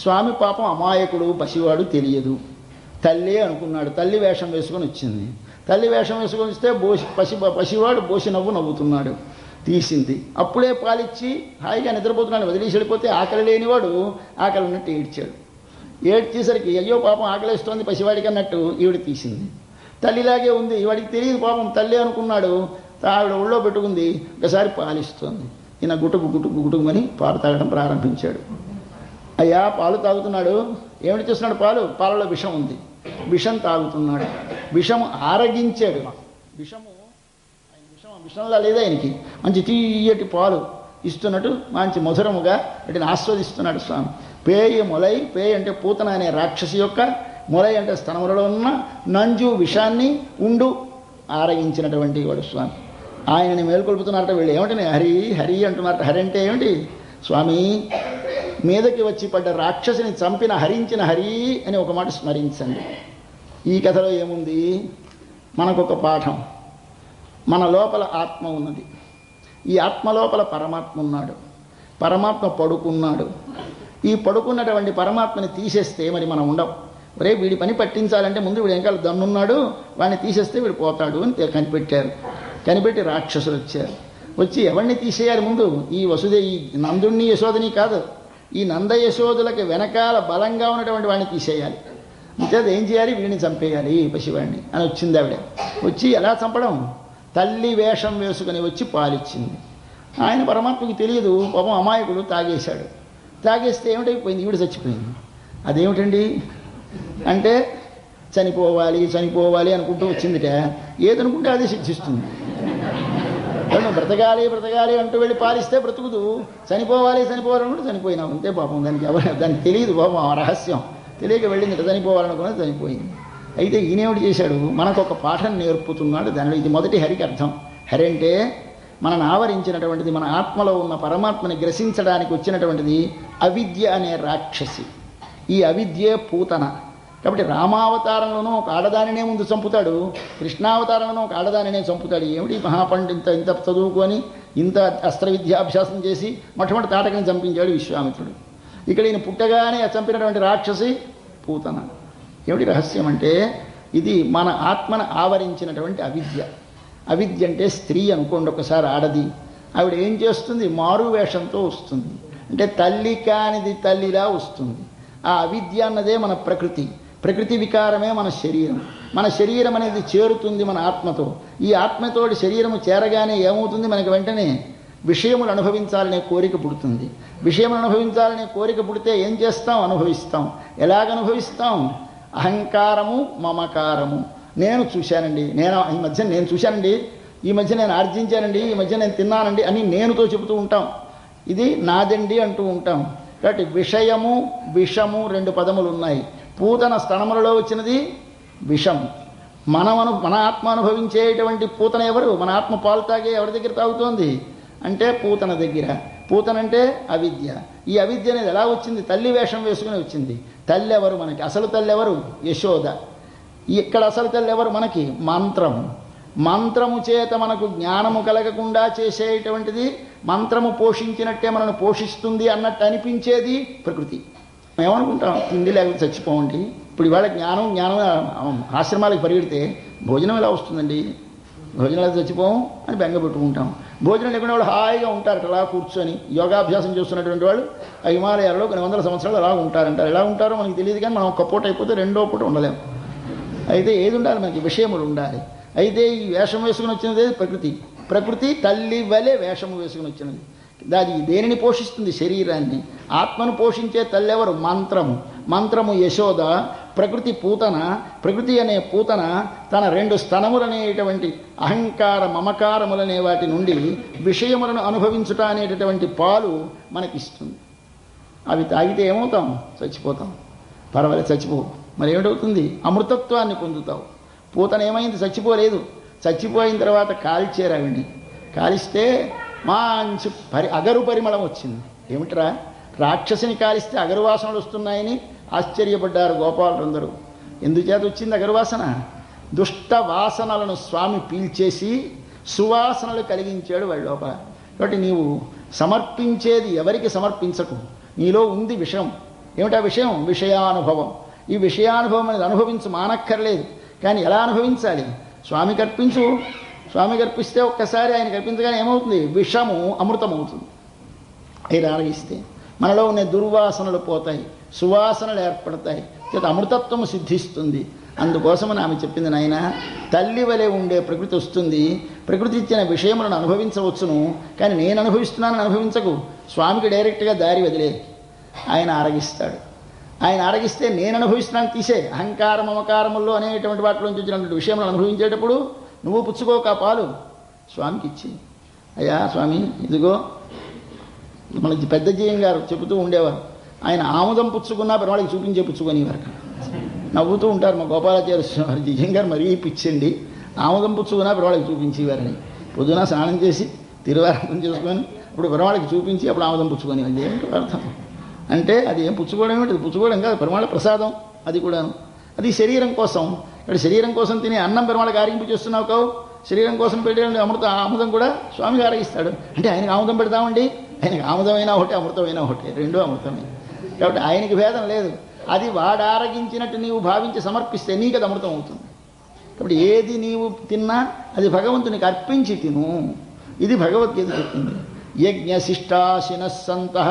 స్వామి పాపం అమాయకుడు, పసివాడు తెలియదు, తల్లి అనుకున్నాడు. తల్లి వేషం వేసుకొని వచ్చింది. తల్లి వేషం వేసుకొని వస్తే పసివాడు బోసి నవ్వుతున్నాడు. తీసింది. అప్పుడే పాలిచ్చి హాయిగా నిద్రపోతున్నాడు. వదిలేసి వెళ్ళిపోతే ఆకలి లేనివాడు ఆకలి ఉన్నట్టు ఏడ్చాడు. ఏడ్చేసరికి అయ్యో పాపం ఆకలిస్తోంది పసివాడికి అన్నట్టు ఈవిడ తీసింది. తల్లిలాగే ఉంది, వాడికి తెలియదు పాపం, తల్లి అనుకున్నాడు. ఆవిడ ఒళ్ళో పెట్టుకుంది. ఒకసారి పాలిస్తోంది. ఈయన గుటుకు గుటుకు గుటుకుమని పాలు తాగడం ప్రారంభించాడు. అయ్యా పాలు తాగుతున్నాడు. ఏమిటి చేస్తున్నాడు? పాలలో విషం ఉంది. విషం తాగుతున్నాడు. విషము ఆరగించాడు. విషంలా లేదా ఆయనకి, మంచి తీయటి పాలు ఇస్తున్నట్టు మంచి మధురముగా వీటిని ఆస్వాదిస్తున్నాడు స్వామి. పేయ మొలై, పేయ అంటే పూతన అనే రాక్షసి యొక్క, మొలై అంటే స్తనములలో ఉన్న నంజు విషాన్ని ఉండు ఆరగించినటువంటి వాడు స్వామి. ఆయనని మేల్కొల్పుతున్నారట వీళ్ళు. ఏమిటని హరి హరి అంటున్నారట. హరి అంటే ఏమిటి? స్వామి మీదకి వచ్చి పడ్డ రాక్షసిని చంపిన హరించిన హరి అని ఒక మాట స్మరించండి. ఈ కథలో ఏముంది? మనకొక పాఠం. మన లోపల ఆత్మ ఉన్నది. ఈ ఆత్మ లోపల పరమాత్మ ఉన్నాడు. పరమాత్మ పడుకున్నాడు. ఈ పడుకున్నటువంటి పరమాత్మని తీసేస్తే మరి మనం ఉండం. ఒరే వీడి పని పట్టించాలంటే ముందు వీడు వెనకాల దన్నున్నాడు, వాడిని తీసేస్తే వీడు పోతాడు అని కనిపెట్టారు. కనిపెట్టి రాక్షసులు వచ్చారు. వచ్చి ఎవరిని తీసేయాలి ముందు? ఈ ఈ నందుణ్ణి యశోదని కాదు, ఈ నంద యశోదులకి వెనకాల బలంగా ఉన్నటువంటి వాడిని తీసేయాలి. అంటే అది ఏం చేయాలి? వీడిని చంపేయాలి పసివాడిని అని వచ్చింది ఆవిడ. వచ్చి ఎలా చంపడం? తల్లి వేషం వేసుకుని వచ్చి పాలిచ్చింది. ఆయన పరమాత్మకి తెలియదు, పాపం అమాయకుడు తాగేశాడు. తాగేస్తే ఏమిటైపోయింది? ఈవిడ చచ్చిపోయింది. అదేమిటండి అంటే చనిపోవాలి చనిపోవాలి అనుకుంటూ వచ్చిందిట. ఏదనుకుంటే అదే శిక్షిస్తుంది. బ్రతకాలి బ్రతకాలి అంటూ వెళ్ళి పాలిస్తే బ్రతుకుదు, చనిపోవాలి చనిపోవాలనుకుంటే చనిపోయినావు అంతే. పాపం దానికి తెలియదు పాపం, ఆ రహస్యం తెలియక వెళ్ళింది. చనిపోవాలనుకున్నది చనిపోయింది. అయితే ఈయనేమిటి చేశాడు? మనకు ఒక పాఠం నేర్పుతున్నాడు. దానిలో ఇది మొదటి హరికి అర్థం. హరి అంటే మనను ఆవరించినటువంటిది, మన ఆత్మలో ఉన్న పరమాత్మని గ్రసించడానికి వచ్చినటువంటిది అవిద్య అనే రాక్షసి. ఈ అవిద్యే పూతన. కాబట్టి రామావతారంలోనూ ఒక ఆడదానినే ముందు చంపుతాడు, కృష్ణావతారంలోనూ ఒక ఆడదానినే చంపుతాడు. ఏమిటి మహాపండిత ఇంత చదువుకొని ఇంత అస్త్ర విద్యాభ్యాసం చేసి మొట్టమొదటి తాటకని చంపించాడు విశ్వామిత్రుడు. ఇక్కడ ఈయన పుట్టగానే చంపినటువంటి రాక్షసి పూతన. ఏమిటి రహస్యం అంటే ఇది మన ఆత్మను ఆవరించినటువంటి అవిద్య. అవిద్య అంటే స్త్రీ అనుకోండి, ఒకసారి ఆడది. ఆవిడ ఏం చేస్తుంది? మారు వేషంతో వస్తుంది. అంటే తల్లి కానిది తల్లిలా వస్తుంది. ఆ అవిద్య అన్నదే మన ప్రకృతి. ప్రకృతి వికారమే మన శరీరం. మన శరీరం అనేది చేరుతుంది మన ఆత్మతో. ఈ ఆత్మతోటి శరీరము చేరగానే ఏమవుతుంది? మనకి వెంటనే విషయములు అనుభవించాలనే కోరిక పుడుతుంది. విషయములు అనుభవించాలనే కోరిక పుడితే ఏం చేస్తాం? అనుభవిస్తాం. ఎలాగ అనుభవిస్తాం? అహంకారము, మమకారము. నేను చూశానండి, ఈ మధ్య నేను చూశానండి, ఈ మధ్య నేను ఆర్జించానండి, ఈ మధ్య నేను తిన్నానండి అని నేనుతో చెబుతూ ఉంటాం. ఇది నాదండి అంటూ ఉంటాం. కాబట్టి విషయము విషము రెండు పదములు ఉన్నాయి. పూతన స్తనములలో వచ్చినది విషం. మన ఆత్మ అనుభవించేటువంటి పూతన ఎవరు? మన ఆత్మ పాలు తాగే ఎవరి దగ్గర తాగుతోంది అంటే పూతన దగ్గర. పూతన అంటే అవిద్య. ఈ అవిద్య అనేది ఎలా వచ్చింది? తల్లి వేషం వేసుకుని వచ్చింది. తల్లి ఎవరు మనకి? అసలు తల్లి ఎవరు? యశోద. ఇక్కడ అసలు తల్లి ఎవరు మనకి? మంత్రము. మంత్రము చేత మనకు జ్ఞానము కలగకుండా చేసేటువంటిది, మంత్రము పోషించినట్టే మనల్ని పోషిస్తుంది అన్నట్టు అనిపించేది ప్రకృతి. ఏమనుకుంటాం? తిండి లేకపోతే చచ్చిపోండి. ఇప్పుడు ఇవాళ జ్ఞానం ఆశ్రమాలకు పరిగెడితే భోజనం ఎలా వస్తుందండి? భోజనం ఎలా చచ్చిపోం అని బెంగ పెట్టుకుంటాం. భోజనం లేకుండా వాళ్ళు హాయిగా ఉంటారట అలా కూర్చొని. యోగాభ్యాసం చేస్తున్నటువంటి వాళ్ళు ఆ హిమాలయాల్లో కొన్ని వందల సంవత్సరాలు అలా ఉంటారంటారు. ఎలా ఉంటారో మనకి తెలియదు, కానీ మనం ఒక్క పూట అయిపోతే రెండో పూట ఉండలేము. అయితే ఏది ఉండాలి మనకి? విషయములు ఉండాలి. అయితే ఈ వేషం వేసుకుని వచ్చినది ప్రకృతి. ప్రకృతి తల్లి వలె వేషము వేసుకుని వచ్చినది. దాని దేనిని పోషిస్తుంది? శరీరాన్ని. ఆత్మను పోషించే తల్లి ఎవరు? మంత్రము. మంత్రము యశోద, ప్రకృతి పూతన. ప్రకృతి అనే పూతన తన రెండు స్తనములనేటువంటి అహంకార మమకారములనే వాటి నుండి విషయములను అనుభవించుట అనేటటువంటి పాలు మనకిస్తుంది. అవి తాగితే ఏమవుతాం? చచ్చిపోతాం. పర్వాలేదు చచ్చిపోవు. మరి ఏమిటవుతుంది? అమృతత్వాన్ని పొందుతావు. పూతన ఏమైంది? చచ్చిపోలేదు. చచ్చిపోయిన తర్వాత కాల్చారు ఆవిడ్ని. కాలిస్తే మంచి అగరు పరిమళం వచ్చింది. ఏమిట్రా, రాక్షసిని కాలిస్తే అగరు వాసనలు వస్తున్నాయని ఆశ్చర్యపడ్డారు గోపాలులందరూ. ఎందుచేత వచ్చింది అగరువాసన? దుష్ట వాసనలను స్వామి పీల్చేసి సువాసనలు కలిగించాడు వాళ్ళ లోపల. కాబట్టి నీవు సమర్పించేది ఎవరికి సమర్పించకు. నీలో ఉంది విషయం. ఏమిటా విషయం? విషయానుభవం. ఈ విషయానుభవం అనేది అనుభవించు, మానక్కర్లేదు. కానీ ఎలా అనుభవించాలి? స్వామికి అర్పించు. స్వామికి అర్పిస్తే ఒక్కసారి ఆయనకి అర్పించగానే ఏమవుతుంది? విషము అమృతమవుతుంది. అది ఆరగిస్తే మనలో ఉన్న దుర్వాసనలు పోతాయి, సువాసనలు ఏర్పడతాయి, చేత అమృతత్వము సిద్ధిస్తుంది. అందుకోసమని ఆమె చెప్పింది, నాయన తల్లి వలె ఉండే ప్రకృతి వస్తుంది, ప్రకృతి ఇచ్చిన విషయములను అనుభవించవచ్చును, కానీ నేను అనుభవిస్తున్నానని అనుభవించకు. స్వామికి డైరెక్ట్గా దారి వదిలే, ఆయన ఆరగిస్తాడు. ఆయన ఆరగిస్తే నేను అనుభవిస్తున్నాను తీసే. అహంకార మమకారముల్లో అనేటువంటి వాటిలోంచి వచ్చినటువంటి విషయములను అనుభవించేటప్పుడు నువ్వు పుచ్చుకోక పాలు స్వామికి ఇచ్చి, అయ్యా స్వామి ఇదిగో. మన పెద్ద జీయం గారు చెబుతూ ఉండేవారు, ఆయన ఆముదం పుచ్చుకున్నా పెరవాళ్ళకి చూపించే పుచ్చుకొనివారు. నవ్వుతూ ఉంటారు మా గోపాలాచార్య జీయం గారు, మరీ పిచ్చండి, ఆముదం పుచ్చుకున్నా పెరవాళ్ళకి చూపించేవారని. పొద్దున స్నానం చేసి తిరువారాధన చేసుకొని ఇప్పుడు పెరవాళ్ళకి చూపించి అప్పుడు ఆముదం పుచ్చుకొని. అది ఏమిటో అర్థం అంటే అది ఏం పుచ్చుకోవడం ఏమిటి? పుచ్చుకోవడం కాదు, పెరవాళ్ళ ప్రసాదం అది కూడాను. అది శరీరం కోసం. ఇక్కడ శరీరం కోసం తినే అన్నం పెరవాళ్ళకి ఆరింపు చేస్తున్నావు కావు, శరీరం కోసం పెట్టే ఆముదం కూడా స్వామికి ఆరగిస్తాడు. అంటే ఆయనకి ఆముదం పెడతామండి, ఆయనకి ఆముదమైనా ఒకటే, అమృతమైనా ఒకటే, రెండూ అమృతమే. కాబట్టి ఆయనకి భేదం లేదు. అది వాడు ఆరగించినట్టు నీవు భావించి సమర్పిస్తే నీకు అది అమృతం అవుతుంది. కాబట్టి ఏది నీవు తిన్నా అది భగవంతునికి అర్పించి తిను. ఇది భగవద్గీత చెప్తుంది. యజ్ఞశిష్టాశినస్సంతః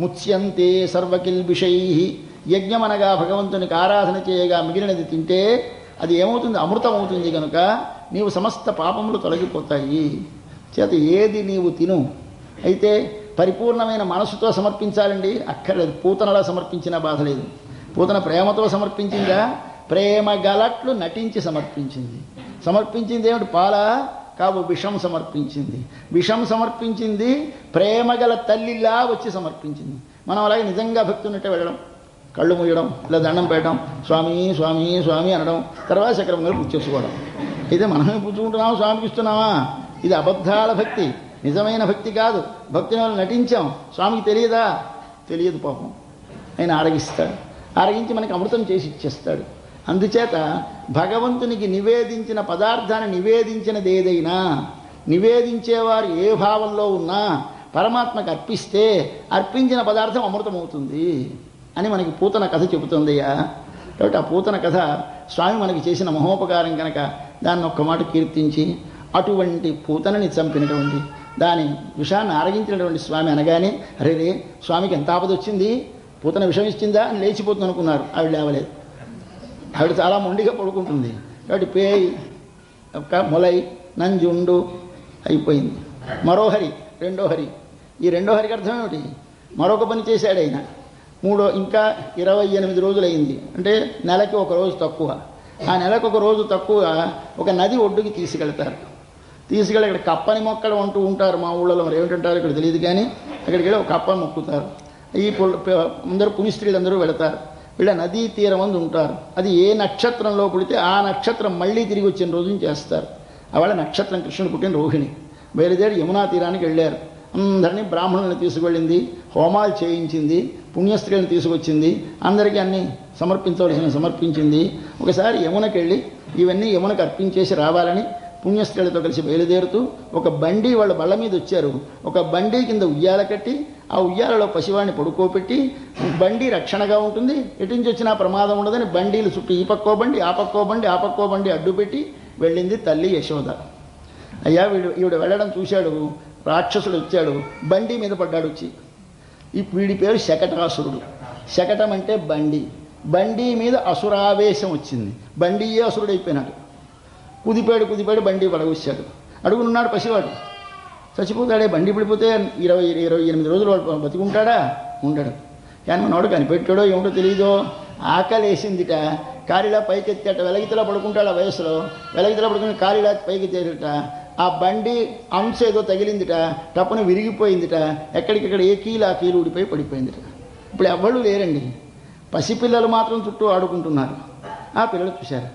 ముచ్యంతే సర్వకిల్బిషై. యజ్ఞం అనగా భగవంతునికి ఆరాధన చేయగా మిగిలినది తింటే అది ఏమవుతుంది? అమృతం అవుతుంది. కనుక నీవు సమస్త పాపములు తొలగిపోతాయి. చేత ఏది నీవు తిను. అయితే పరిపూర్ణమైన మనసుతో సమర్పించాలండి, అక్కర్లేదు. పూతనలా సమర్పించినా బాధ లేదు. పూతన ప్రేమతో సమర్పించిందా? ప్రేమ గలట్లు నటించి సమర్పించింది. సమర్పించింది ఏమిటి? పాల కావు, విషం సమర్పించింది. విషం సమర్పించింది ప్రేమగల తల్లిలా వచ్చి సమర్పించింది. మనం అలాగే నిజంగా భక్తి ఉన్నట్టే వెళ్ళడం, కళ్ళు మూయడం, ఇలా దండం పెట్టడం, స్వామి స్వామి స్వామి అనడం, తర్వాత చక్రమంగా పూజ చేసుకోవడం. అయితే మనమే పుచ్చుకుంటున్నామా, స్వామికి ఇస్తున్నామా? ఇది అబద్ధాల భక్తి, నిజమైన భక్తి కాదు. భక్తిని వాళ్ళు నటించాం. స్వామికి తెలియదా? తెలియదు పాపం. ఆయన ఆరగిస్తాడు. ఆరగించి మనకి అమృతం చేసి ఇచ్చేస్తాడు. అందుచేత భగవంతునికి నివేదించిన పదార్థాన్ని నివేదించినది ఏదైనా, నివేదించేవారు ఏ భావంలో ఉన్నా పరమాత్మకు అర్పిస్తే అర్పించిన పదార్థం అమృతమవుతుంది అని మనకి పూతన కథ చెబుతుందయ్యా. కాబట్టి ఆ పూతన కథ స్వామి మనకి చేసిన మహోపకారం కనుక దాన్ని ఒక్క మాట కీర్తించి, అటువంటి పూతనని చంపినటువంటి దాని విషాన్ని ఆరగించినటువంటి స్వామి అనగానే, అరే రే స్వామికి ఎంత ఆపద వచ్చింది, పూతన విషం ఇచ్చిందా అని లేచిపోతుంది అనుకున్నారు. ఆవిడ లేవలేదు. ఆవిడ చాలా మొండిగా పడుకుంటుంది. కాబట్టి పేయి మొలై నంజుండు అయిపోయింది. మరో హరి, రెండో హరి. ఈ రెండో హరికి అర్థం ఏమిటి? మరొక పని చేశాడు ఆయన. ఇంకా 28 రోజులైంది. అంటే నెలకి ఒక రోజు తక్కువ. ఆ నెలకు ఒక రోజు తక్కువ ఒక నది ఒడ్డుకి తీసుకెళ్తారు. తీసుకెళ్ళి అక్కడ కప్పని మొక్కలు అంటూ ఉంటారు మా ఊళ్ళలో. మరి ఏమిటంటారు ఇక్కడ తెలియదు, కానీ అక్కడికి వెళ్ళి ఒక కప్పని మొక్కుతారు. ఈ అందరూ పునిస్త్రీలందరూ వెళతారు. వీళ్ళ నదీ తీరం అందు ఉంటారు. అది ఏ నక్షత్రంలో పుడితే ఆ నక్షత్రం మళ్ళీ తిరిగి వచ్చిన రోజుని చేస్తారు. ఆవిడ నక్షత్రం కృష్ణుడు పుట్టిన రోహిణి. బయలుదేరి యమునా తీరానికి వెళ్ళారు. అందరినీ బ్రాహ్మణులను తీసుకువెళ్ళింది, హోమాలు చేయించింది, పుణ్యస్త్రీలను తీసుకొచ్చింది, అందరికీ అన్నీ సమర్పించింది. ఒకసారి యమునకి వెళ్ళి ఇవన్నీ యమునకు అర్పించేసి రావాలని పుణ్యస్త్రీలతో కలిసి బయలుదేరుతూ ఒక బండి వాళ్ళ బళ్ళ మీద వచ్చారు. ఒక బండి కింద ఉయ్యాల కట్టి ఆ ఉయ్యాలలో పసివాడిని పడుకోబెట్టి, బండి రక్షణగా ఉంటుంది, ఎటు నుంచి వచ్చినా ప్రమాదం ఉండదని బండీలు చుట్టూ ఈ పక్కో బండి ఆ పక్కో బండి ఆ పక్కో బండి అడ్డుపెట్టి వెళ్ళింది తల్లి యశోద. అయ్యా ఈవిడ వెళ్ళడం చూశాడు, రాక్షసుడు వచ్చాడు, బండి మీద పడ్డాడు వచ్చి. వీడి పేరు శకటాసురుడు. శకటం అంటే బండి. బండి మీద అసురావేశం వచ్చింది. బండియే అసురుడు అయిపోయినాడు. కుదిపాడు బండి పడగొచ్చాడు. అడుగునున్నాడు పసివాడు. చచ్చిపోతాడే, బండి పడిపోతే 28 రోజులు వాడు బతికుంటాడా? ఉండడు. కానీ మనవాడు కనిపెట్టాడో ఏమిటో తెలియదో, ఆకలేసిందిట, కాలిలా పైకెత్తాట. వెలగితలా పడుకుంటాడు ఆ వయసులో. వెలగితలా పడుకుని కాలిలా పైకెత్తేట. ఆ బండి అంశ ఏదో తగిలిందిట, టప్పున విరిగిపోయిందిట. ఎక్కడికెక్కడ ఏ కీలు ఆ కీలు ఊడిపోయి పడిపోయిందిట. ఇప్పుడు ఎవ్వళ్ళు లేరండి. పసిపిల్లలు మాత్రం చుట్టూ ఆడుకుంటున్నారు. ఆ పిల్లలు చూశారు,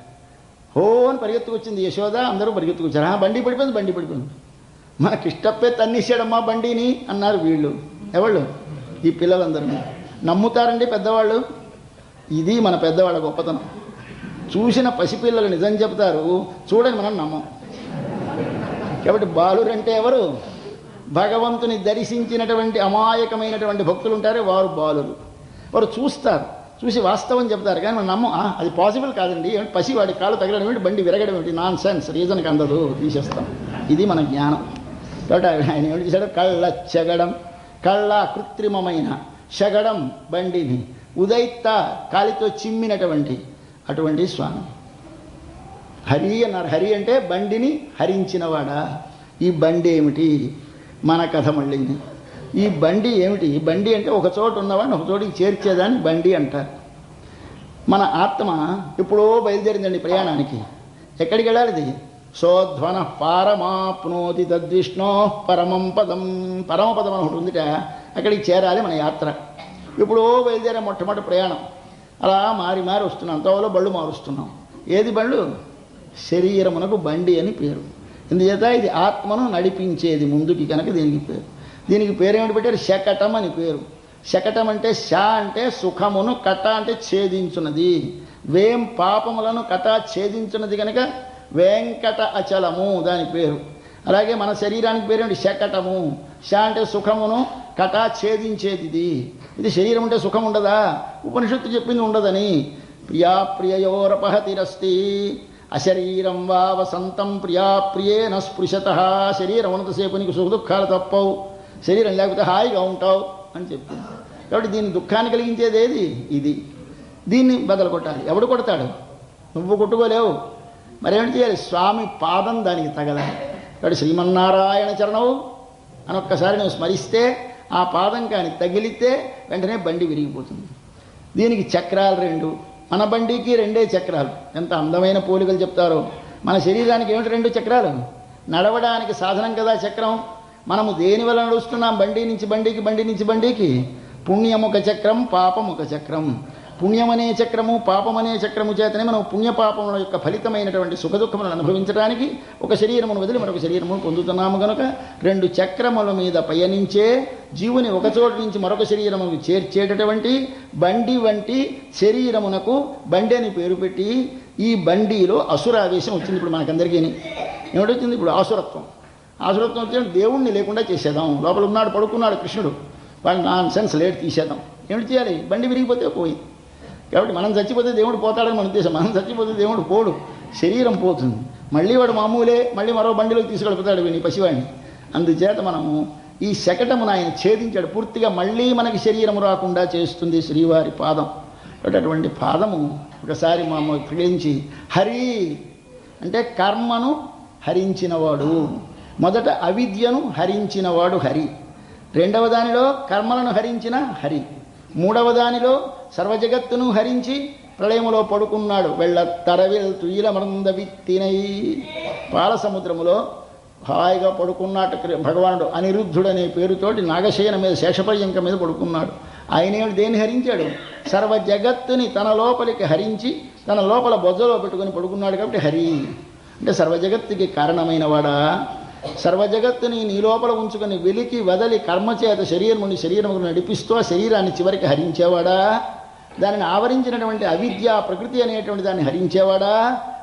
హో అని పరిగెత్తుకొచ్చింది యశోద. అందరూ పరిగెత్తుకొచ్చారు. బండి పడిపోయింది, బండి పడిపోయింది. మా కిష్టప్పే తన్నిసాడమ్మా బండిని అన్నారు వీళ్ళు. ఎవళ్ళు? ఈ పిల్లలందరూ. నమ్ముతారండి పెద్దవాళ్ళు. ఇది మన పెద్దవాళ్ళ గొప్పతనం. చూసిన పసిపిల్లలు నిజం చెప్తారు, చూడని మనం నమ్మం. కాబట్టి బాలురంటే ఎవరు? భగవంతుని దర్శించినటువంటి అమాయకమైనటువంటి భక్తులు ఉంటారే వారు బాలురు. వారు చూస్తారు, చూసి వాస్తవం చెప్తారు, కానీ మనం నమ్మం. అది పాసిబుల్ కాదండి, ఏమిటి పసివాడి కాళ్ళు తగలడం ఏమిటి, బండి విరగడం ఏమిటి, నాన్ సెన్స్, రీజన్కి అందదు, తీసేస్తాం. ఇది మన జ్ఞానం. కాబట్టి ఆయన ఏమిటి చేశాడు? కళ్ళ చెగడం, కళ్ళ కృత్రిమమైన శగడం బండిని, ఉదైత్త కాలితో చిమ్మినటువంటి అటువంటి స్వామి హరి అన్నారు. హరి అంటే బండిని హరించినవాడా. ఈ బండి ఏమిటి? మన కథ మళ్ళీ. ఈ బండి ఏమిటి? బండి అంటే ఒక చోట ఉన్నవాడిని ఒక చోటికి చేర్చేదాన్ని బండి అంటారు. మన ఆత్మ ఎప్పుడో బయలుదేరిందండి ప్రయాణానికి. ఎక్కడికి వెళ్ళాలి? ఇది సోధ్వన పారమాప్నోతి తద్విష్ణో పరమం పదం. పరమపదం అని ఒకటి ఉందిట, అక్కడికి చేరాలి మన యాత్ర. ఎప్పుడో బయలుదేరే మొట్టమొదటి ప్రయాణం. అలా మారి మారి వస్తున్నాం, తోవలో బళ్ళు మారుస్తున్నాం. ఏది బళ్ళు? శరీరమునకు బండి అని పేరు. ఎందుచేత ఇది ఆత్మను నడిపించేది ముందుకి కనుక దీనికి పేరు. దీనికి పేరేమిటి పెట్టారు? శకటం అని పేరు. శకటం అంటే శ అంటే సుఖమును, కట అంటే ఛేదించున్నది. వేం పాపములను కట ఛేదించున్నది కనుక వెంకట అచలము దాని పేరు. అలాగే మన శరీరానికి పేరేమిటి? శకటము. శ అంటే సుఖమును, కట ఛేదించేది. ఇది శరీరం అంటే సుఖం ఉండదా? ఉపనిషత్తు చెప్పింది ఉండదని. ప్రియా ప్రియయోరపహతిరస్తి అశరీరం వా వసంతం ప్రియా ప్రియేన స్పృశత. శరీరం ఉన్నంతసేపు నీకు సుఖ దుఃఖాలు తప్పవు, శరీరం లేకపోతే హాయిగా ఉంటావు అని చెప్పింది. కాబట్టి దీన్ని దుఃఖాన్ని కలిగించేది ఏది? ఇది. దీన్ని బదలు కొట్టాలి. ఎవడు కొడతాడు? నువ్వు కొట్టుకోలేవు. మరేమిటి చేయాలి? స్వామి పాదం దానికి తగలాలి. కాబట్టి శ్రీమన్నారాయణ చరణవు అని ఒక్కసారి నువ్వు స్మరిస్తే ఆ పాదం కానీ తగిలితే వెంటనే బండి విరిగిపోతుంది. దీనికి చక్రాలు రెండు. మన బండికి రెండే చక్రాలు. ఎంత అందమైన పోలికలు చెప్తారో. మన శరీరానికి ఏమిటి రెండు చక్రాలు? నడవడానికి సాధనం కదా చక్రం. మనము దేని వల్ల నడుస్తున్నాం? బండి నుంచి బండికి, బండి నుంచి బండికి. పుణ్యముఖ చక్రం, పాపముఖ చక్రం. పుణ్యమనే చక్రము, పాపమనే చక్రము చేతనే మనం పుణ్యపాపముల యొక్క ఫలితమైనటువంటి సుఖదుఖములను అనుభవించడానికి ఒక శరీరమును వదిలి మరొక శరీరమును పొందుతున్నాము కనుక రెండు చక్రముల మీద పయనించే జీవుని ఒక చోటు నుంచి మరొక శరీరమును చేర్చేటటువంటి బండి వంటి శరీరమునకు బండి అని పేరు పెట్టి ఈ బండిలో అసురావేశం వచ్చింది. ఇప్పుడు మనకందరికీ ఏమిటొచ్చింది? ఇప్పుడు ఆసురత్వం. ఆసురత్వం వచ్చినప్పుడు దేవుణ్ణి లేకుండా చేసేద్దాం. లోపల ఉన్నాడు, పడుకున్నాడు కృష్ణుడు, వాడు నాన్ సెన్స్ లేట్ తీసేద్దాం. ఏమిటి చేయాలి? బండి విరిగిపోతే పోయింది. కాబట్టి మనం చచ్చిపోతే దేవుడు పోతాడని మన ఉద్దేశం. మనం చచ్చిపోతే దేవుడు పోడు, శరీరం పోతుంది. మళ్ళీ వాడు మామూలే, మళ్ళీ మరో బండిలోకి తీసుకెళ్ళిపోతాడు వీని పసివాడిని. అందుచేత మనము ఈ శకటమును ఆయన ఛేదించాడు పూర్తిగా. మళ్ళీ మనకి శరీరము రాకుండా చేస్తుంది శ్రీవారి పాదం. కాబట్టి అటువంటి పాదము ఒకసారి మా ఫలించి హరి అంటే కర్మను హరించినవాడు. మొదట అవిద్యను హరించినవాడు హరి. రెండవ దానిలో కర్మలను హరించిన హరి. మూడవ దానిలో సర్వజగత్తును హరించి ప్రళయములో పడుకున్నాడు. వెళ్ళ తరవిల్ తుయిల మరంద విత్తినై. పాల సముద్రములో హాయిగా పడుకున్నట్టు భగవానుడు అనిరుద్ధుడనే పేరుతోటి నాగశయన మీద, శేషపర్యంక మీద పడుకున్నాడు. ఆయన దేన్ని హరించాడు? సర్వ జగత్తుని తన లోపలికి హరించి తన లోపల బొజ్జలో పెట్టుకుని పడుకున్నాడు. కాబట్టి హరి అంటే సర్వజగత్తుకి కారణమైన వాడా. సర్వజగత్తుని నీ లోపల ఉంచుకొని వెలికి వదలి కర్మచేత శరీరమును నడిపిస్తూ ఆ శరీరాన్ని చివరికి హరించేవాడా. దానిని ఆవరించినటువంటి అవిద్య ప్రకృతి అనేటువంటి దాన్ని హరించేవాడా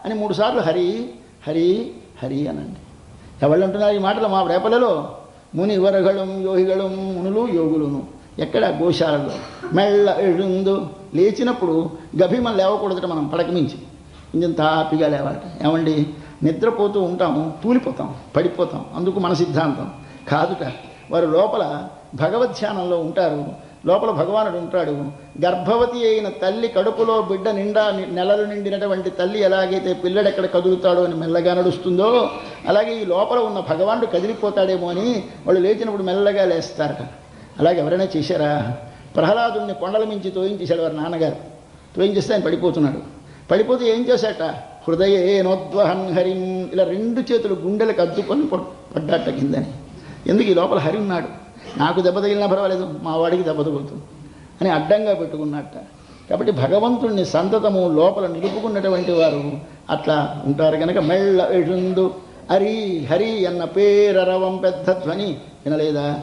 అని 3 సార్లు హరి హరి హరి అనండి. ఎవళ్ళు అంటున్నారు ఈ మాటలు? మా రేపలలో మునివరగళం యోగిగళం మునులు యోగులును. ఎక్కడ? గోశాలలో. మెళ్ళ ఎడుందు లేచినప్పుడు గభీమం లేవకూడదట. మనం పడకమించి కొంచెం తాపిగా లేవాలట. ఏమండి, నిద్రపోతూ ఉంటాము, తూలిపోతాం, పడిపోతాం. అందుకు మన సిద్ధాంతం కాదుట. వారు లోపల భగవద్ధ్యానంలో ఉంటారు. లోపల భగవానుడు ఉంటాడు. గర్భవతి అయిన తల్లి కడుపులో బిడ్డ నిండా నెలలు నిండినటువంటి తల్లి ఎలాగైతే పిల్లడెక్కడ కదులుతాడో అని మెల్లగా నడుస్తుందో, అలాగే ఈ లోపల ఉన్న భగవానుడు కదిలిపోతాడేమో అని వాళ్ళు లేచినప్పుడు మెల్లగా లేస్తారట. అలాగే ఎవరైనా చేశారా? ప్రహ్లాదుని కొండల మించి తోయించేశాడు వారి నాన్నగారు. తోయించేస్తే ఆయన పడిపోతున్నాడు. పడిపోతే ఏం చేశాట? హృదయేనోద్వహన్ హరిం. ఇలా 2 చేతులు గుండెలకు అద్దుకొని పడ్డాట కిందని. ఎందుకు? ఈ లోపల హరి ఉన్నాడు. నాకు దెబ్బ తగిలినా పర్వాలేదు, మా వాడికి దెబ్బ తగులుతుంది అని అడ్డంగా పెట్టుకున్నట్ట. కాబట్టి భగవంతుణ్ణి సంతతము లోపల నిలుపుకున్నటువంటి వారు అట్లా ఉంటారు కనుక మెళ్ళ ఎഴുందు హరి హరి అన్న పేరరవం పెద్ద ధ్వని వినలేదా?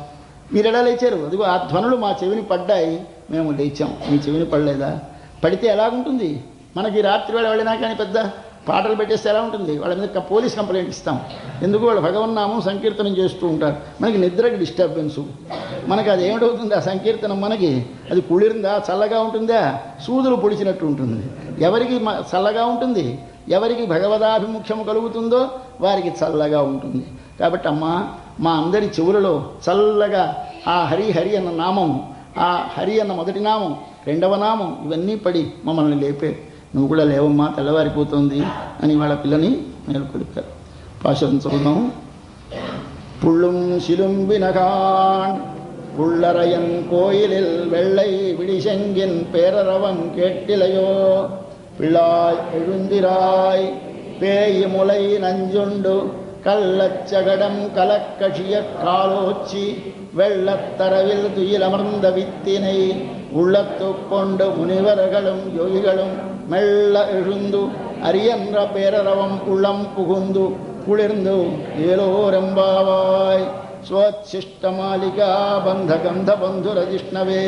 మీరు ఎలా లేచారు? అదిగో ఆ ధ్వనులు మా చెవిని పడ్డాయి, మేము లేచాం. మీ చెవిని పడలేదా? పడితే ఎలాగుంటుంది? మనకి రాత్రి వేళ వెళ్ళినా కానీ పెద్ద పాటలు పెట్టేస్తే ఎలా ఉంటుంది? వాళ్ళ మీద పోలీస్ కంప్లైంట్ ఇస్తాం. ఎందుకు? వాళ్ళు భగవన్నామం సంకీర్తనం చేస్తూ ఉంటారు. మనకి నిద్రకి డిస్టర్బెన్సు. మనకి అది ఏమిటవుతుంది? ఆ సంకీర్తనం మనకి అది కుళ్ళిందా, చల్లగా ఉంటుందా? సూదులు పొడిచినట్టు ఉంటుంది. ఎవరికి చల్లగా ఉంటుంది? ఎవరికి భగవదాభిముఖ్యము కలుగుతుందో వారికి చల్లగా ఉంటుంది. కాబట్టి అమ్మా, మా అందరి చెవులలో చల్లగా ఆ హరి హరి అన్న నామం, ఆ హరి అన్న మొదటి నామం, రెండవ నామం ఇవన్నీ పడి మమ్మల్ని లేపే. నువ్వు కూడా లేవమ్మా, తెల్లవారిపోతుంది అని వాళ్ళ పిల్లని మేలుకొలిపారు. పాశం చదువుదాం. పుళ్ళుం சிலும்பினகான் புள்ளரையன் கோயிலில் வெள்ளை விடிசெங்கின் பேரரவம் கேட்டிலையோ பிள்ளாய் எழுந்திராய் பேய் முலை நஞ்சுண்டு கள்ளச்சகடம் கலக்கஷிய காலோச்சி வெள்ளத்தரவில் துயிலமர்ந்த வித்தினை உள்ளத்து கொண்டு முனிவர்களும் யோகிகளும் மெல்ல எழுந்து அரியன்ற பேரரவம் உள்ளம் புகுந்து குளிர்ந்து ஏலோரெம்பாவாய் स्वच्छिष्टमालिका बन्धगन्धबन्धुरजिष्णवे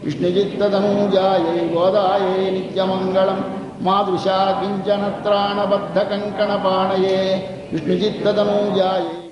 विष्णुजित्तदनुजायै गोदायै नित्यमङ्गलं मादृशा किञ्चन त्राणबद्धकङ्कणपाणये विष्णुजित्तदनुजायै